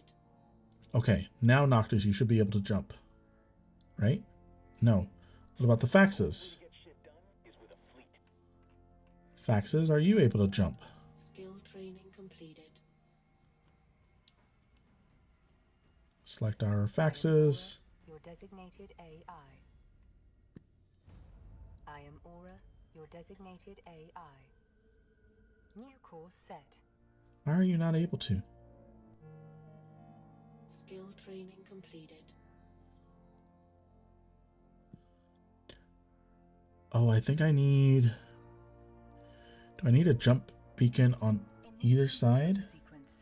[SPEAKER 1] Okay, now Noctis, you should be able to jump. Right? No. What about the Faxes?
[SPEAKER 3] Get shit done is with a fleet.
[SPEAKER 1] Faxes, are you able to jump?
[SPEAKER 4] Skill training completed.
[SPEAKER 1] Select our Faxes.
[SPEAKER 2] Your designated AI. I am Aura, your designated AI. New course set.
[SPEAKER 1] Why are you not able to?
[SPEAKER 4] Skill training completed.
[SPEAKER 1] Oh, I think I need... Do I need a jump beacon on either side?
[SPEAKER 2] Sequence.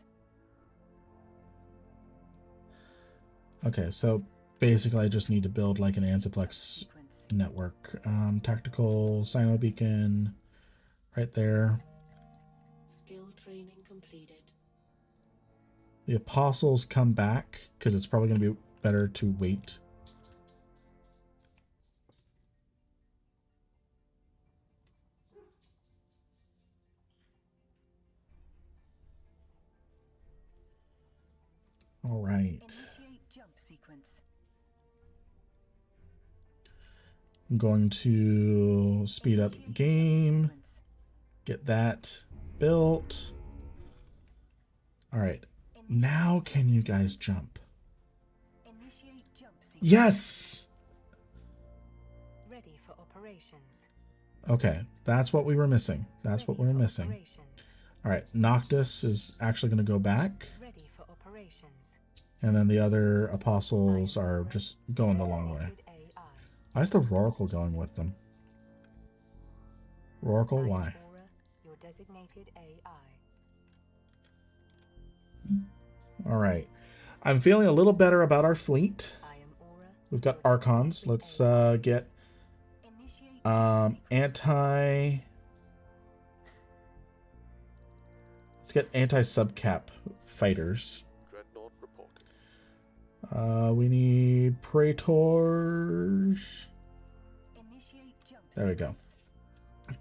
[SPEAKER 1] Okay, so basically I just need to build like an Anziplex
[SPEAKER 2] Sequence.
[SPEAKER 1] network. Tactical Sino beacon right there.
[SPEAKER 4] Skill training completed.
[SPEAKER 1] The Apostles come back because it's probably going to be better to wait. All right.
[SPEAKER 2] Initiate jump sequence.
[SPEAKER 1] I'm going to speed up
[SPEAKER 2] Initiate
[SPEAKER 1] game.
[SPEAKER 2] jump sequence.
[SPEAKER 1] Get that built. All right. Now can you guys jump?
[SPEAKER 2] Initiate jump sequence.
[SPEAKER 1] Yes!
[SPEAKER 2] Ready for operations.
[SPEAKER 1] Okay, that's what we were missing. That's what we
[SPEAKER 2] Ready
[SPEAKER 1] were
[SPEAKER 2] for
[SPEAKER 1] missing.
[SPEAKER 2] operations.
[SPEAKER 1] All right, Noctis is actually going to go back.
[SPEAKER 2] Ready for operations.
[SPEAKER 1] And then the other apostles are just going the long way.
[SPEAKER 2] AI.
[SPEAKER 1] Why is the Roracle going with them? Roracle,
[SPEAKER 2] I am
[SPEAKER 1] why?
[SPEAKER 2] Aura, your designated AI.
[SPEAKER 1] All right. I'm feeling a little better about our fleet.
[SPEAKER 2] I am Aura.
[SPEAKER 1] We've got
[SPEAKER 2] your
[SPEAKER 1] Archons.
[SPEAKER 2] designated
[SPEAKER 1] Let's
[SPEAKER 2] AI.
[SPEAKER 1] get
[SPEAKER 2] Initiate sequence.
[SPEAKER 1] let's get anti-subcap fighters.
[SPEAKER 6] Dreadnought reporting.
[SPEAKER 1] We need Praetors.
[SPEAKER 2] Initiate jump
[SPEAKER 1] There we go.
[SPEAKER 2] sequence.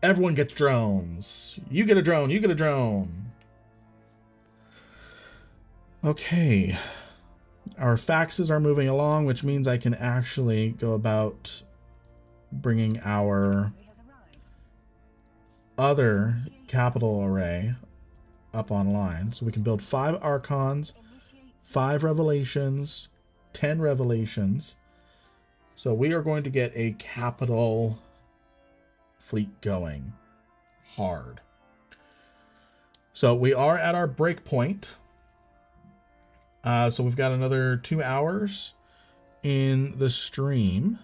[SPEAKER 1] Everyone gets drones. You get a drone. You get a drone. Okay. Our faxes are moving along, which means I can actually go about bringing our
[SPEAKER 2] He has arrived.
[SPEAKER 1] other capital array up online. So we can build 5 Archons,
[SPEAKER 2] Initiate
[SPEAKER 1] 5 Revelations, 10 Revelations. So we are going to get a capital fleet going hard. So we are at our break point. So we've got another 2 hours in the stream.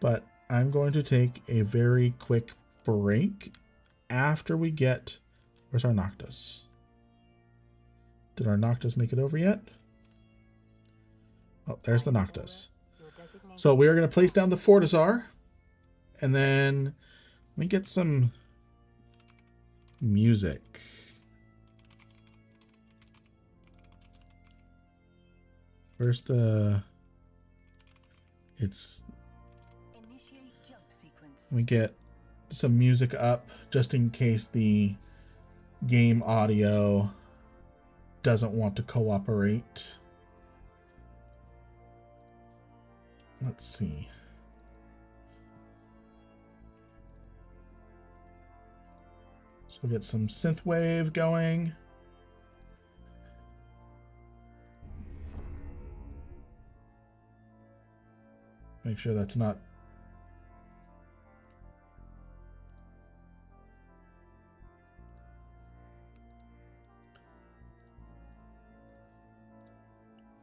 [SPEAKER 1] But I'm going to take a very quick break after we get... Where's our Noctis? Did our Noctis make it over yet? Oh, there's the Noctis.
[SPEAKER 2] your designated.
[SPEAKER 1] So we are going to place down the Fortizar. And then let me get some music. Where's the... It's...
[SPEAKER 2] Initiate jump sequence.
[SPEAKER 1] Let me get some music up just in case the game audio doesn't want to cooperate. Let's see. So we'll get some synthwave going. Make sure that's not...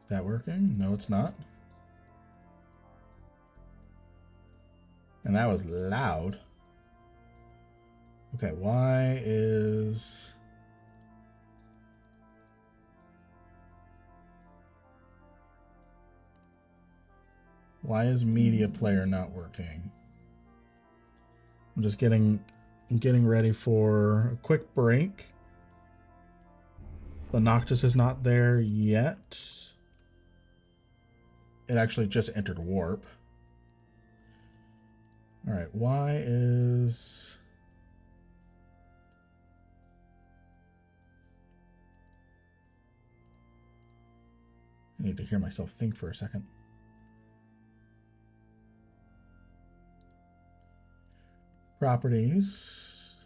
[SPEAKER 1] Is that working? No, it's not. And that was loud. Okay, why is... Why is media player not working? I'm just getting ready for a quick break. The Noctis is not there yet. It actually just entered warp. All right, why is... I need to hear myself think for a second. Properties.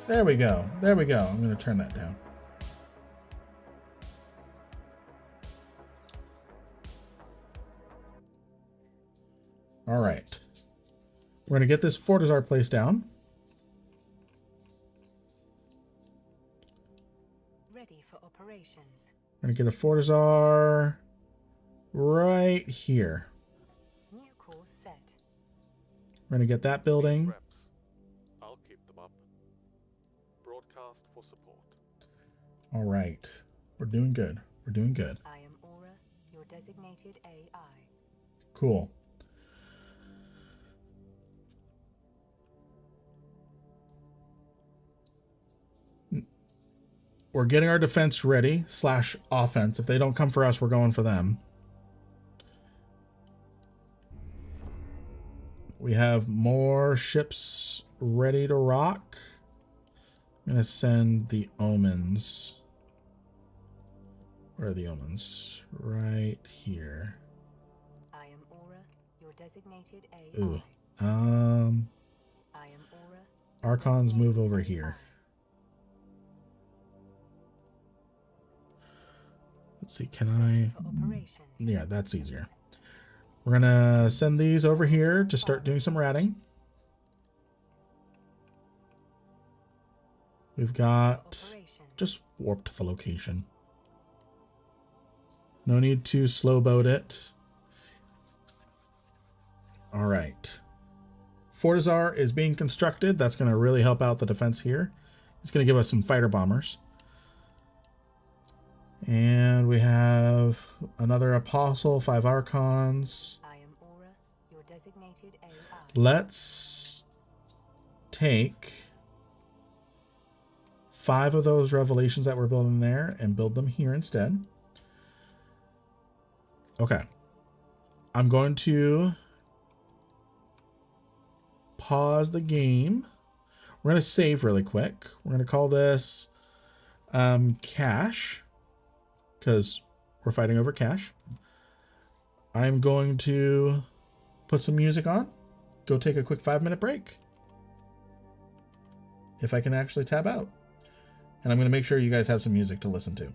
[SPEAKER 1] There we go. There we go. I'm going to turn that down. All right. We're going to get this Fortizar place down.
[SPEAKER 2] Ready for operations.
[SPEAKER 1] We're going to get a Fortizar right here.
[SPEAKER 2] New course set.
[SPEAKER 1] We're going to get that building.
[SPEAKER 6] Reps. I'll keep them up. Broadcast for support.
[SPEAKER 1] All right. We're doing good. We're doing good.
[SPEAKER 2] I am Aura, your designated AI.
[SPEAKER 1] Cool. We're getting our defense ready / offense. If they don't come for us, we're going for them. We have more ships ready to rock. I'm going to send the omens. Where are the omens? Right here.
[SPEAKER 2] I am Aura, your designated AI.
[SPEAKER 1] Ooh.
[SPEAKER 2] I am Aura.
[SPEAKER 1] Archons move over here. Let's see, can I...
[SPEAKER 2] For operations.
[SPEAKER 1] Yeah, that's easier. We're gonna send these over here to start doing some ratting. We've got
[SPEAKER 2] Operations.
[SPEAKER 1] just warp to the location. No need to slow boat it. All right. Fortizar is being constructed. That's going to really help out the defense here. It's going to give us some fighter bombers. And we have another Apostle, 5 Archons.
[SPEAKER 2] I am Aura, your designated AI.
[SPEAKER 1] Let's take 5 of those Revelations that we're building there and build them here instead. Okay. I'm going to pause the game. We're going to save really quick. We're going to call this cash, because we're fighting over cash. I'm going to put some music on, go take a quick 5-minute break, if I can actually tab out. And I'm going to make sure you guys have some music to listen to.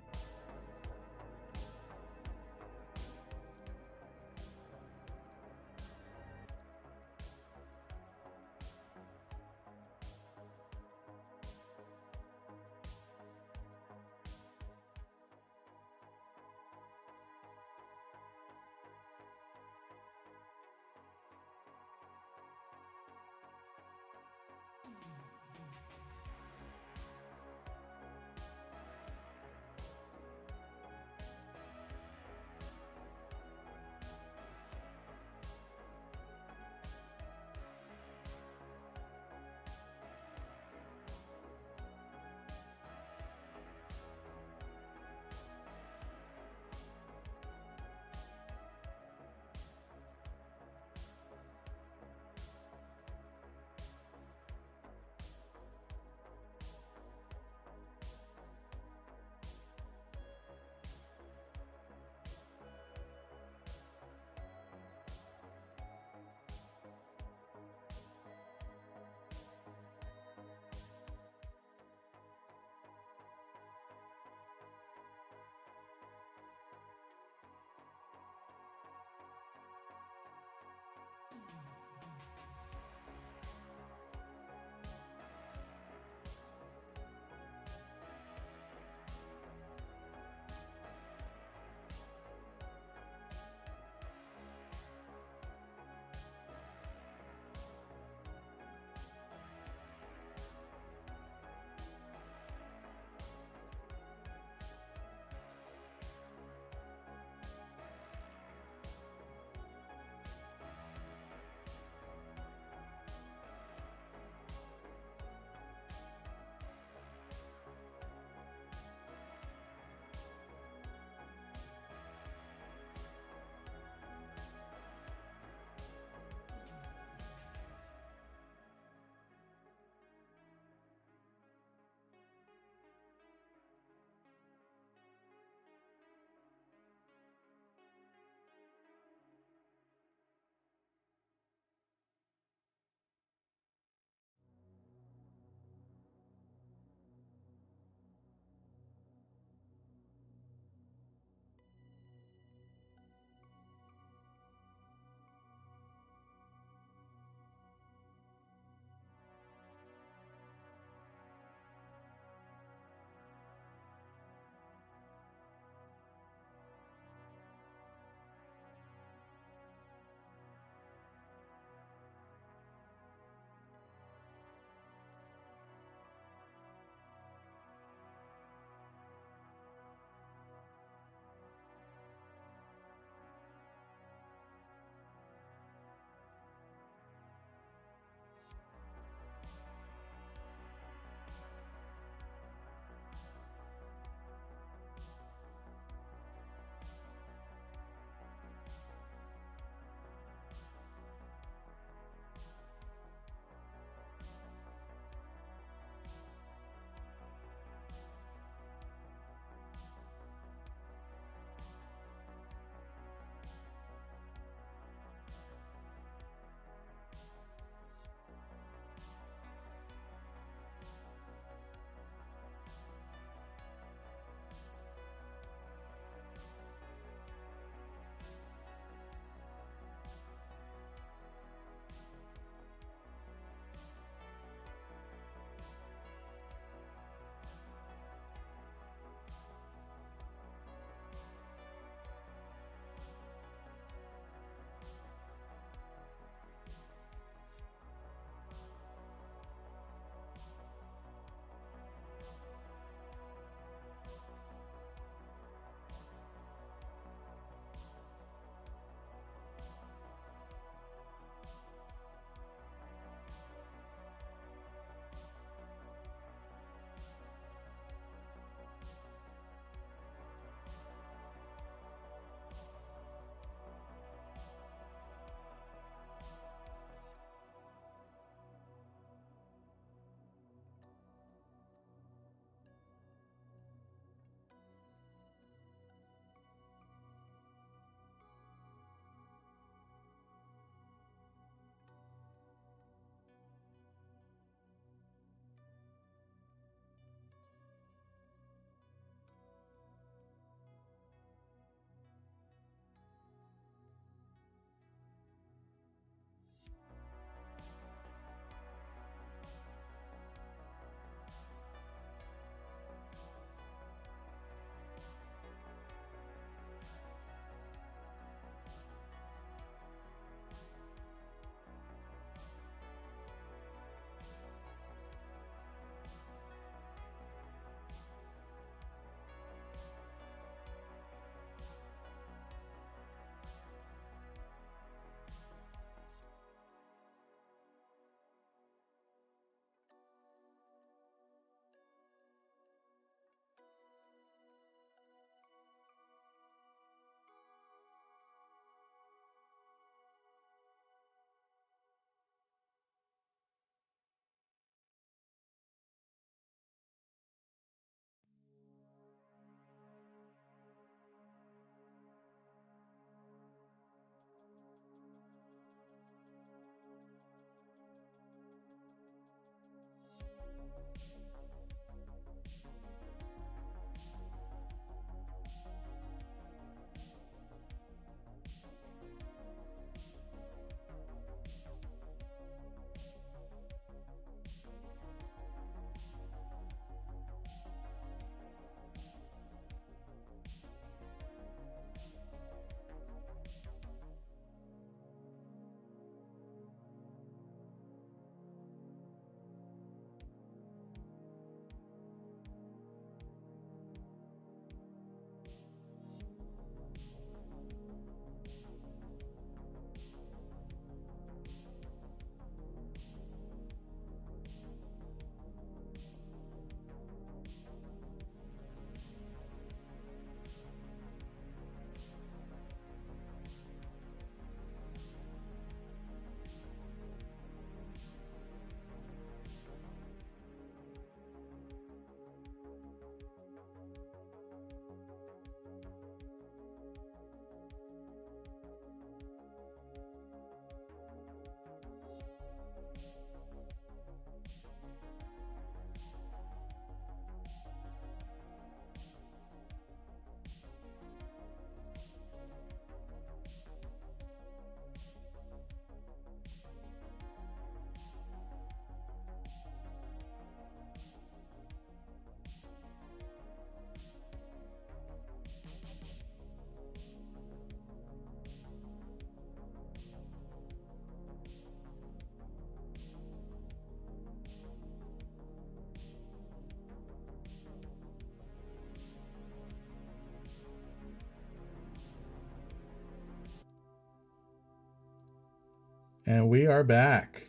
[SPEAKER 1] And we are back.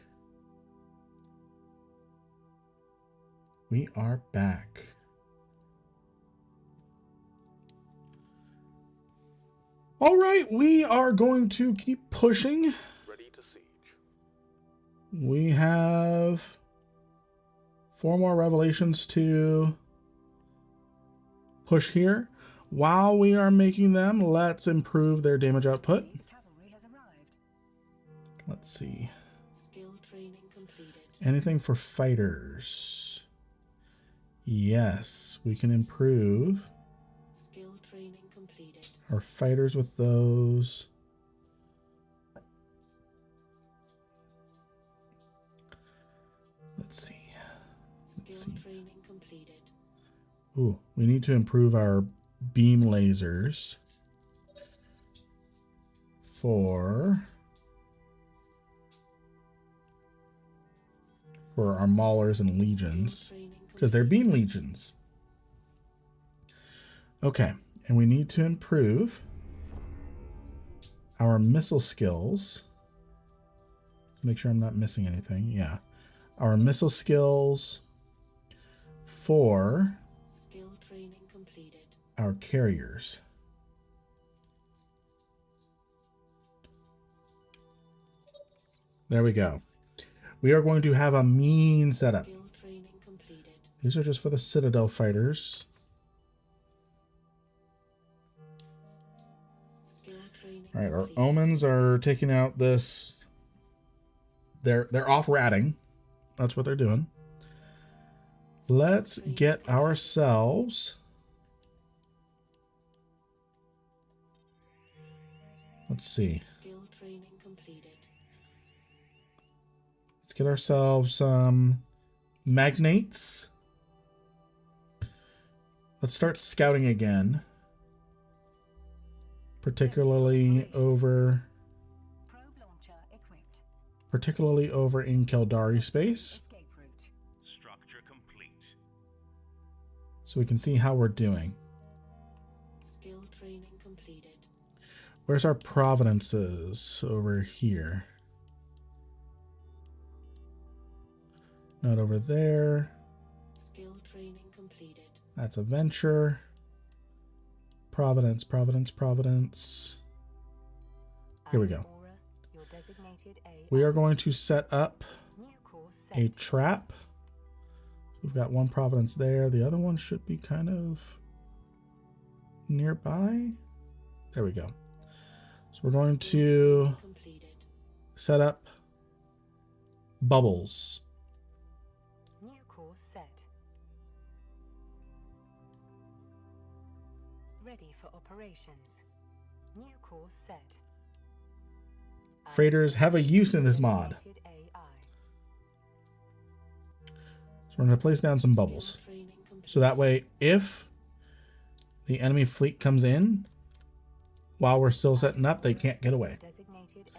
[SPEAKER 1] We are back. All right, we are going to keep pushing.
[SPEAKER 6] Ready to siege.
[SPEAKER 1] We have 4 more revelations to push here. While we are making them, let's improve their damage output.
[SPEAKER 2] Cavalry has arrived.
[SPEAKER 1] Let's see.
[SPEAKER 4] Skill training completed.
[SPEAKER 1] Anything for fighters? Yes, we can improve
[SPEAKER 4] Skill training completed.
[SPEAKER 1] our fighters with those. Let's see.
[SPEAKER 4] Skill training completed.
[SPEAKER 1] Ooh, we need to improve our beam lasers for our maulers and legions, because they're beam legions. Okay, and we need to improve our missile skills. Make sure I'm not missing anything. Yeah, our missile skills for
[SPEAKER 4] Skill training completed.
[SPEAKER 1] our carriers. There we go. We are going to have a mean setup.
[SPEAKER 4] Skill training completed.
[SPEAKER 1] These are just for the Citadel fighters.
[SPEAKER 4] Skill training
[SPEAKER 1] All right, our
[SPEAKER 4] completed.
[SPEAKER 1] omens are taking out this. They're off ratting. That's what they're doing. Let's get ourselves. Let's see.
[SPEAKER 4] Skill training completed.
[SPEAKER 1] Let's get ourselves some magnates. Let's start scouting again. Particularly over in Kaldari space.
[SPEAKER 2] Escape route.
[SPEAKER 5] Structure complete.
[SPEAKER 1] So we can see how we're doing.
[SPEAKER 4] Skill training completed.
[SPEAKER 1] Where's our provinces? Over here. Not over there.
[SPEAKER 4] Skill training completed.
[SPEAKER 1] That's a venture. Providence. Here we go.
[SPEAKER 2] Your designated AI.
[SPEAKER 1] We are going to set up
[SPEAKER 2] New course set.
[SPEAKER 1] a trap. We've got one providence there. The other one should be kind of nearby. There we go. So we're going to
[SPEAKER 4] Completed.
[SPEAKER 1] set up bubbles.
[SPEAKER 2] New course set. Ready for operations. New course set.
[SPEAKER 1] Freighters have a use in this mod.
[SPEAKER 2] Designated AI.
[SPEAKER 1] So we're going to place down some bubbles.
[SPEAKER 4] Training complete.
[SPEAKER 1] So that way, if the enemy fleet comes in, while we're still setting up, they can't get away.
[SPEAKER 2] Designated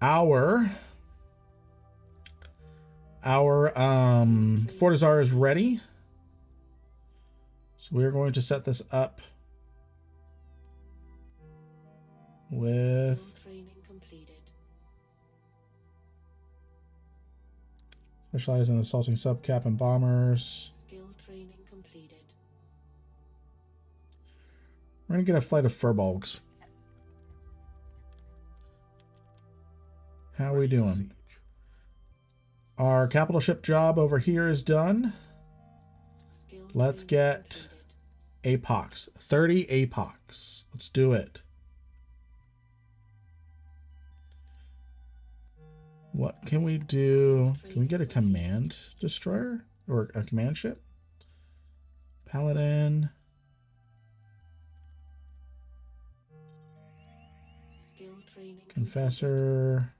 [SPEAKER 2] AI.
[SPEAKER 1] Our Fortizar is ready. So we're going to set this up with
[SPEAKER 4] Training completed.
[SPEAKER 1] specialized in assaulting subcap and bombers.
[SPEAKER 4] Skill training completed.
[SPEAKER 1] We're going to get a flight of furbolgs. How are we doing? Our capital ship job over here is done.
[SPEAKER 4] Skill
[SPEAKER 1] Let's
[SPEAKER 4] training
[SPEAKER 1] get
[SPEAKER 4] completed.
[SPEAKER 1] APOCs. 30 APOCs. Let's do it. What can we do? Can we get a command destroyer? Or a command ship? Paladin.
[SPEAKER 4] Skill training
[SPEAKER 1] Confessor.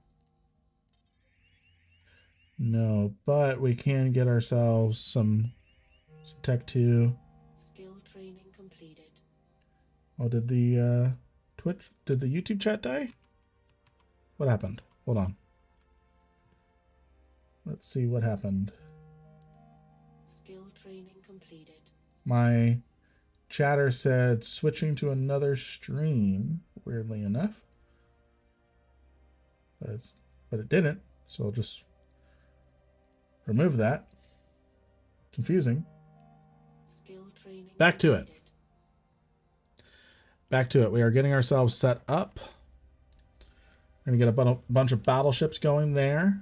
[SPEAKER 1] No, but we can get ourselves some Tech 2.
[SPEAKER 4] Skill training completed.
[SPEAKER 1] Oh, did the did the YouTube chat die? What happened? Hold on. Let's see what happened.
[SPEAKER 4] Skill training completed.
[SPEAKER 1] My chatter said switching to another stream, weirdly enough. But it's but it didn't. So I'll just remove that. Confusing.
[SPEAKER 4] Skill training
[SPEAKER 1] Back to it.
[SPEAKER 4] completed.
[SPEAKER 1] Back to it. We are getting ourselves set up. We're going to get a bunch of battleships going there.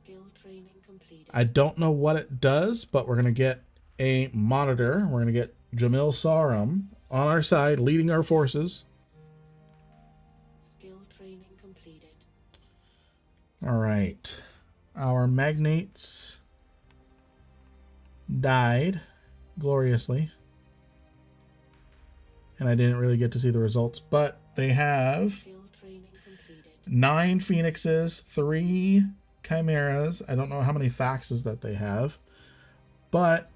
[SPEAKER 4] Skill training completed.
[SPEAKER 1] I don't know what it does, but we're going to get a monitor. We're going to get Jamil Sarum on our side, leading our forces.
[SPEAKER 4] Skill training completed.
[SPEAKER 1] All right. Our magnates died gloriously. And I didn't really get to see the results, but they have
[SPEAKER 4] Skill training completed.
[SPEAKER 1] 9 phoenixes, 3 chimeras. I don't know how many faxes that they have, but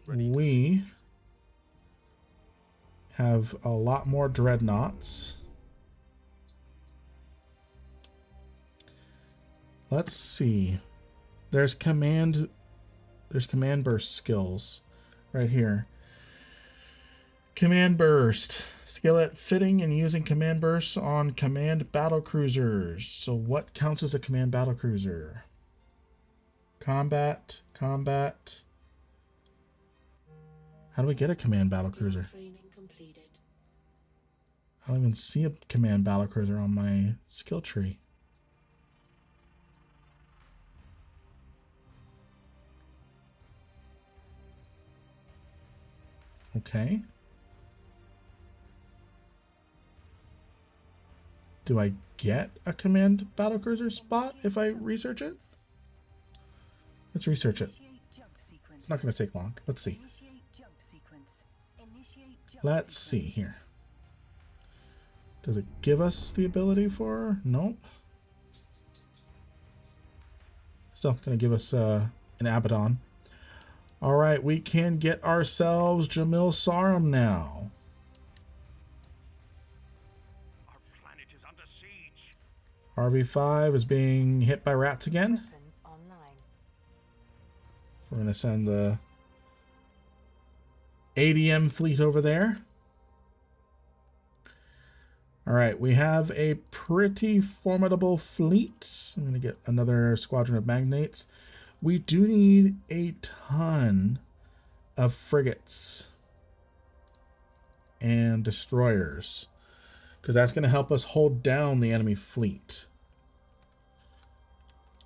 [SPEAKER 1] we have a lot more dreadnoughts. Let's see. There's command burst skills right here. Command burst. Skill at fitting and using command bursts on command battle cruisers. So what counts as a command battle cruiser? Combat. How do we get a command battle cruiser?
[SPEAKER 4] Training completed.
[SPEAKER 1] I don't even see a command battle cruiser on my skill tree. Okay. Do I get a command battlecruiser spot if I research it? Let's research it.
[SPEAKER 2] Initiate jump sequence.
[SPEAKER 1] It's not going to take long. Let's see.
[SPEAKER 2] Initiate jump sequence. Initiate jump
[SPEAKER 1] Let's see
[SPEAKER 2] sequence.
[SPEAKER 1] here. Does it give us the ability for? Nope. Still going to give us an Abaddon. All right, we can get ourselves Jamil Sarum now.
[SPEAKER 5] Our planet is under siege.
[SPEAKER 1] RV5 is being hit by rats again.
[SPEAKER 2] Weapons online.
[SPEAKER 1] We're going to send the ADM fleet over there. All right, we have a pretty formidable fleet. I'm going to get another squadron of magnates. We do need a ton of frigates and destroyers, because that's going to help us hold down the enemy fleet.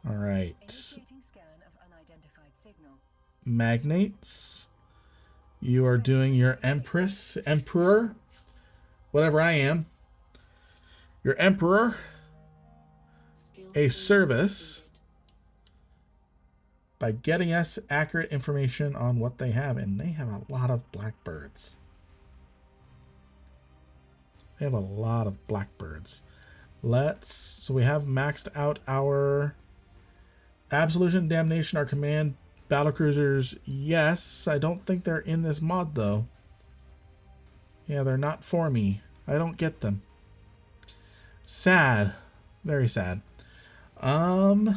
[SPEAKER 1] All right.
[SPEAKER 2] Initiating scan of unidentified signal.
[SPEAKER 1] Magnates, you are doing your emperor, whatever I am, your emperor,
[SPEAKER 4] Skill
[SPEAKER 1] a
[SPEAKER 4] training
[SPEAKER 1] service
[SPEAKER 4] completed.
[SPEAKER 1] by getting us accurate information on what they have, and they have a lot of blackbirds. They have a lot of blackbirds. So we have maxed out our Absolution, Damnation, our command battlecruisers. Yes, I don't think they're in this mod though. Yeah, they're not for me. I don't get them. Sad. Very sad. As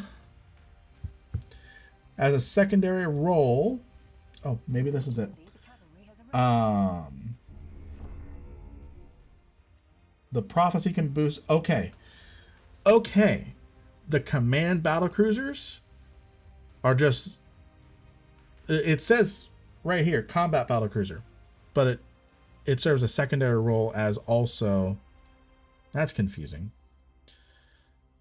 [SPEAKER 1] a secondary role, oh, maybe this is it.
[SPEAKER 2] The cavalry has arrived.
[SPEAKER 1] The prophecy can boost. Okay. The command battlecruisers are just. It says right here, combat battlecruiser, but it serves a secondary role as also. That's confusing.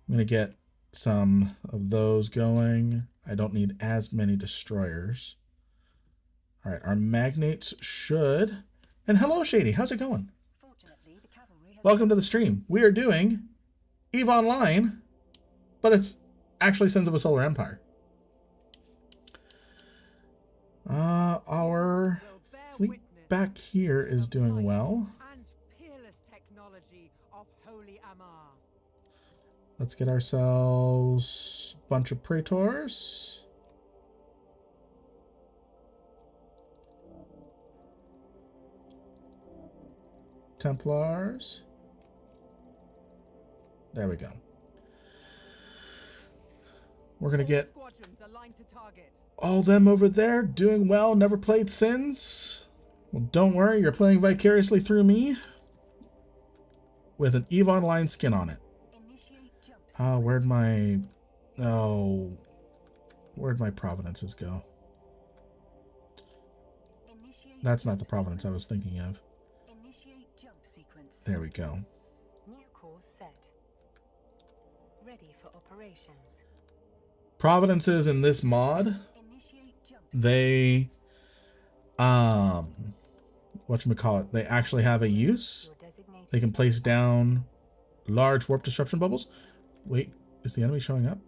[SPEAKER 1] I'm gonna get some of those going. I don't need as many destroyers. All right, our magnates should. And hello, Shady. How's it going?
[SPEAKER 2] Fortunately, the cavalry has
[SPEAKER 1] Welcome to the stream. We are doing EVE Online, but it's actually Sons of a Solar Empire. Our fleet back here is doing well.
[SPEAKER 8] And peerless technology of Holy Amar.
[SPEAKER 1] Let's get ourselves a bunch of Praetors. Templars. There we go. We're gonna get
[SPEAKER 8] Squadrons aligned to target.
[SPEAKER 1] all them over there doing well. Never played Sins. Well, don't worry, you're playing vicariously through me. with an EVE Online skin on it.
[SPEAKER 2] Initiate jump
[SPEAKER 1] Where'd my... Oh... Where'd my providences go?
[SPEAKER 2] Initiate
[SPEAKER 1] That's not the
[SPEAKER 2] jump
[SPEAKER 1] providence I
[SPEAKER 2] sequence.
[SPEAKER 1] was thinking of.
[SPEAKER 2] Initiate jump sequence.
[SPEAKER 1] There we go.
[SPEAKER 2] New course set. Ready for operations.
[SPEAKER 1] Providences in this mod,
[SPEAKER 2] Initiate jump.
[SPEAKER 1] they... Whatchamacallit, they actually have a use.
[SPEAKER 2] Your designated
[SPEAKER 1] They can place down large warp disruption bubbles. Wait, is the enemy showing up?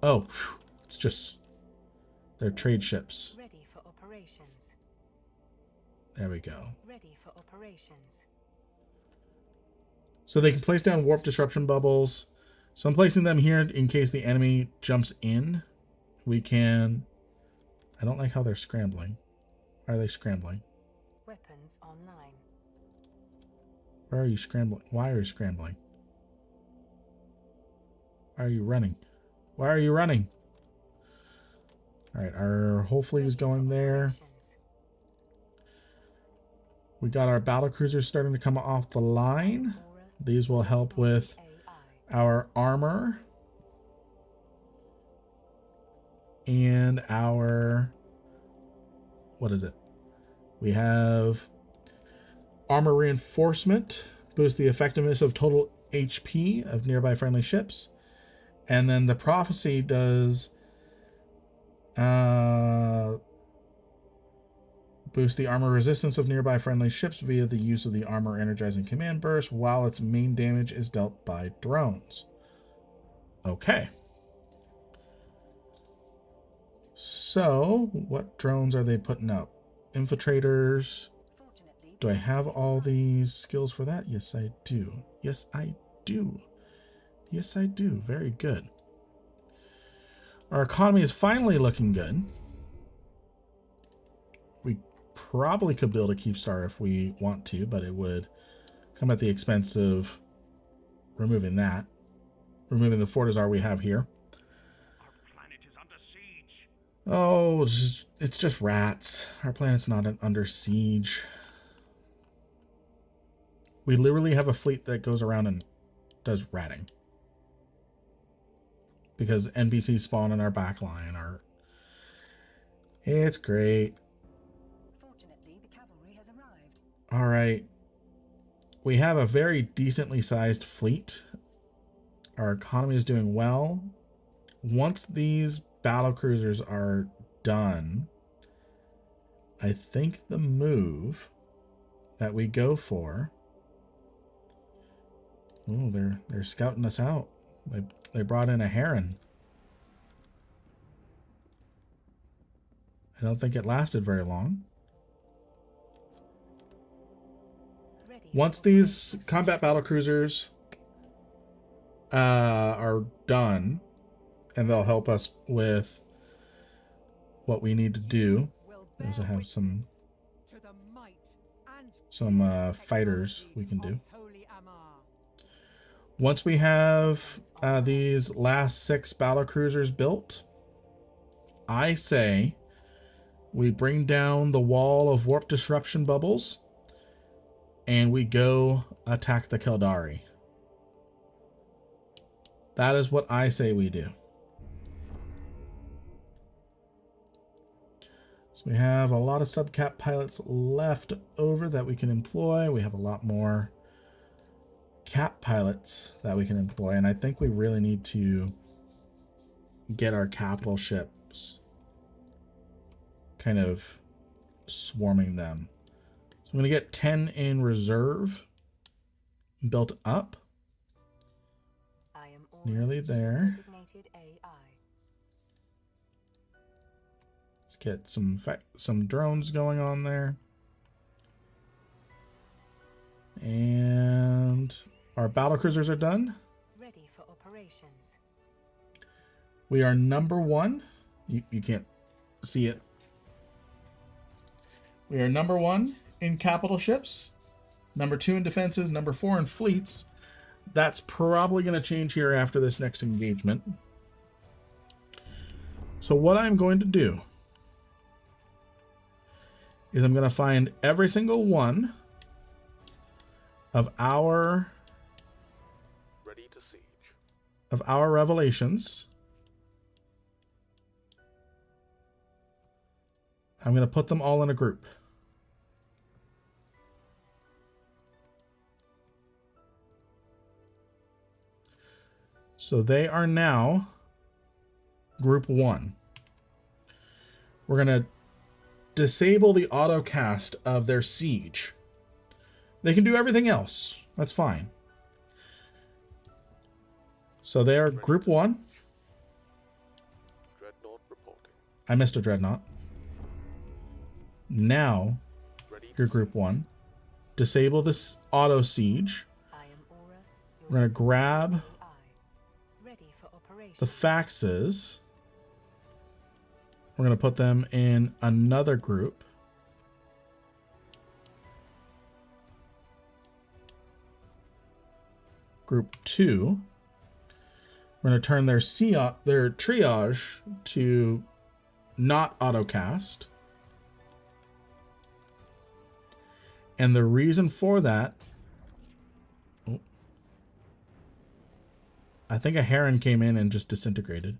[SPEAKER 1] Oh, phew, it's just... They're trade ships.
[SPEAKER 2] ready for operations.
[SPEAKER 1] There we go.
[SPEAKER 2] Ready for operations.
[SPEAKER 1] So they can place down warp disruption bubbles. So I'm placing them here in case the enemy jumps in. We can... I don't like how they're scrambling. Why are they scrambling?
[SPEAKER 2] Weapons online.
[SPEAKER 1] Where are you scrambling? Why are you scrambling? Why are you running? Why are you running? Alright, our whole fleet is going there. We got our battlecruisers starting to come off the line. These will help with our armor. And our... What is it? We have armor reinforcement. Boost the effectiveness of total HP of nearby friendly ships. And then the prophecy does... boost the armor resistance of nearby friendly ships via the use of the armor energizing command burst while its main damage is dealt by drones. Okay. So, what drones are they putting up? Infiltrators. Do I have all these skills for that? Yes, I do. Yes, I do. Yes, I do. Very good. Our economy is finally looking good. We probably could build a keep star if we want to, but it would come at the expense of removing that. Removing the Fortizar we have here.
[SPEAKER 5] Our planet is under siege.
[SPEAKER 1] Oh, it's just rats. Our planet's not under siege. We literally have a fleet that goes around and does ratting. Because NPCs spawn in our backline. It's great.
[SPEAKER 2] Fortunately, the cavalry has arrived.
[SPEAKER 1] All right. We have a very decently sized fleet. Our economy is doing well. Once these battle cruisers are done, I think the move that we go for... Oh, they're scouting us out. They brought in a heron. I don't think it lasted very long. Once these combat battlecruisers are done, and they'll help us with what we need to do. We also have some fighters we can do. Once we have these last 6 battlecruisers built, I say we bring down the wall of warp disruption bubbles and we go attack the Kaldari. That is what I say we do. So we have a lot of subcap pilots left over that we can employ. We have a lot more cap pilots that we can employ, and I think we really need to get our capital ships kind of swarming them. So I'm going to get 10 in reserve built up.
[SPEAKER 2] I am
[SPEAKER 1] Nearly there.
[SPEAKER 2] designated AI.
[SPEAKER 1] Let's get some drones going on there. And our battlecruisers are done.
[SPEAKER 2] Ready for operations.
[SPEAKER 1] We are number 1. You can't see it. We are number 1 in capital ships, number 2 in defenses, number 4 in fleets. That's probably going to change here after this next engagement. So what I'm going to do is I'm going to find every single one of our
[SPEAKER 6] Ready to siege.
[SPEAKER 1] revelations. I'm going to put them all in a group. So they are now group 1. We're going to disable the auto cast of their siege. They can do everything else. That's fine. So they are group 1.
[SPEAKER 6] Dreadnought reporting.
[SPEAKER 1] I missed a dreadnought. Now
[SPEAKER 6] Ready
[SPEAKER 1] you're group 1. Disable this auto siege.
[SPEAKER 2] I am Aura.
[SPEAKER 1] We're going to grab
[SPEAKER 2] Ready for operation.
[SPEAKER 1] the faxes. We're going to put them in another group. Group 2. We're going to turn their triage to not autocast. And the reason for that, I think a heron came in and just disintegrated.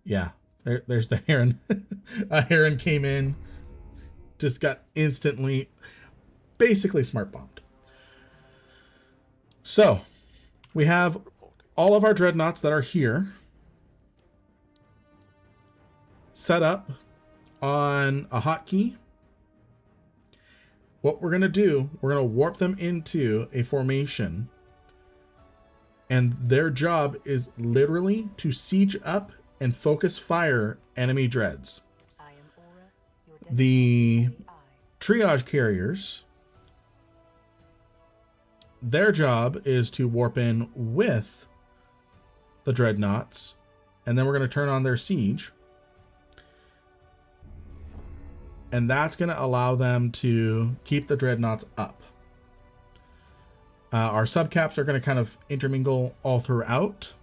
[SPEAKER 1] Yeah, there's the heron. A heron came in, just got instantly, basically smart bombed. So, we have all of our dreadnoughts that are here set up on a hotkey. What we're going to do, we're going to warp them into a formation. And their job is literally to siege up and focus fire enemy dreads.
[SPEAKER 2] I am Aura. Your
[SPEAKER 1] The
[SPEAKER 2] I.
[SPEAKER 1] triage carriers, their job is to warp in with the dreadnoughts. And then we're going to turn on their siege. And that's going to allow them to keep the dreadnoughts up. Our subcaps are going to kind of intermingle all throughout.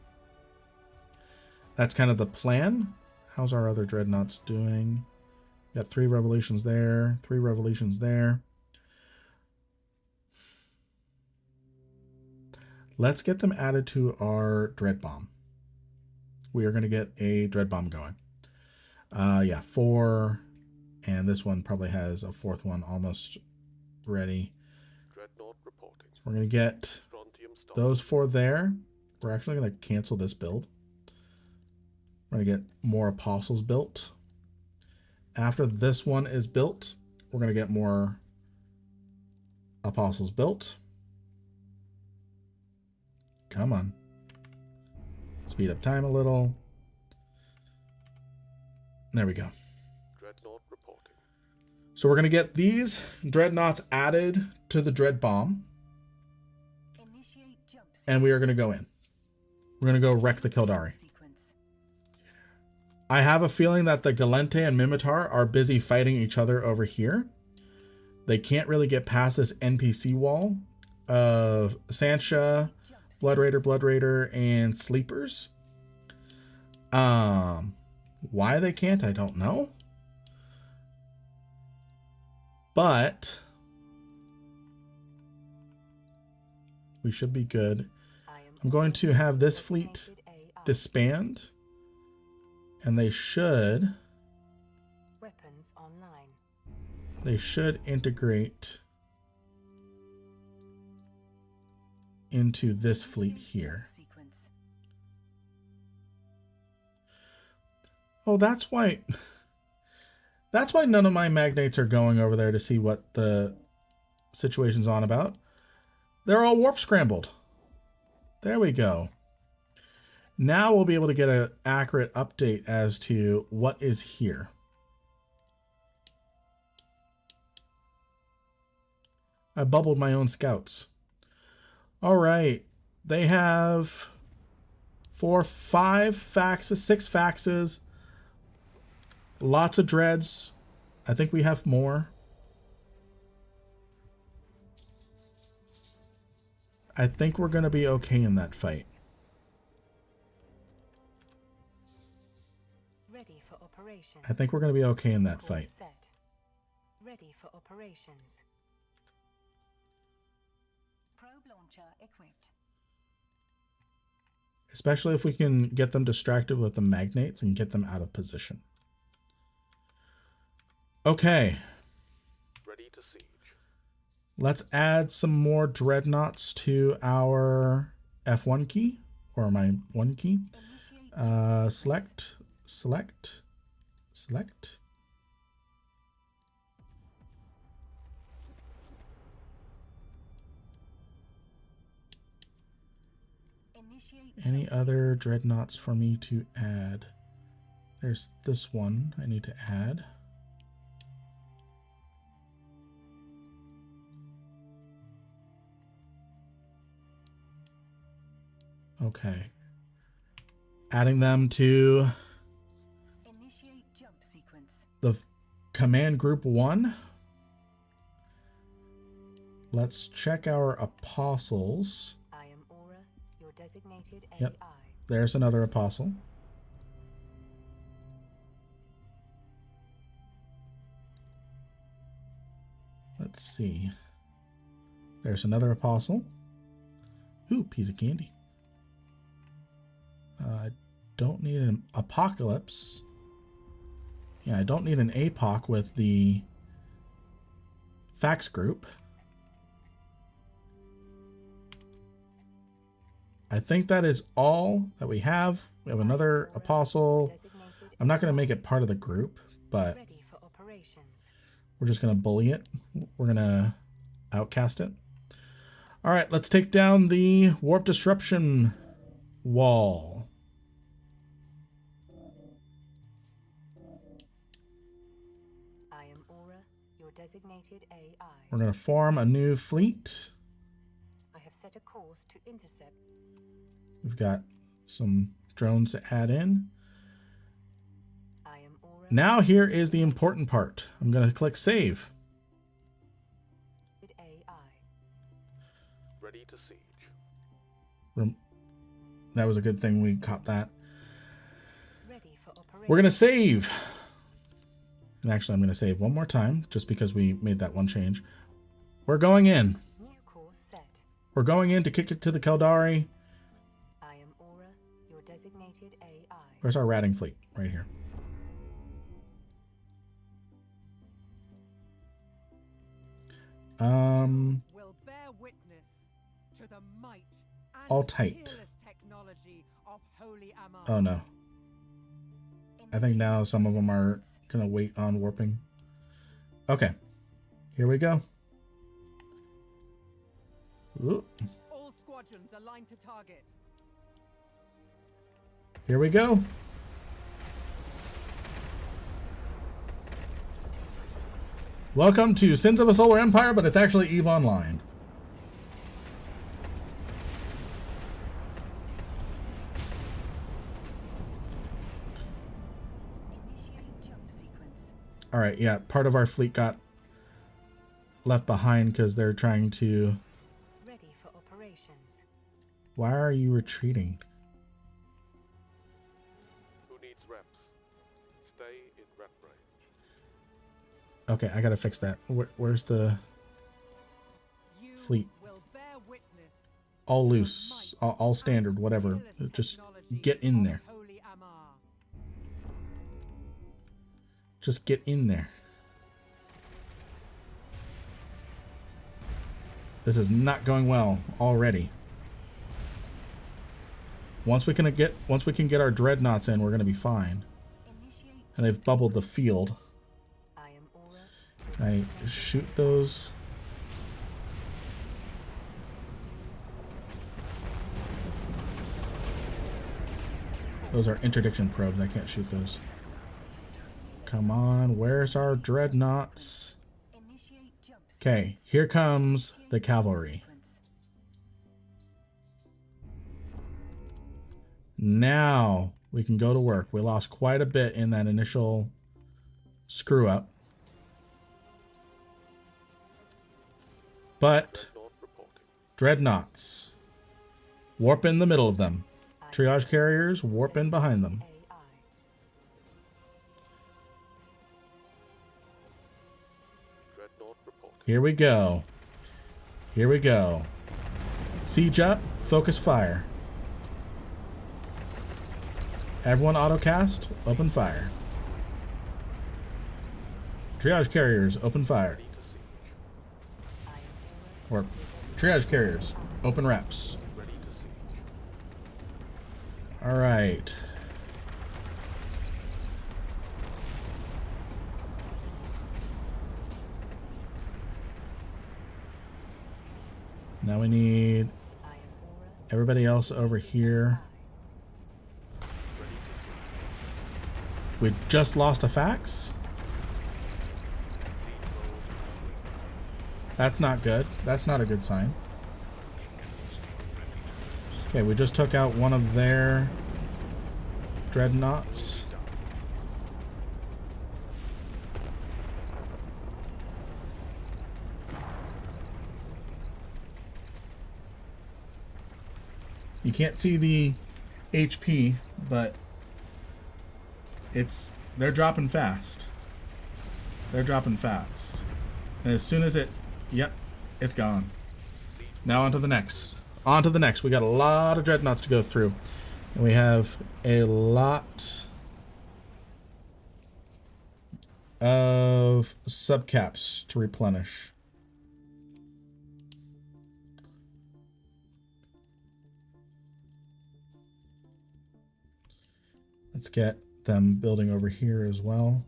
[SPEAKER 1] That's kind of the plan. How's our other dreadnoughts doing? Got 3 revelations there, 3 revelations there. Let's get them added to our dread bomb. We are going to get a dread bomb going. Yeah, 4. And this one probably has a 4th one almost ready.
[SPEAKER 6] Dreadnought reporting.
[SPEAKER 1] We're going to get
[SPEAKER 6] Strontium stock.
[SPEAKER 1] those 4 there. We're actually going to cancel this build. We're going to get more apostles built. After this one is built, we're going to get more apostles built. Come on. Speed up time a little. There we go.
[SPEAKER 6] Dreadnought reporting.
[SPEAKER 1] So we're going to get these dreadnoughts added to the dread bomb.
[SPEAKER 2] Initiate jump
[SPEAKER 1] And we are going to go in. We're going to go wreck the Kaldari.
[SPEAKER 2] sequence.
[SPEAKER 1] I have a feeling that the Galente and Mimitar are busy fighting each other over here. They can't really get past this NPC wall of Sancha, Blood Raider, and Sleepers. Why they can't, I don't know. But we should be good. I'm going to have this fleet disband. And they should
[SPEAKER 2] Weapons online.
[SPEAKER 1] Integrate into this fleet here.
[SPEAKER 2] Sequence.
[SPEAKER 1] Oh, that's why none of my magnates are going over there to see what the situation's on about. They're all warp scrambled. There we go. Now we'll be able to get an accurate update as to what is here. I bubbled my own scouts. All right. They have 4, 5 faxes, 6 faxes. Lots of dreads. I think we have more. I think we're going to be okay in that fight.
[SPEAKER 2] Ready for operations.
[SPEAKER 1] I think we're going to be okay in that
[SPEAKER 2] Course
[SPEAKER 1] fight.
[SPEAKER 2] set. Ready for operations. Probe Probe launcher equipped.
[SPEAKER 1] Especially if we can get them distracted with the magnates and get them out of position. Okay.
[SPEAKER 6] Ready to siege.
[SPEAKER 1] Let's add some more dreadnoughts to our F1 key, or my 1 key. Select.
[SPEAKER 2] Initiate
[SPEAKER 1] Any other dreadnoughts for me to add? There's this one I need to add. Okay. Adding them to
[SPEAKER 2] Initiate jump sequence.
[SPEAKER 1] the command group 1. Let's check our apostles.
[SPEAKER 2] I am Aura, your designated
[SPEAKER 1] Yep.
[SPEAKER 2] AI.
[SPEAKER 1] There's another apostle. Let's see. There's another apostle. Ooh, piece of candy. I don't need an apocalypse. Yeah, I don't need an APOC with the fax group. I think that is all that we have. We have another apostle. I'm not going to make it part of the group, but
[SPEAKER 2] Ready for operations.
[SPEAKER 1] we're just going to bully it. We're going to outcast it. All right, let's take down the warp disruption wall.
[SPEAKER 2] I am Aura, your designated AI.
[SPEAKER 1] We're going to form a new fleet.
[SPEAKER 2] I have set a course to intercept.
[SPEAKER 1] We've got some drones to add in.
[SPEAKER 2] I am Aura.
[SPEAKER 1] Now here is the important part. I'm going to click save.
[SPEAKER 2] AI.
[SPEAKER 6] Ready to siege.
[SPEAKER 1] That was a good thing we caught that.
[SPEAKER 2] Ready for operation.
[SPEAKER 1] We're going to save. And actually, I'm going to save one more time just because we made that one change. We're going in.
[SPEAKER 2] New course set.
[SPEAKER 1] We're going in to kick it to the Kaldari.
[SPEAKER 2] I am Aura, your designated AI.
[SPEAKER 1] Where's our ratting fleet? Right here.
[SPEAKER 8] Will bear witness to the might and
[SPEAKER 1] All tight.
[SPEAKER 8] peerless technology of Holy Amar.
[SPEAKER 1] Oh no. I think now some of them are going to wait on warping. Okay. Here we go. Ooh.
[SPEAKER 8] All squadrons aligned to target.
[SPEAKER 1] Here we go. Welcome to Sins of a Solar Empire, but it's actually EVE Online.
[SPEAKER 2] Initiate jump sequence.
[SPEAKER 1] All right, yeah, part of our fleet got left behind because they're trying to...
[SPEAKER 2] Ready for operations.
[SPEAKER 1] Why are you retreating?
[SPEAKER 6] Who needs reps? Stay in rep range.
[SPEAKER 1] Okay, I gotta fix that. Where's the
[SPEAKER 8] You
[SPEAKER 1] fleet?
[SPEAKER 8] will bear witness
[SPEAKER 1] All loose, all standard, whatever. Just get in there.
[SPEAKER 8] Holy Amar.
[SPEAKER 1] Just get in there. This is not going well already. Once we can get our dreadnoughts in, we're gonna be fine.
[SPEAKER 2] Initiate.
[SPEAKER 1] And they've bubbled the field.
[SPEAKER 2] I am Aura.
[SPEAKER 1] Can I shoot those? Those are interdiction probes. I can't shoot those. Come on, where's our dreadnoughts?
[SPEAKER 2] Initiate jump
[SPEAKER 1] Okay, here comes the cavalry.
[SPEAKER 2] sequence.
[SPEAKER 1] Now we can go to work. We lost quite a bit in that initial screw up. But
[SPEAKER 6] Dreadnought reporting.
[SPEAKER 1] dreadnoughts. Warp in the middle of them. Triage carriers, warp in behind them.
[SPEAKER 2] AI.
[SPEAKER 6] Dreadnought reporting.
[SPEAKER 1] Here we go. Here we go. Siege up, focus fire. Everyone autocast, open fire. Triage carriers, open fire. Or triage carriers, open reps. All right. Now we need everybody else over here. We just lost a fax. That's not good. That's not a good sign. Okay, we just took out one of their dreadnoughts. You can't see the HP, but they're dropping fast. They're dropping fast. And as soon as yep, it's gone. Now on to the next. On to the next. We got a lot of dreadnoughts to go through. And we have a lot of subcaps to replenish. Let's get them building over here as well.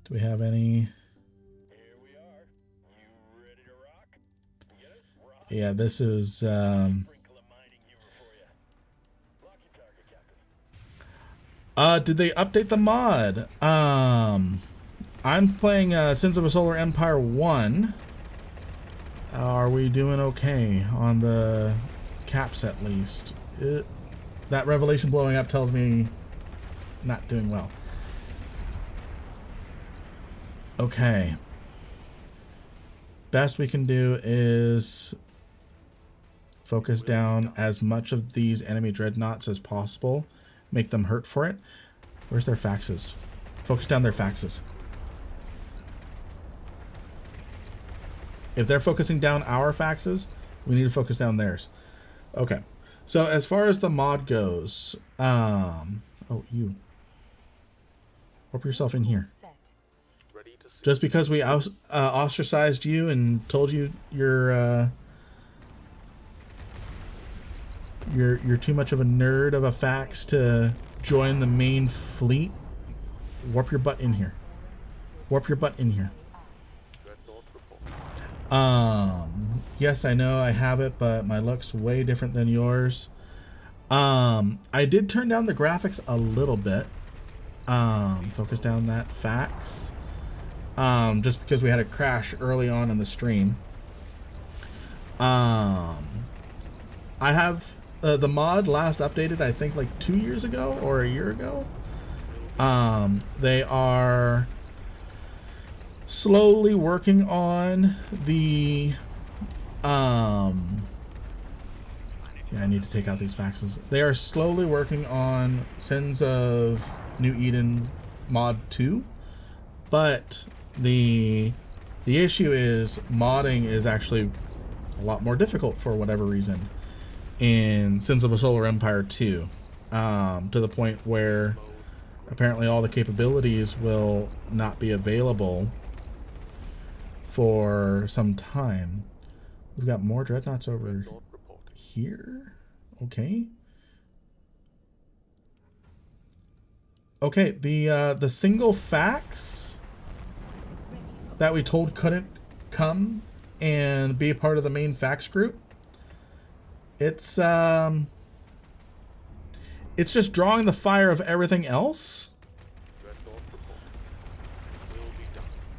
[SPEAKER 1] Do we have any?
[SPEAKER 3] Here we are. You ready to rock? Get it? Rock.
[SPEAKER 1] Yeah, this is
[SPEAKER 3] Sprinkle a mining humor for you. Lock your target, Captain.
[SPEAKER 1] did they update the mod? I'm playing Sins of a Solar Empire 1. Are we doing okay on the caps at least? That revelation blowing up tells me it's not doing well. Okay. Best we can do is focus down as much of these enemy dreadnoughts as possible. Make them hurt for it. Where's their faxes? Focus down their faxes. If they're focusing down our faxes, we need to focus down theirs. Okay. So as far as the mod goes, oh, you. Warp yourself in here. Just because we ostracized you and told you you're too much of a nerd of a fax to join the main fleet, warp your butt in here. Warp your butt in here. Yes, I know I have it, but my look's way different than yours. I did turn down the graphics a little bit. Focus down that fax. Just because we had a crash early on in the stream. I have the mod last updated, I think, like 2 years ago or a year ago. They are slowly working on the yeah, I need to take out these faxes. They are slowly working on Sins of New Eden mod 2, but the issue is modding is actually a lot more difficult for whatever reason in Sins of a Solar Empire 2, to the point where apparently all the capabilities will not be available for some time. We've got more dreadnoughts over here. Okay. Okay, the single fax that we told couldn't come and be a part of the main fax group, it's just drawing the fire of everything else.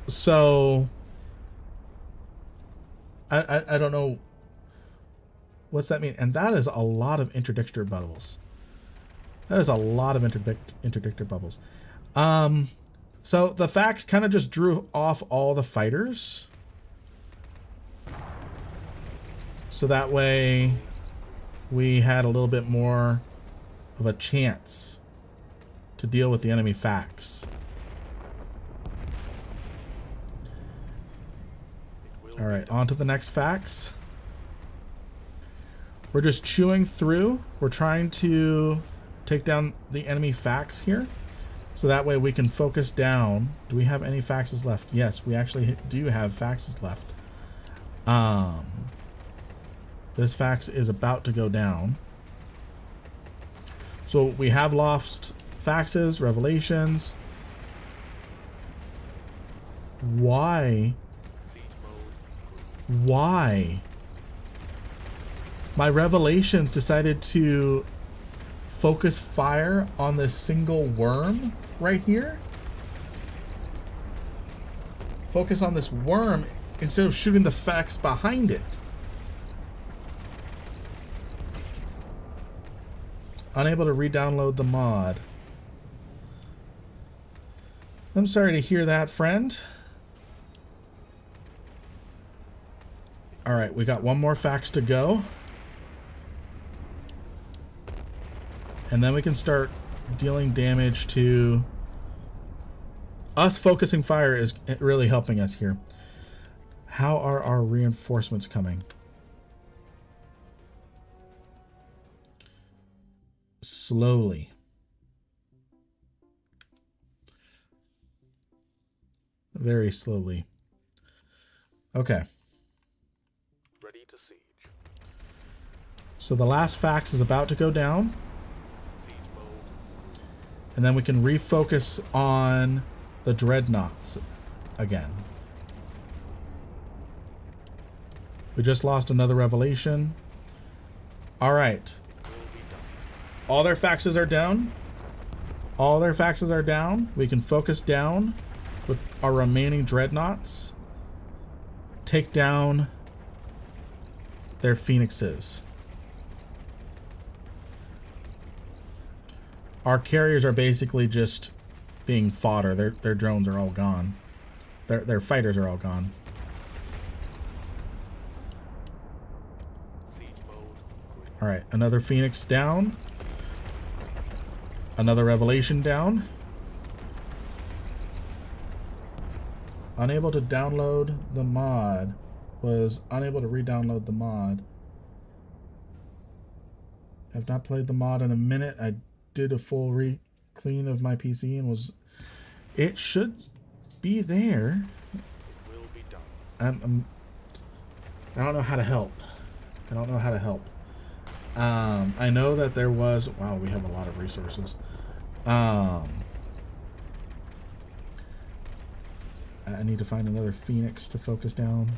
[SPEAKER 1] So I don't know what's that mean, and that is a lot of interdictor bubbles. That is a lot of interdictor bubbles. So the fax kind of just drew off all the fighters, so that way we had a little bit more of a chance to deal with the enemy fax. All right, on to the next fax. We're just chewing through. We're trying to take down the enemy fax here. So that way we can focus down. Do we have any faxes left? Yes, we actually do have faxes left. This fax is about to go down. So we have lost faxes, revelations. Why? Why? My revelations decided to focus fire on this single worm right here. Focus on this worm instead of shooting the fax behind it. Unable to re-download the mod. I'm sorry to hear that, friend. All right, we got one more fax to go. And then we can start dealing damage to... Us focusing fire is really helping us here. How are our reinforcements coming? Slowly. Very slowly. Okay.
[SPEAKER 6] Ready to siege.
[SPEAKER 1] So the last fax is about to go down.
[SPEAKER 6] Siege mode.
[SPEAKER 1] And then we can refocus on the dreadnoughts again. We just lost another revelation. All right. All their faxes are down. All their faxes are down. We can focus down with our remaining dreadnoughts. Take down their phoenixes. Our carriers are basically just being fodder. Their drones are all gone. Their fighters are all gone.
[SPEAKER 6] Siege mode.
[SPEAKER 1] All right, another phoenix down. Another revelation down. Unable to download the mod. Was unable to re-download the mod. I've not played the mod in a minute. I did a full clean of my PC and was... It should be there.
[SPEAKER 6] Will be done.
[SPEAKER 1] I don't know how to help. I don't know how to help. I know that there was... Wow, we have a lot of resources. I need to find another phoenix to focus down.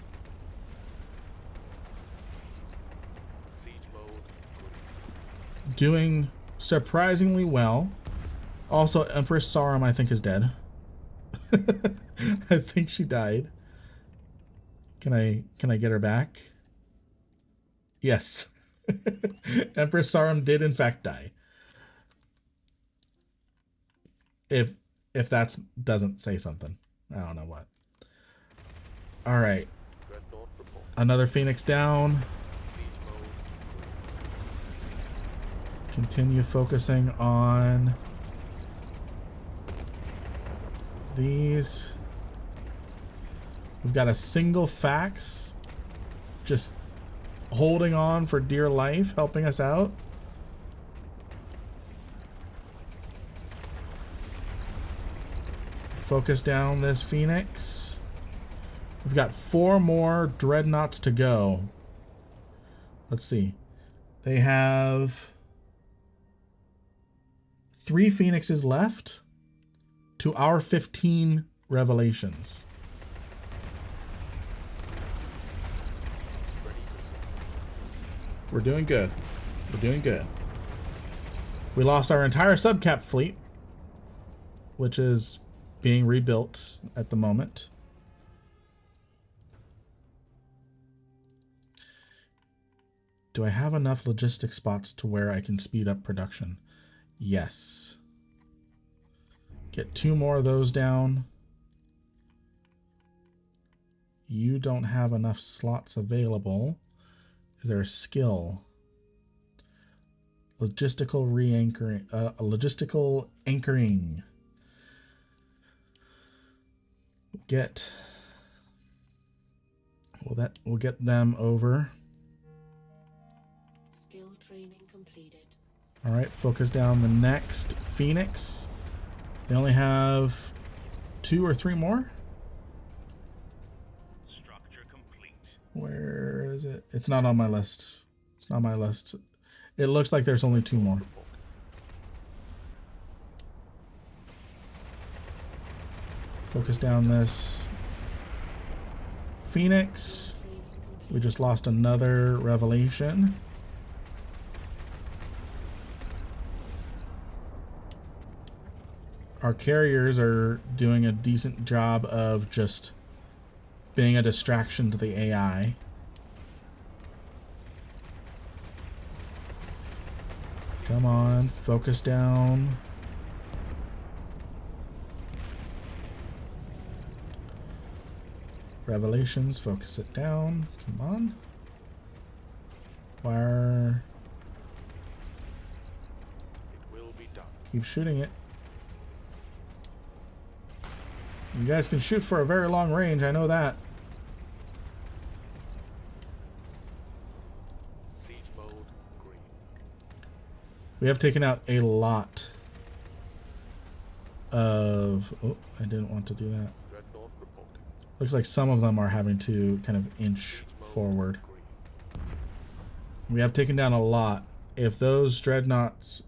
[SPEAKER 6] Siege mode.
[SPEAKER 1] Doing surprisingly well. Also, Empress Sarum, I think, is dead. I think she died. Can I get her back? Yes. Empress Sarum did in fact die. If that doesn't say something. I don't know what. All right.
[SPEAKER 6] Dreadnought report.
[SPEAKER 1] Another Phoenix down.
[SPEAKER 6] Siege mode.
[SPEAKER 1] Continue focusing on these. We've got a single fax just holding on for dear life, helping us out. Focus down this Phoenix. We've got 4 more dreadnoughts to go. Let's see. They have 3 Phoenixes left to our 15 revelations. We're doing good. We're doing good. We lost our entire subcap fleet, which is being rebuilt at the moment. Do I have enough logistic spots to where I can speed up production? Yes. Get 2 more of those down. You don't have enough slots available. Is there a skill? Logistical re-anchoring. Logistical anchoring. We'll get them over.
[SPEAKER 4] Skill training completed.
[SPEAKER 1] All right, focus down the next Phoenix. They only have 2 or 3 more.
[SPEAKER 5] Structure complete.
[SPEAKER 1] Where is it? It's not on my list. It's not my list. It looks like there's only 2 more. Focus down this Phoenix. We just lost another revelation. Our carriers are doing a decent job of just being a distraction to the AI. Come on, focus down. Revelations, focus it down. Come on. Fire.
[SPEAKER 6] It will be done.
[SPEAKER 1] Keep shooting it. You guys can shoot for a very long range, I know that.
[SPEAKER 6] Siege mode green.
[SPEAKER 1] We have taken out a lot of... Oh, I didn't want to do that.
[SPEAKER 6] Dreadnought reporting.
[SPEAKER 1] Looks like some of them are having to kind of inch forward.
[SPEAKER 6] Green.
[SPEAKER 1] We have taken down a lot. If those dreadnoughts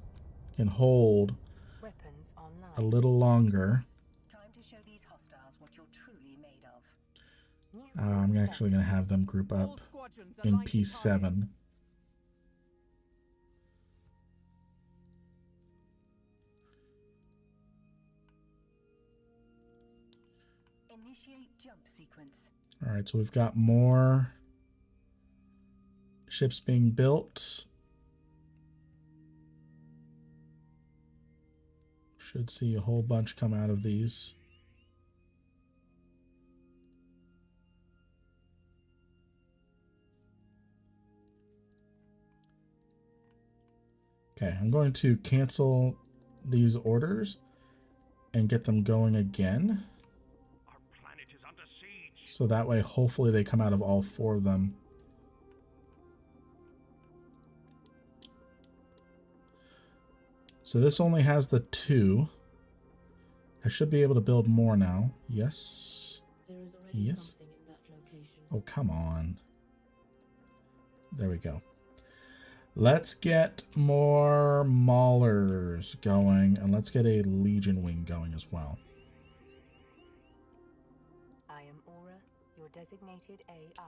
[SPEAKER 1] can hold
[SPEAKER 2] Weapons online.
[SPEAKER 1] a little longer...
[SPEAKER 2] Time to show these hostiles what you're truly made of. New
[SPEAKER 1] I'm
[SPEAKER 2] course
[SPEAKER 1] actually
[SPEAKER 2] set.
[SPEAKER 1] going to have them group
[SPEAKER 8] All
[SPEAKER 1] up
[SPEAKER 8] squadrons
[SPEAKER 1] in
[SPEAKER 8] aligned to target.
[SPEAKER 1] P7.
[SPEAKER 2] Initiate jump sequence.
[SPEAKER 1] Alright, so we've got more ships being built. Should see a whole bunch come out of these. Okay, I'm going to cancel these orders and get them going again.
[SPEAKER 5] Our planet is under siege.
[SPEAKER 1] So that way, hopefully they come out of all 4 of them. So this only has the 2. I should be able to build more now. Yes.
[SPEAKER 4] There is already
[SPEAKER 1] Yes.
[SPEAKER 4] something in that location.
[SPEAKER 1] Oh, come on. There we go. Let's get more Maulers going, and let's get a Legion Wing going as well.
[SPEAKER 2] I am Aura, your designated AI.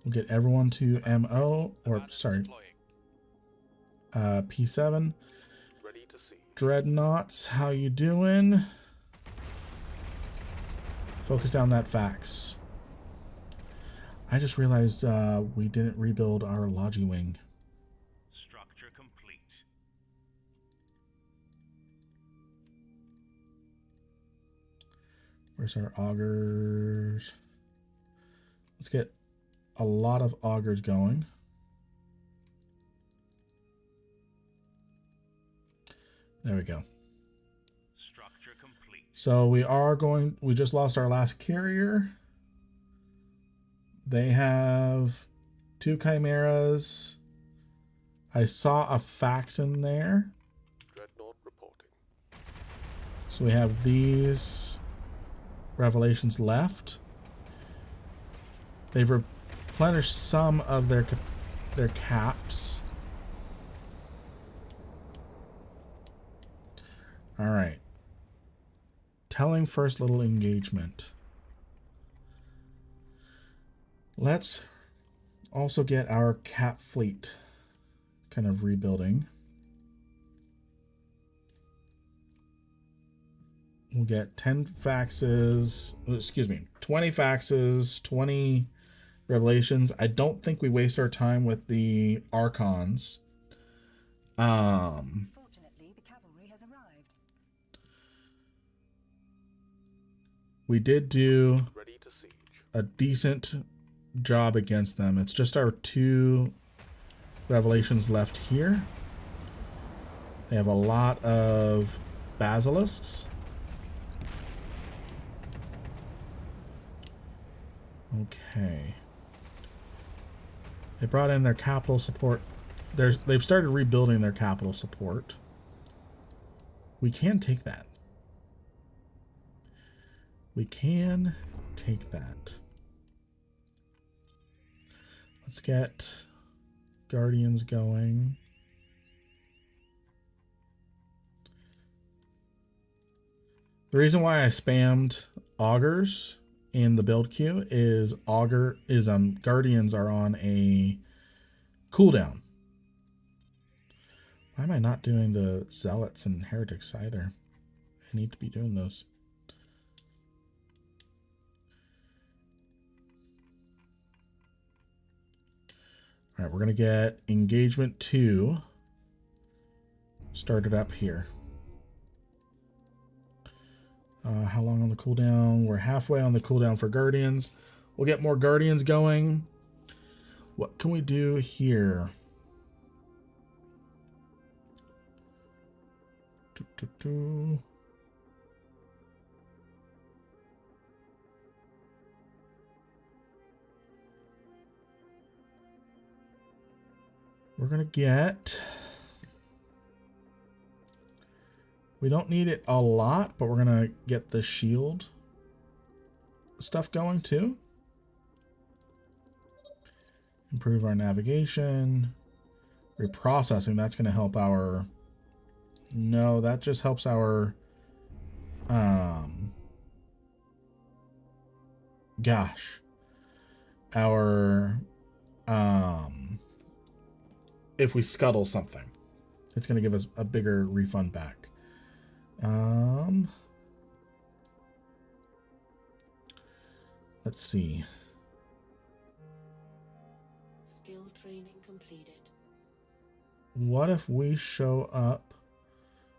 [SPEAKER 1] We'll get everyone to MO, or
[SPEAKER 6] Commander
[SPEAKER 1] sorry,
[SPEAKER 6] deploying.
[SPEAKER 1] P7.
[SPEAKER 6] Ready to siege.
[SPEAKER 1] Dreadnoughts, how you doing? Focus down that fax. I just realized we didn't rebuild our Logi Wing.
[SPEAKER 5] Structure complete.
[SPEAKER 1] Where's our augers? Let's get a lot of augers going. There we go.
[SPEAKER 5] Structure complete.
[SPEAKER 1] So we just lost our last carrier. They have 2 chimeras. I saw a fax in there.
[SPEAKER 6] Dreadnought reporting.
[SPEAKER 1] So we have these revelations left. They've replenished some of their caps. All right. Telling first little engagement. Let's also get our cap fleet kind of rebuilding. We'll get 10 faxes, excuse me, 20 faxes, 20 revelations. I don't think we waste our time with the Archons.
[SPEAKER 2] Fortunately, the cavalry has arrived.
[SPEAKER 1] We did do
[SPEAKER 6] Ready to siege.
[SPEAKER 1] a decent job against them. It's just our 2 revelations left here. They have a lot of basilisks. Okay. They brought in their capital support. They've started rebuilding their capital support. We can take that. We can take that. Let's get Guardians going. The reason why I spammed Augurs in the build queue is Guardians are on a cooldown. Why am I not doing the Zealots and Heretics either? I need to be doing those. All right, we're going to get engagement 2 started up here. How long on the cooldown? We're halfway on the cooldown for Guardians. We'll get more Guardians going. What can we do here? We're going to get... We don't need it a lot, but we're going to get the shield stuff going too. Improve our navigation. Reprocessing, that's going to help our... No, that just helps our... Gosh. Our... If we scuttle something, it's going to give us a bigger refund back. Let's see.
[SPEAKER 4] Skill training completed.
[SPEAKER 1] What if we show up?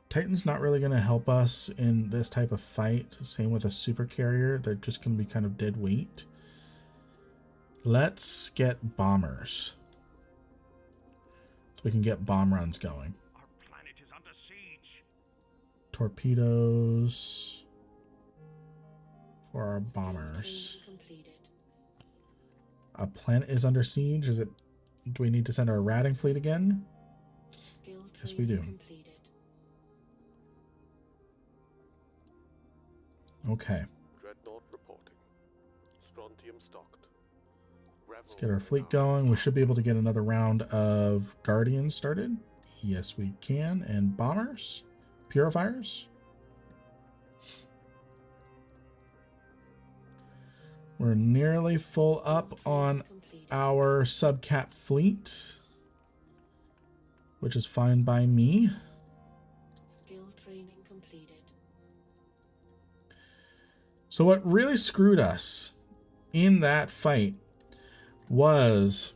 [SPEAKER 1] Titan's not really going to help us in this type of fight. Same with a super carrier. They're just going to be kind of dead weight. Let's get bombers. So we can get bomb runs going.
[SPEAKER 5] Our planet is under siege.
[SPEAKER 1] Torpedoes for our bombers. A planet is under siege. Is it? Do we need to send our ratting fleet again? Yes, we do. Okay.
[SPEAKER 6] Dreadnought reporting. Strontium stocked.
[SPEAKER 1] Let's get our fleet going. We should be able to get another round of Guardians started. Yes, we can. And bombers. Purifiers. We're nearly full up on our subcap fleet, which is fine by me.
[SPEAKER 4] Skill training completed.
[SPEAKER 1] So what really screwed us in that fight was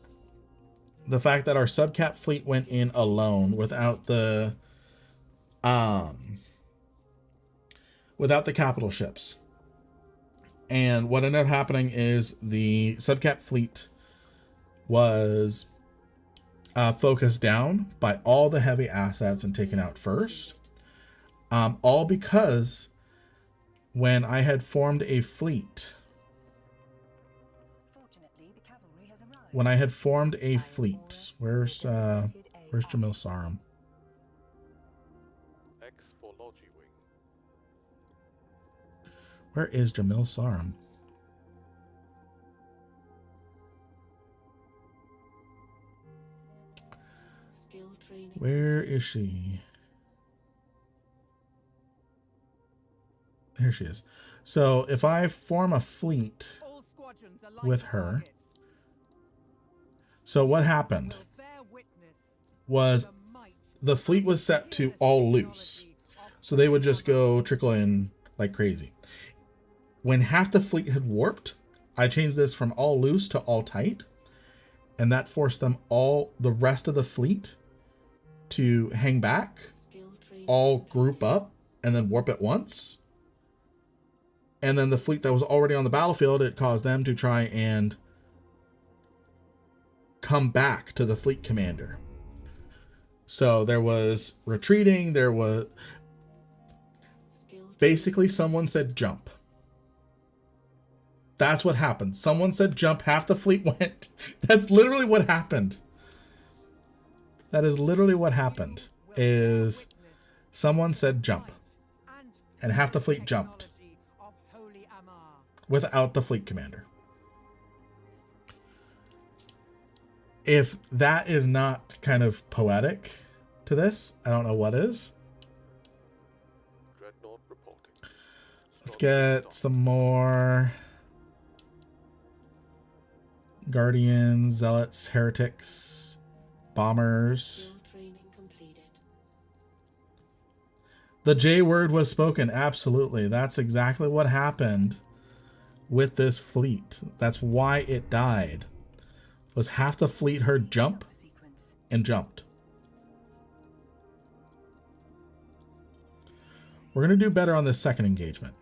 [SPEAKER 1] the fact that our subcap fleet went in alone without the capital ships. And what ended up happening is the subcap fleet was focused down by all the heavy assets and taken out first. All because when I had formed a fleet, where's Jamil Sarum?
[SPEAKER 6] X for Logi Wing.
[SPEAKER 1] Where is Jamil Sarum?
[SPEAKER 4] Skill training.
[SPEAKER 1] Where is she? There she is. So if I form a fleet
[SPEAKER 8] All squadrons aligned
[SPEAKER 1] with
[SPEAKER 8] to
[SPEAKER 1] her,
[SPEAKER 8] target.
[SPEAKER 1] so what happened
[SPEAKER 8] Will bear witness
[SPEAKER 1] was
[SPEAKER 8] to the might
[SPEAKER 1] the fleet was set to all loose. So they would just go trickle in like crazy. When half the fleet had warped, I changed this from all loose to all tight. And that forced them all, the rest of the fleet, to hang back, all group up, and then warp at once. And then the fleet that was already on the battlefield, it caused them to try and come back to the fleet commander. So there was retreating, there was... Basically, someone said jump. That's what happened. Someone said jump, half the fleet went. That's literally what happened. That is literally what happened. Is someone said jump, and half the fleet jumped without the fleet commander. If that is not kind of poetic to this, I don't know what is.
[SPEAKER 6] Dreadnought reporting.
[SPEAKER 1] Let's get some more Guardians, Zealots, Heretics, Bombers.
[SPEAKER 4] Skill training completed.
[SPEAKER 1] The J word was spoken. Absolutely. That's exactly what happened with this fleet. That's why it died. Was half the fleet heard jump and jumped. We're going to do better on this second engagement.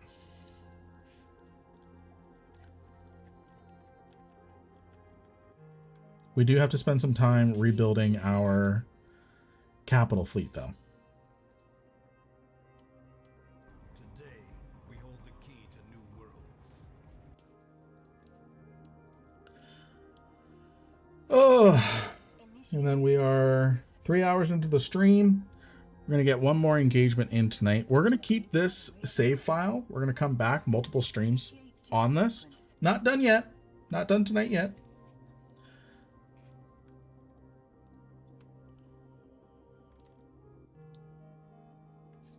[SPEAKER 1] We do have to spend some time rebuilding our capital fleet, though.
[SPEAKER 7] Today, we hold the key to new worlds.
[SPEAKER 1] Oh, and then we are 3 hours into the stream. We're going to get one more engagement in tonight. We're going to keep this save file. We're going to come back multiple streams on this. Not done yet. Not done tonight yet.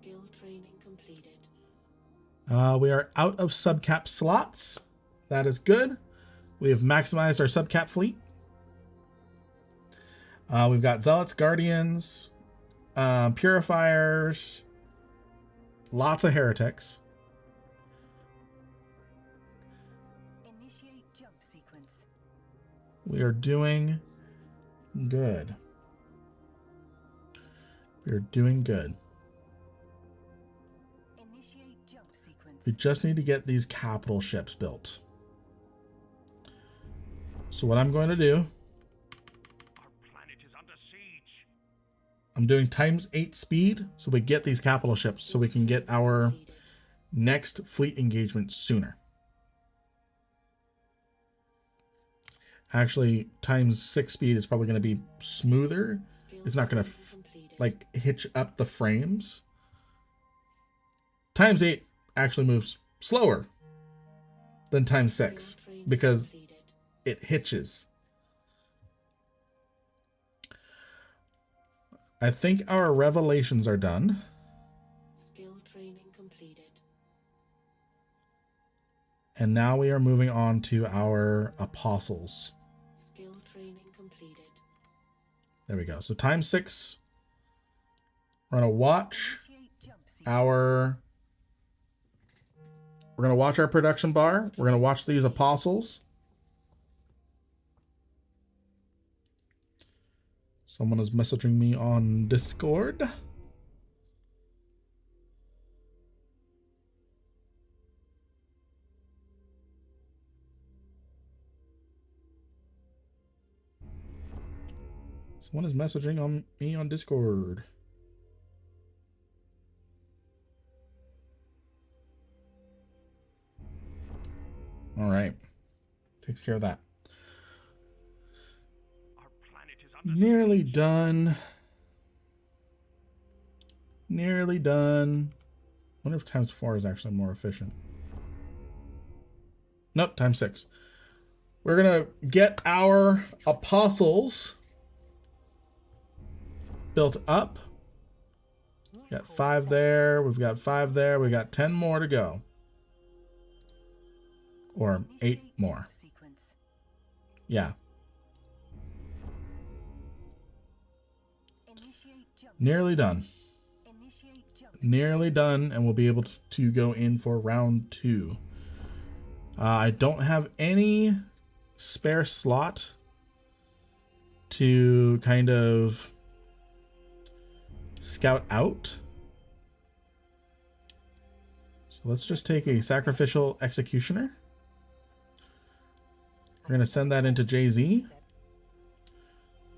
[SPEAKER 4] Skill training completed.
[SPEAKER 1] We are out of subcap slots. That is good. We have maximized our subcap fleet. We've got Zealots, Guardians, Purifiers, lots of Heretics.
[SPEAKER 2] Initiate jump sequence.
[SPEAKER 1] We are doing good. We are doing good.
[SPEAKER 2] Initiate jump sequence.
[SPEAKER 1] We just need to get these capital ships built. So what I'm going to do,
[SPEAKER 5] Our planet is under siege.
[SPEAKER 1] I'm doing ×8 speed so we get these capital ships so we can get our next fleet engagement sooner. Actually, ×6 speed is probably going to be smoother. It's not going to like hitch up the frames. ×8 actually moves slower than ×6 because it hitches. I think our revelations are done.
[SPEAKER 4] Skill training completed.
[SPEAKER 1] And now we are moving on to our apostles.
[SPEAKER 4] Skill training completed.
[SPEAKER 1] There we go. So ×6. We're going to watch
[SPEAKER 2] Initiate jump sequence.
[SPEAKER 1] our... We're going to watch our production bar. We're going to watch these apostles. Someone is messaging me on Discord. Someone is messaging on me on Discord. All right. Takes care of that.
[SPEAKER 5] Our planet is under
[SPEAKER 1] Nearly
[SPEAKER 5] siege.
[SPEAKER 1] done. Nearly done. Wonder if ×4 is actually more efficient. Nope, ×6. We're gonna get our apostles built up. Got 5 there. We've got 5 there. We got 10 more to go. Or 8
[SPEAKER 2] Initiate
[SPEAKER 1] more.
[SPEAKER 2] jump sequence.
[SPEAKER 1] Yeah.
[SPEAKER 2] Initiate jump.
[SPEAKER 1] Nearly done.
[SPEAKER 2] Initiate jump.
[SPEAKER 1] Nearly done, and we'll be able to go in for round 2. I don't have any spare slot to kind of scout out. So let's just take a sacrificial executioner. We're going to send that into JZ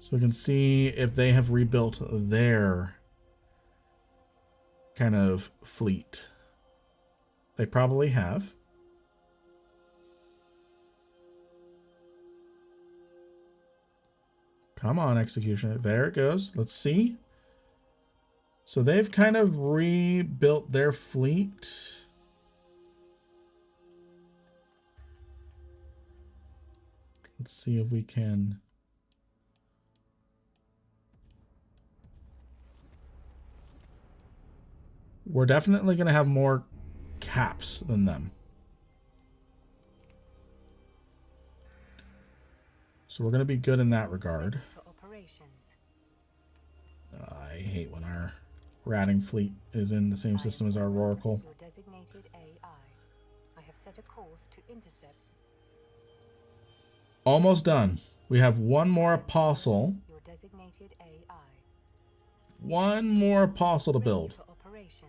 [SPEAKER 1] so we can see if they have rebuilt their kind of fleet. They probably have. Come on, Executioner. There it goes. Let's see. So they've kind of rebuilt their fleet. Let's see if we can... We're definitely going to have more caps than them. So we're going to be good in that regard.
[SPEAKER 2] For operations.
[SPEAKER 1] I hate when our ratting fleet is in the same system as our Oracle.
[SPEAKER 2] Your designated AI. I have set a course to intercept.
[SPEAKER 1] Almost done. We have one more apostle.
[SPEAKER 2] Your designated AI.
[SPEAKER 1] One more apostle to build.
[SPEAKER 2] For operations.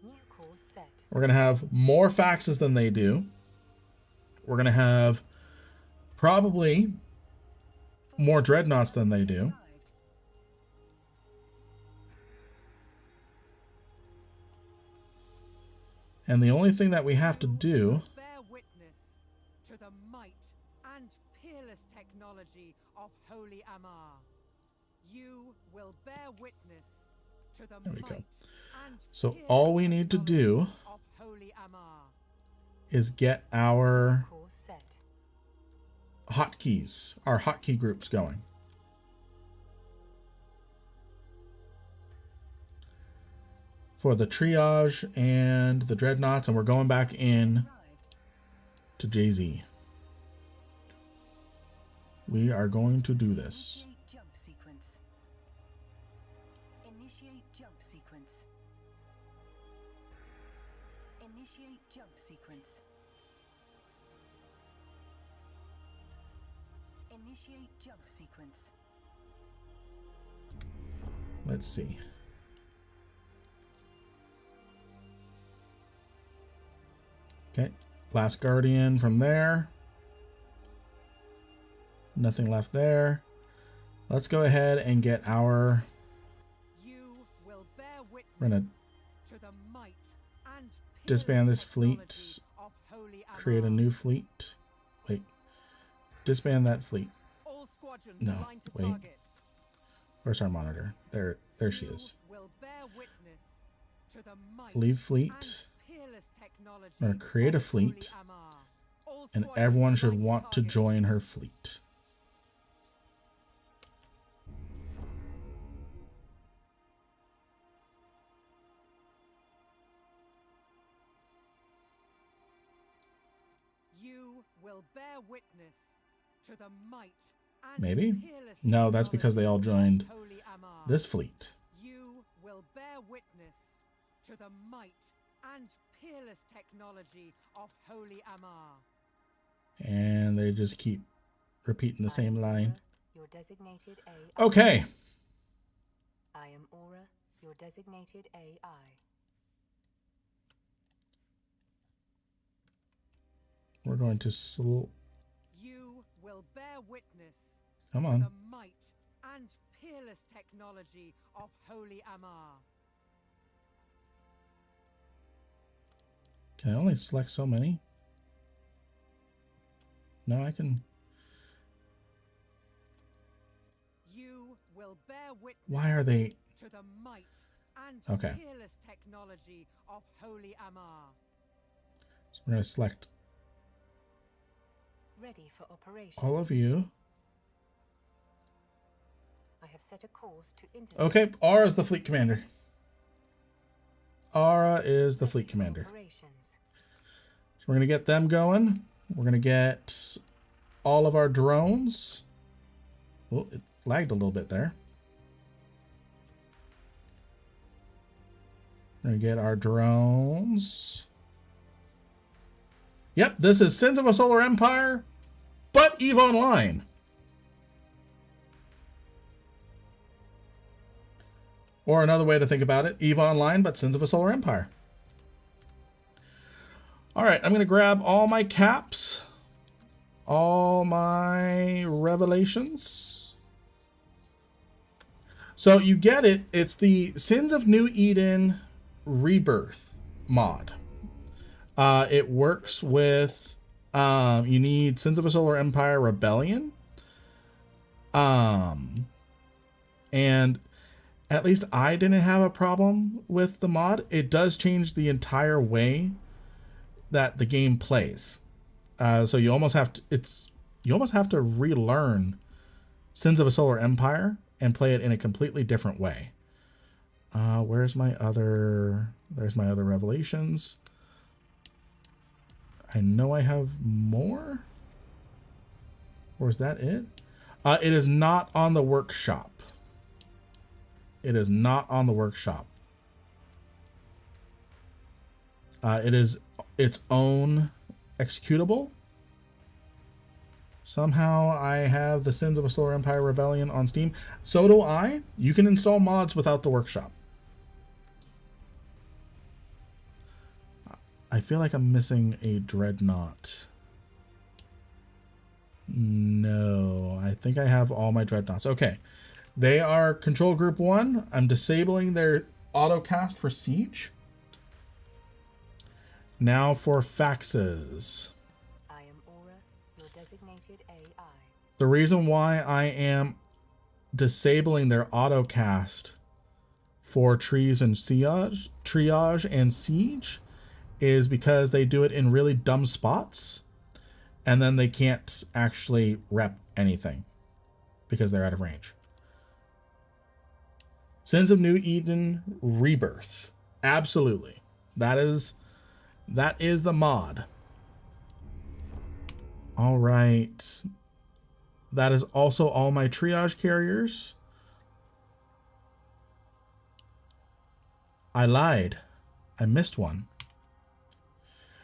[SPEAKER 2] New course set.
[SPEAKER 1] We're going to have more faxes than they do. We're going to have probably more dreadnoughts than they do. And the only thing that we have to do...
[SPEAKER 8] Bear witness to the might and peerless technology of Holy Amar. You will bear witness to the
[SPEAKER 1] There we
[SPEAKER 8] might
[SPEAKER 1] go.
[SPEAKER 8] and
[SPEAKER 1] So
[SPEAKER 8] peerless
[SPEAKER 1] all we need to
[SPEAKER 8] technology
[SPEAKER 1] do
[SPEAKER 8] of Holy Amar.
[SPEAKER 1] is get our
[SPEAKER 2] Course set.
[SPEAKER 1] hotkeys, our hotkey groups going. For the triage and the dreadnoughts, and we're going back in to Jay-Z. We are going to do this.
[SPEAKER 2] Initiate jump sequence. Initiate jump sequence. Initiate jump sequence. Initiate jump sequence.
[SPEAKER 1] Let's see. Okay, last Guardian from there. Nothing left there. Let's go ahead and get our...
[SPEAKER 8] You will bear witness
[SPEAKER 1] We're gonna
[SPEAKER 8] to the might and
[SPEAKER 1] disband
[SPEAKER 8] peerless
[SPEAKER 1] this fleet.
[SPEAKER 8] technology of Holy
[SPEAKER 1] Create a
[SPEAKER 8] Amar.
[SPEAKER 1] new fleet. Wait. Disband that fleet.
[SPEAKER 8] All squadrons
[SPEAKER 1] No,
[SPEAKER 8] aligned to
[SPEAKER 1] wait.
[SPEAKER 8] target.
[SPEAKER 1] Where's our monitor? There she is.
[SPEAKER 8] You will bear witness to the might
[SPEAKER 1] Leave
[SPEAKER 8] and
[SPEAKER 1] fleet.
[SPEAKER 8] peerless technology
[SPEAKER 1] I'm gonna create a
[SPEAKER 8] of Holy
[SPEAKER 1] fleet,
[SPEAKER 8] Amar. All
[SPEAKER 1] and
[SPEAKER 8] squadrons
[SPEAKER 1] everyone should
[SPEAKER 8] aligned
[SPEAKER 1] want to
[SPEAKER 8] target.
[SPEAKER 1] join her fleet.
[SPEAKER 8] You will bear witness to the might and
[SPEAKER 1] Maybe?
[SPEAKER 8] peerless
[SPEAKER 1] No, that's because they all joined
[SPEAKER 8] technology of Holy Amar.
[SPEAKER 1] this fleet.
[SPEAKER 8] You will bear witness to the might and peerless technology of Holy Amar.
[SPEAKER 1] And they just keep repeating the same line.
[SPEAKER 2] Your designated AI.
[SPEAKER 1] Okay.
[SPEAKER 2] I am Aura, your designated AI.
[SPEAKER 1] We're going to
[SPEAKER 8] You will bear witness
[SPEAKER 1] come
[SPEAKER 8] to
[SPEAKER 1] on.
[SPEAKER 8] the might and peerless technology of Holy Amar.
[SPEAKER 1] Can I only select so many? No, I can.
[SPEAKER 8] You will bear witness
[SPEAKER 1] Why are they?
[SPEAKER 8] to the might and
[SPEAKER 1] Okay.
[SPEAKER 8] peerless technology of Holy Amar.
[SPEAKER 1] So we're going to select
[SPEAKER 2] Ready for operation.
[SPEAKER 1] all of you.
[SPEAKER 2] I have set a course to intercept.
[SPEAKER 1] Okay, Aura is the fleet commander. Aura is the fleet commander.
[SPEAKER 2] Operations.
[SPEAKER 1] So we're going to get them going. We're going to get all of our drones. Oh, it lagged a little bit there. We're going to get our drones. Yep, this is Sins of a Solar Empire, but EVE Online. Or another way to think about it, EVE Online, but Sins of a Solar Empire. All right, I'm going to grab all my caps, all my revelations. So you get it. It's the Sins of New Eden Rebirth mod. It works with, you need Sins of a Solar Empire Rebellion. And at least I didn't have a problem with the mod. It does change the entire way that the game plays. So you almost have to relearn Sins of a Solar Empire and play it in a completely different way. There's my other revelations. I know I have more. Or is that it? It is not on the workshop. It is not on the workshop. It is its own executable. Somehow I have the Sins of a Solar Empire Rebellion on Steam. So do I. You can install mods without the workshop. I feel like I'm missing a Dreadnought. No, I think I have all my Dreadnoughts. Okay. They are Control Group 1. I'm disabling their autocast for Siege. Now for faxes.
[SPEAKER 2] I am Aura, your designated AI.
[SPEAKER 1] The reason why I am disabling their autocast for triage and siege is because they do it in really dumb spots, and then they can't actually rep anything because they're out of range. Sins of New Eden Rebirth. Absolutely. That is the mod. All right. That is also all my triage carriers. I lied. I missed one.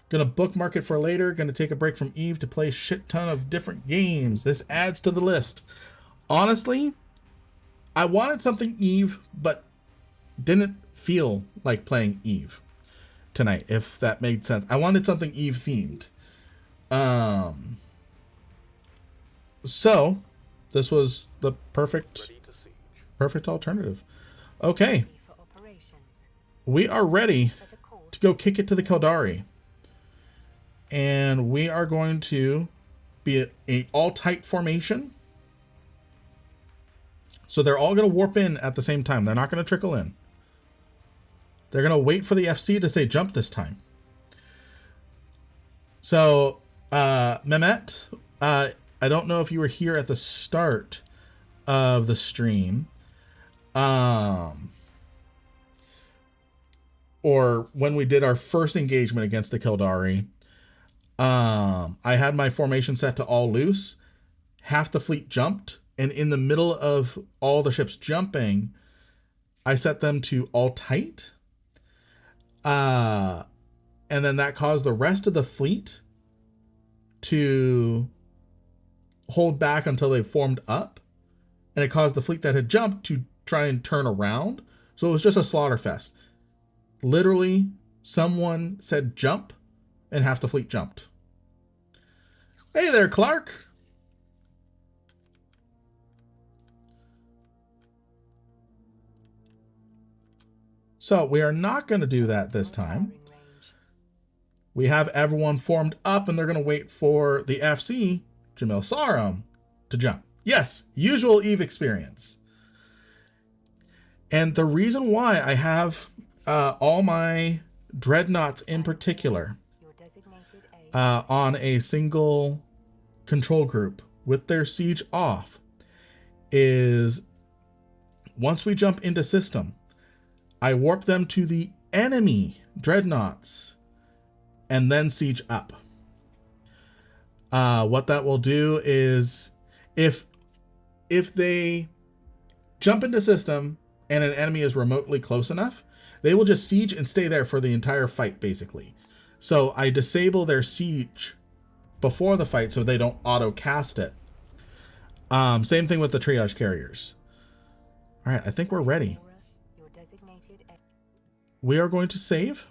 [SPEAKER 1] Gonna bookmark it for later. Gonna take a break from Eve to play a shit ton of different games. This adds to the list. Honestly, I wanted something Eve, but didn't feel like playing Eve tonight, if that made sense. I wanted something Eve themed. So this was the perfect alternative. Okay.
[SPEAKER 2] For operations.
[SPEAKER 1] We are ready
[SPEAKER 2] Set a course.
[SPEAKER 1] to go kick it to the Kaldari. And we are going to be a all-tight formation. So they're all going to warp in at the same time. They're not going to trickle in. They're going to wait for the FC to say jump this time. So, Mehmet, I don't know if you were here at the start of the stream. Or when we did our first engagement against the Kaldari. I had my formation set to all loose. Half the fleet jumped. And in the middle of all the ships jumping, I set them to all tight. And then that caused the rest of the fleet to hold back until they formed up. And it caused the fleet that had jumped to try and turn around. So it was just a slaughter fest. Literally, someone said jump, and half the fleet jumped. Hey there, Clark. So we are not going to do that this time. We have everyone formed up, and they're going to wait for the FC, Jamil Sarum, to jump. Yes, usual Eve experience. And the reason why I have all my dreadnoughts in particular on a single control group with their siege off is once we jump into system, I warp them to the enemy dreadnoughts and then siege up. What that will do is if they jump into system and an enemy is remotely close enough, they will just siege and stay there for the entire fight, basically. So I disable their siege before the fight so they don't auto cast it. Same thing with the triage carriers. All right, I think we're ready. We are going to save.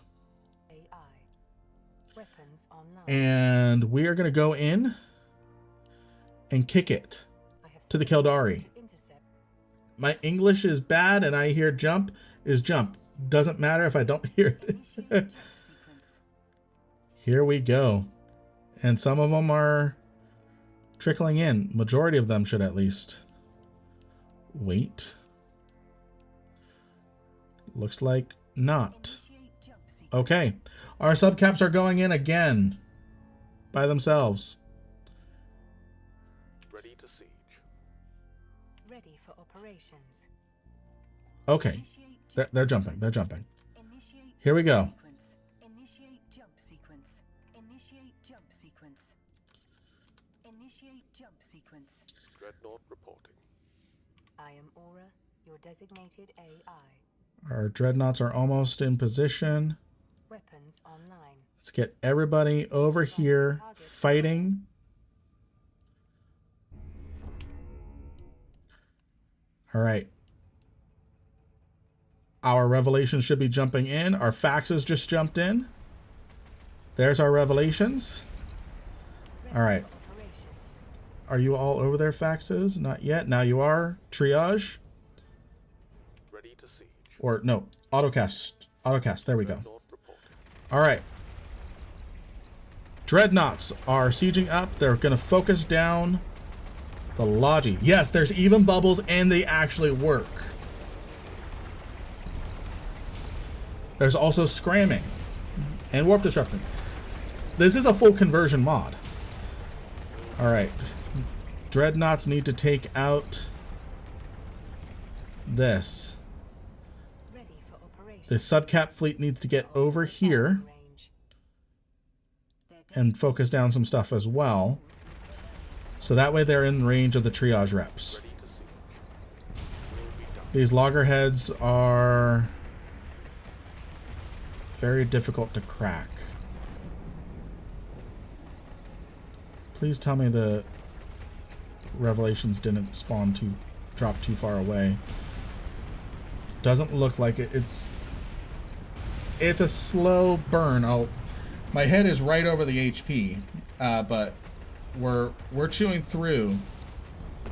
[SPEAKER 1] And we are going to go in and kick it to the Kaldari. My English is bad and I hear jump is jump. Doesn't matter if I don't hear it. Here we go. And some of them are trickling in. Majority of them should at least wait. Looks like not.
[SPEAKER 2] Initiate jump sequence.
[SPEAKER 1] Okay. Our subcaps are going in again. By themselves.
[SPEAKER 6] Ready to siege.
[SPEAKER 2] Ready for operations.
[SPEAKER 1] Okay.
[SPEAKER 2] Initiate
[SPEAKER 1] They're jumping. They're jumping.
[SPEAKER 2] Initiate
[SPEAKER 1] Here we go.
[SPEAKER 2] sequence. Initiate jump sequence. Initiate jump sequence. Initiate jump sequence.
[SPEAKER 6] Dreadnought reporting.
[SPEAKER 2] I am Aura, your designated AI.
[SPEAKER 1] Our dreadnoughts are almost in position.
[SPEAKER 2] Weapons online.
[SPEAKER 1] Let's get everybody over here fighting. All right. Our revelations should be jumping in. Our faxes just jumped in. There's our revelations. All right.
[SPEAKER 2] Operations.
[SPEAKER 1] Are you all over there, faxes? Not yet. Now you are. Triage.
[SPEAKER 6] Ready to siege.
[SPEAKER 1] Or no, autocast. Autocast. There we go.
[SPEAKER 6] Dreadnought reporting.
[SPEAKER 1] All right. Dreadnoughts are sieging up. They're going to focus down the Logi. Yes, there's even bubbles and they actually work. There's also scramming and warp disruption. This is a full conversion mod. All right. Dreadnoughts need to take out this.
[SPEAKER 2] Ready for operations.
[SPEAKER 1] The subcap fleet needs to get over here
[SPEAKER 2] Range.
[SPEAKER 1] and focus down some stuff as well. So that way they're in range of the triage reps.
[SPEAKER 6] Ready to siege. Will be done.
[SPEAKER 1] These loggerheads are very difficult to crack. Please tell me the revelations didn't drop too far away. Doesn't look like it. It's a slow burn. My head is right over the HP, but we're chewing through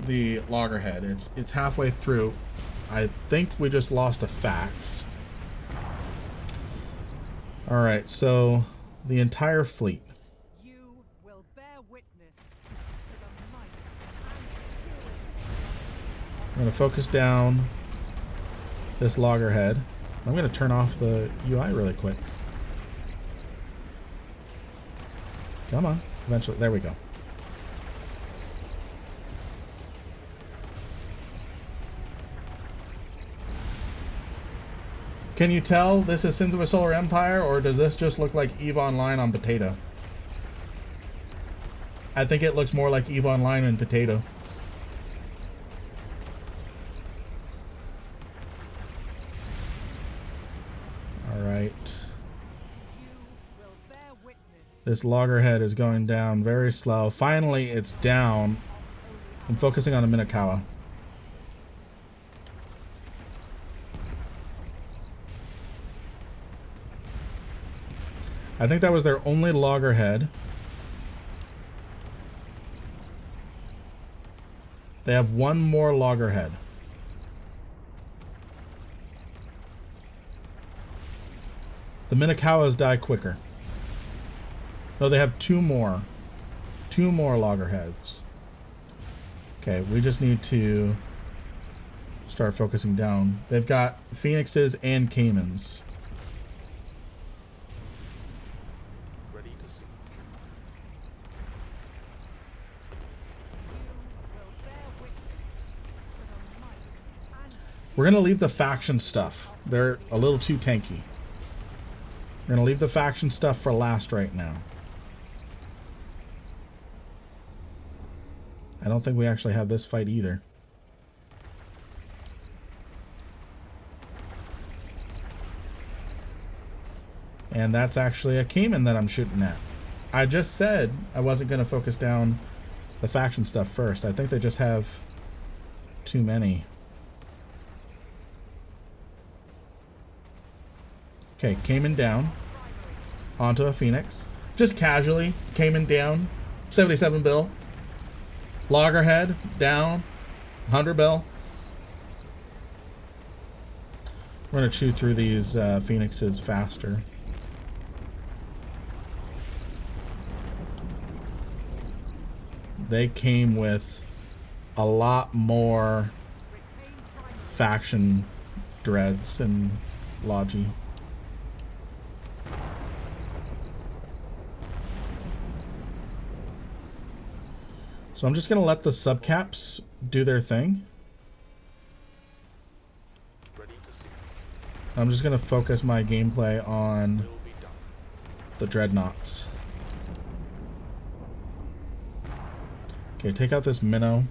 [SPEAKER 1] the loggerhead. It's halfway through. I think we just lost a fax. All right, so the entire fleet.
[SPEAKER 8] You will bear witness to the might and
[SPEAKER 1] We're gonna focus down this loggerhead. I'm gonna turn off the UI really quick. Come on, eventually, there we go. Can you tell this is Sins of a Solar Empire, or does this just look like EVE Online on Potato? I think it looks more like EVE Online and Potato. All right.
[SPEAKER 8] you will bear witness
[SPEAKER 1] This loggerhead is going down very slow. Finally, it's down. I'm focusing on a Minakawa. I think that was their only loggerhead. They have one more loggerhead. The Minakawas die quicker. No, they have two more. Two more loggerheads. Okay, we just need to start focusing down. They've got Phoenixes and Caimans.
[SPEAKER 6] Ready to siege.
[SPEAKER 8] you will bear witness to the might and
[SPEAKER 1] We're going to leave the faction stuff. They're a little too tanky. We're going to leave the faction stuff for last right now. I don't think we actually have this fight either. And that's actually a Cayman that I'm shooting at. I just said I wasn't going to focus down the faction stuff first. I think they just have too many. Okay, Cayman down. Onto a Phoenix. Just casually, Cayman down. 77 bill. Loggerhead down. 100 bill. We're going to chew through these Phoenixes faster. They came with a lot more
[SPEAKER 8] retain primary
[SPEAKER 1] faction dreads and Logi. So I'm just going to let the subcaps do their thing.
[SPEAKER 6] Ready to see.
[SPEAKER 1] I'm just going to focus my gameplay on
[SPEAKER 6] Will be done.
[SPEAKER 1] the dreadnoughts. Okay, take out this minnow.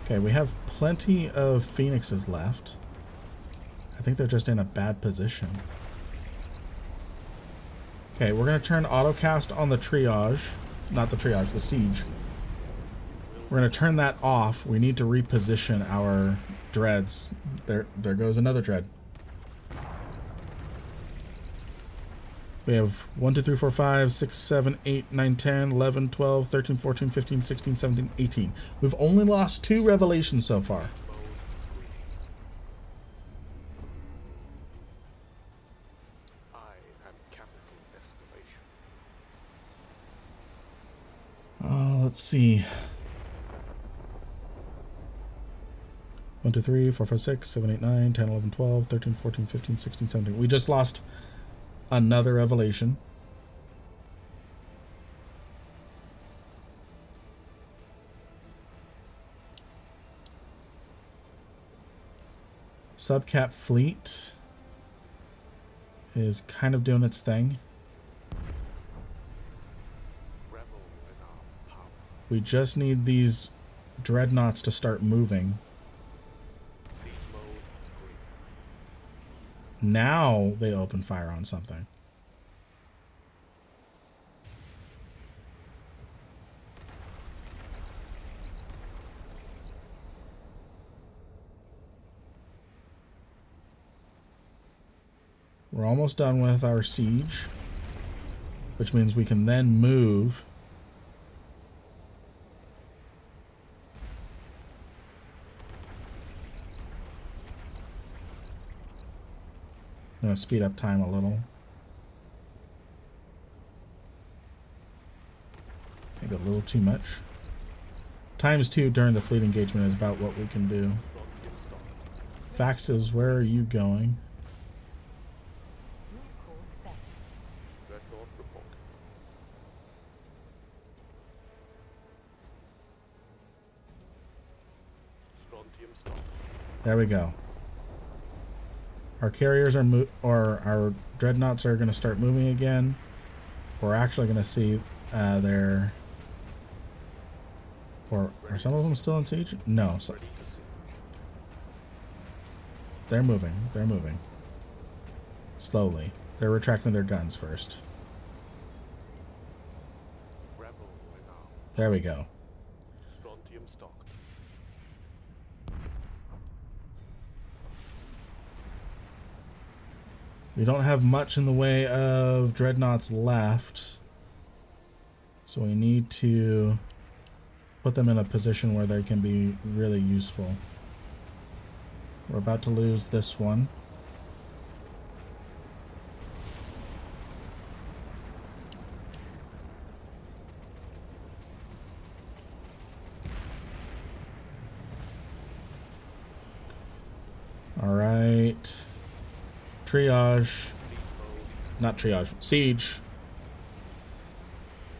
[SPEAKER 1] Okay, we have plenty of phoenixes left. I think they're just in a bad position. Okay, we're going to turn autocast on the triage. Not the triage, the siege. We're going to turn that off. We need to reposition our dreads. There goes another dread. We have 1, 2, 3, 4, 5, 6, 7, 8, 9, 10, 11, 12, 13, 14, 15, 16, 17, 18. We've only lost 2 revelations so far.
[SPEAKER 6] I am capital exclamation.
[SPEAKER 1] Let's see. 1, 2, 3, 4, 5, 6, 7, 8, 9, 10, 11, 12, 13, 14, 15, 16, 17. We just lost another revelation. Subcap fleet is kind of doing its thing.
[SPEAKER 6] Revel in our power.
[SPEAKER 1] We just need these dreadnoughts to start moving.
[SPEAKER 6] Fleet mode green.
[SPEAKER 1] Now they open fire on something. We're almost done with our siege, which means we can then move. I'm going to speed up time a little. Maybe a little too much. ×2 during the fleet engagement is about what we can do. Faxes, where are you going?
[SPEAKER 2] Route course set.
[SPEAKER 6] Dreadnought report. Strontium stock.
[SPEAKER 1] There we go. Our carriers are our dreadnoughts are going to start moving again. We're actually going to see their... Or are some of them still in siege? No. So,
[SPEAKER 6] Ready to see.
[SPEAKER 1] they're moving. They're moving. Slowly. They're retracting their guns first.
[SPEAKER 6] Revel in our
[SPEAKER 1] There we go.
[SPEAKER 6] strontium stock.
[SPEAKER 1] We don't have much in the way of dreadnoughts left. So we need to put them in a position where they can be really useful. We're about to lose this one. All right. Triage. Not triage. Siege.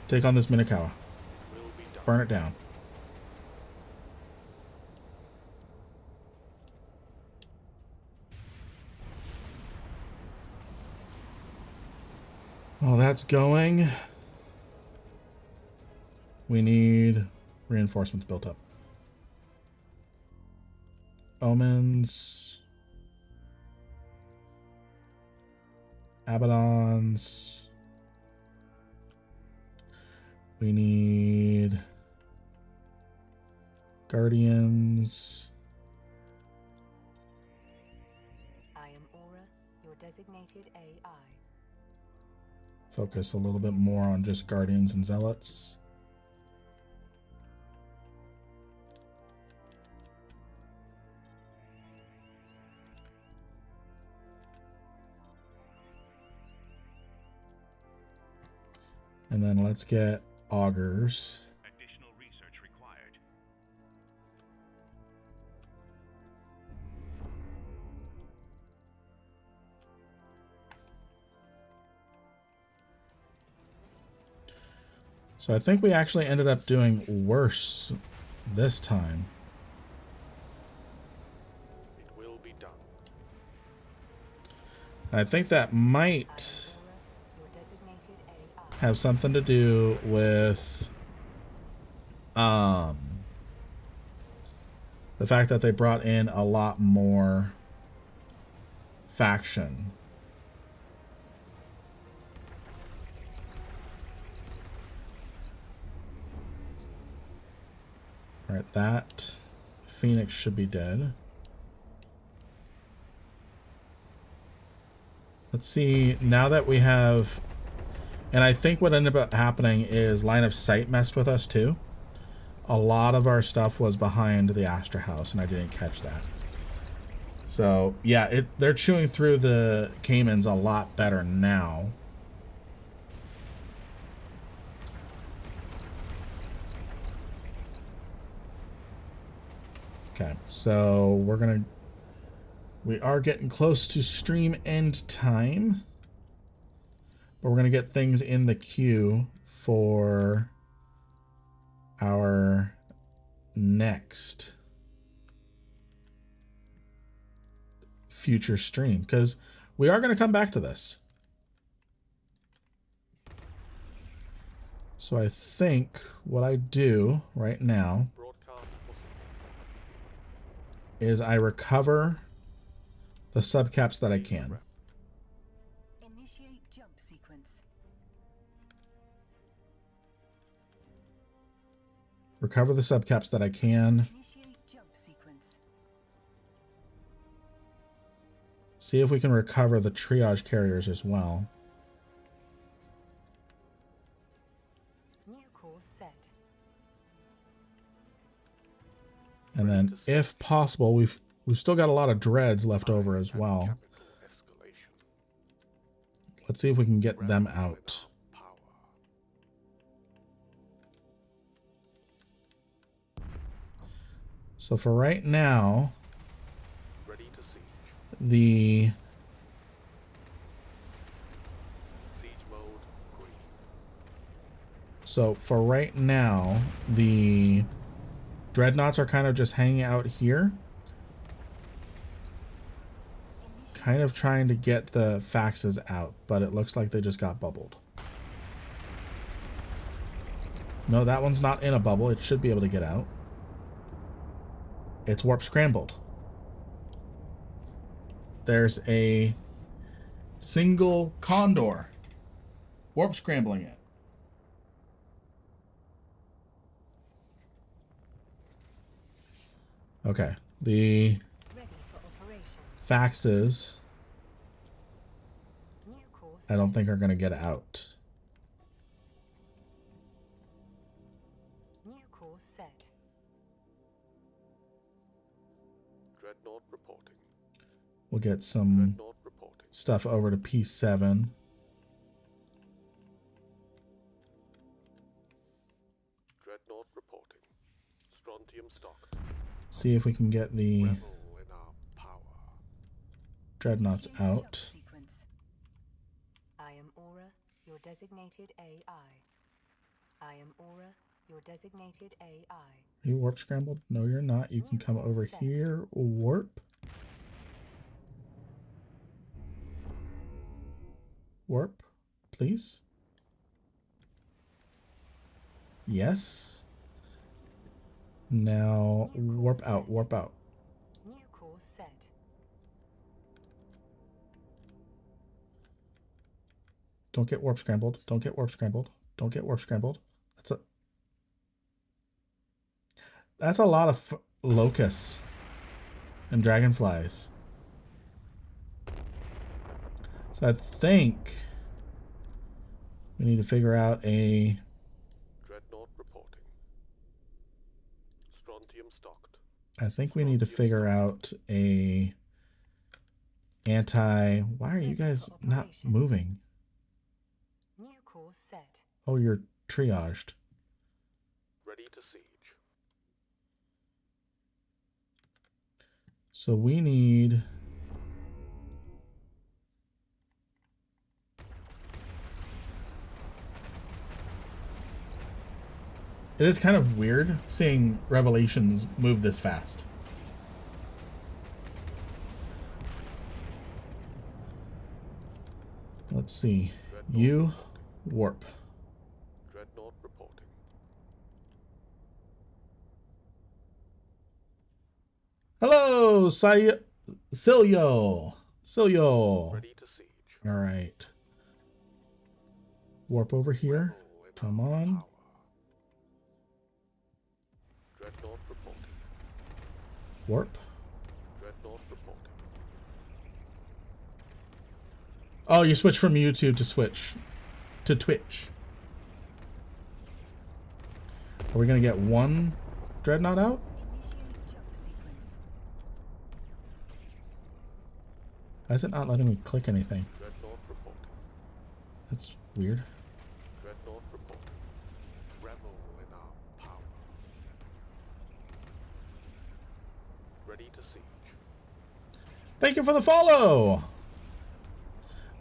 [SPEAKER 1] Take on this Minakawa.
[SPEAKER 6] Will be done.
[SPEAKER 1] Burn it down. While that's going, we need reinforcements built up. Omens. Abaddons. We need Guardians.
[SPEAKER 2] I am Aura, your designated AI.
[SPEAKER 1] Focus a little bit more on just Guardians and Zealots. And then let's get Augurs.
[SPEAKER 5] Additional
[SPEAKER 1] So I think we actually ended up doing worse this time.
[SPEAKER 6] It will be done.
[SPEAKER 1] I think that might
[SPEAKER 2] Your designated AI.
[SPEAKER 1] have something to do with the fact that they brought in a lot more faction. All right, that Phoenix should be dead. Let's see, now that we have, and I think what ended up happening is line of sight messed with us too. A lot of our stuff was behind the Astra House, and I didn't catch that. So yeah, they're chewing through the Caymans a lot better now. Okay, so we are getting close to stream end time, but we're gonna get things in the queue for our next future stream, because we are going to come back to this. So I think what I do right now is I recover the subcaps that I can.
[SPEAKER 2] Initiate jump sequence.
[SPEAKER 1] Recover the subcaps that I can.
[SPEAKER 2] Initiate jump sequence.
[SPEAKER 1] See if we can recover the triage carriers as well.
[SPEAKER 2] New course set.
[SPEAKER 1] And then, if possible, we've still got a lot of dreads left over as well. Let's see if we can get them out. So for right now, the dreadnoughts are kind of just hanging out here, kind of trying to get the faxes out, but it looks like they just got bubbled. No, that one's not in a bubble. It should be able to get out. It's warp scrambled. There's a single condor warp scrambling it. Okay, the faxes I don't think are going to get out.
[SPEAKER 2] New course set.
[SPEAKER 6] Dreadnought reporting.
[SPEAKER 1] We'll get some stuff over to P7.
[SPEAKER 6] Dreadnought reporting. Strontium stocked.
[SPEAKER 1] See if we can get the dreadnoughts out.
[SPEAKER 2] I am Aura, your designated AI. I am Aura, your designated AI.
[SPEAKER 1] Are you warp scrambled? No, you're not. You can come over here. Warp. Warp, please. Yes. Now warp out, warp out.
[SPEAKER 2] New course set.
[SPEAKER 1] Don't get warp scrambled. Don't get warp scrambled. Don't get warp scrambled. That's a lot of locusts and dragonflies. So I think we need to figure out a
[SPEAKER 6] Dreadnought reporting. Strontium stocked.
[SPEAKER 1] I think we need to figure out a anti. Why are you guys not moving?
[SPEAKER 2] New course set.
[SPEAKER 1] Oh, you're triaged.
[SPEAKER 6] Ready to siege.
[SPEAKER 1] So we need It is kind of weird seeing Revelations move this fast. Let's see. You warp.
[SPEAKER 6] Dreadnought reporting.
[SPEAKER 1] Hello, Cilio.
[SPEAKER 6] Ready to siege.
[SPEAKER 1] All right. Warp over here. Come on.
[SPEAKER 6] Power. Dreadnought reporting.
[SPEAKER 1] Warp.
[SPEAKER 6] Dreadnought reporting.
[SPEAKER 1] Oh, you switch from YouTube to Twitch. Are we gonna get one dreadnought out?
[SPEAKER 2] Initiate jump sequence.
[SPEAKER 1] Why is it not letting me click anything?
[SPEAKER 6] Dreadnought reporting.
[SPEAKER 1] That's weird.
[SPEAKER 6] Dreadnought reporting. Revel in our power. Ready to siege.
[SPEAKER 1] Thank you for the follow.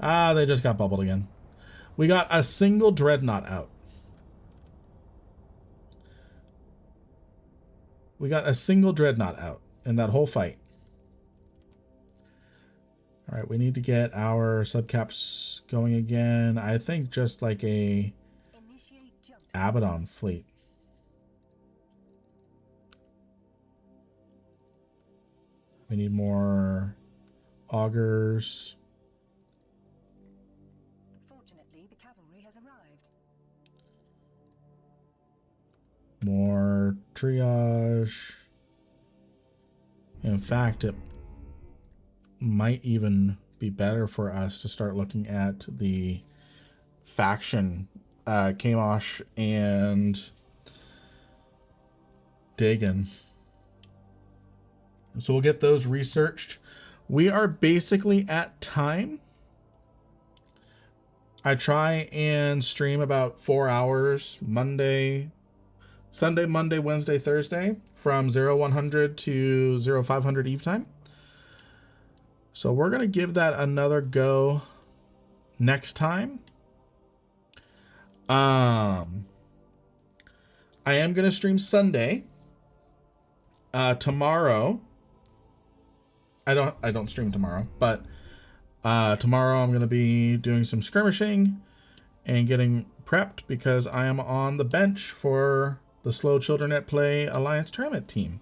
[SPEAKER 1] Ah, they just got bubbled again. We got a single dreadnought out. We got a single dreadnought out in that whole fight. All right, we need to get our subcaps going again. I think just like a
[SPEAKER 2] Initiate jump
[SPEAKER 1] Abaddon fleet. We need more augers.
[SPEAKER 2] Fortunately, the cavalry has arrived.
[SPEAKER 1] More triage. In fact, it might even be better for us to start looking at the faction, Kamosh and Dagon. So we'll get those researched. We are basically at time. I try and stream about 4 hours Sunday, Monday, Wednesday, Thursday from 0100 to 0500 Eve time. So we're going to give that another go next time. I am going to stream Sunday. Tomorrow. I don't stream tomorrow, but tomorrow I'm going to be doing some skirmishing and getting prepped because I am on the bench for the Slow Children at Play Alliance Tournament team.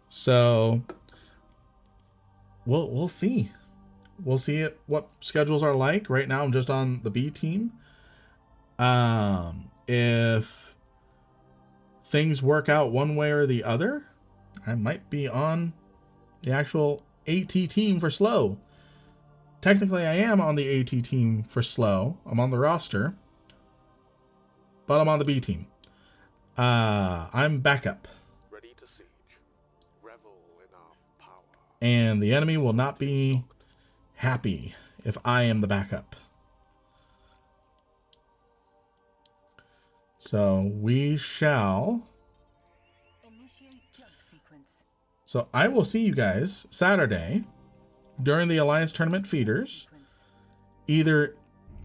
[SPEAKER 1] So we'll see. We'll see what schedules are like. Right now I'm just on the B team. If things work out one way or the other, I might be on the actual AT team for Slow. Technically, I am on the AT team for Slow. I'm on the roster, but I'm on the B team. I'm backup.
[SPEAKER 6] Ready to siege. Revel in our power.
[SPEAKER 1] And the enemy will not be happy if I am the backup. So we shall.
[SPEAKER 2] Initiate jump sequence.
[SPEAKER 1] So I will see you guys Saturday during the Alliance Tournament feeders, either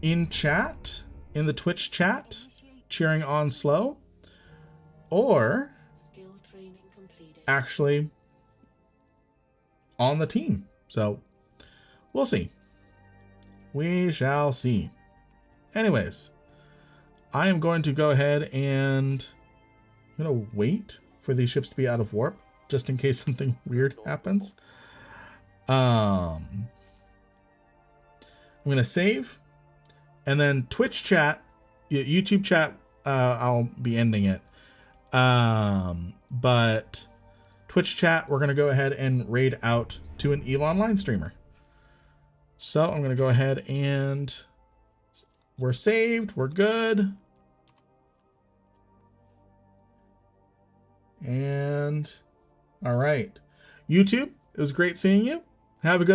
[SPEAKER 1] in chat, in the Twitch chat, cheering on Slow, or
[SPEAKER 4] Skill training completed.
[SPEAKER 1] actually on the team. So we'll see. We shall see. Anyways, I am going to go ahead and I'm going to wait for these ships to be out of warp just in case something weird happens. I'm going to save, and then Twitch chat, YouTube chat, I'll be ending it. But Twitch chat, we're going to go ahead and raid out to an EVE Online streamer. So I'm going to go ahead and we're saved. We're good. And all right. YouTube, it was great seeing you. Have a good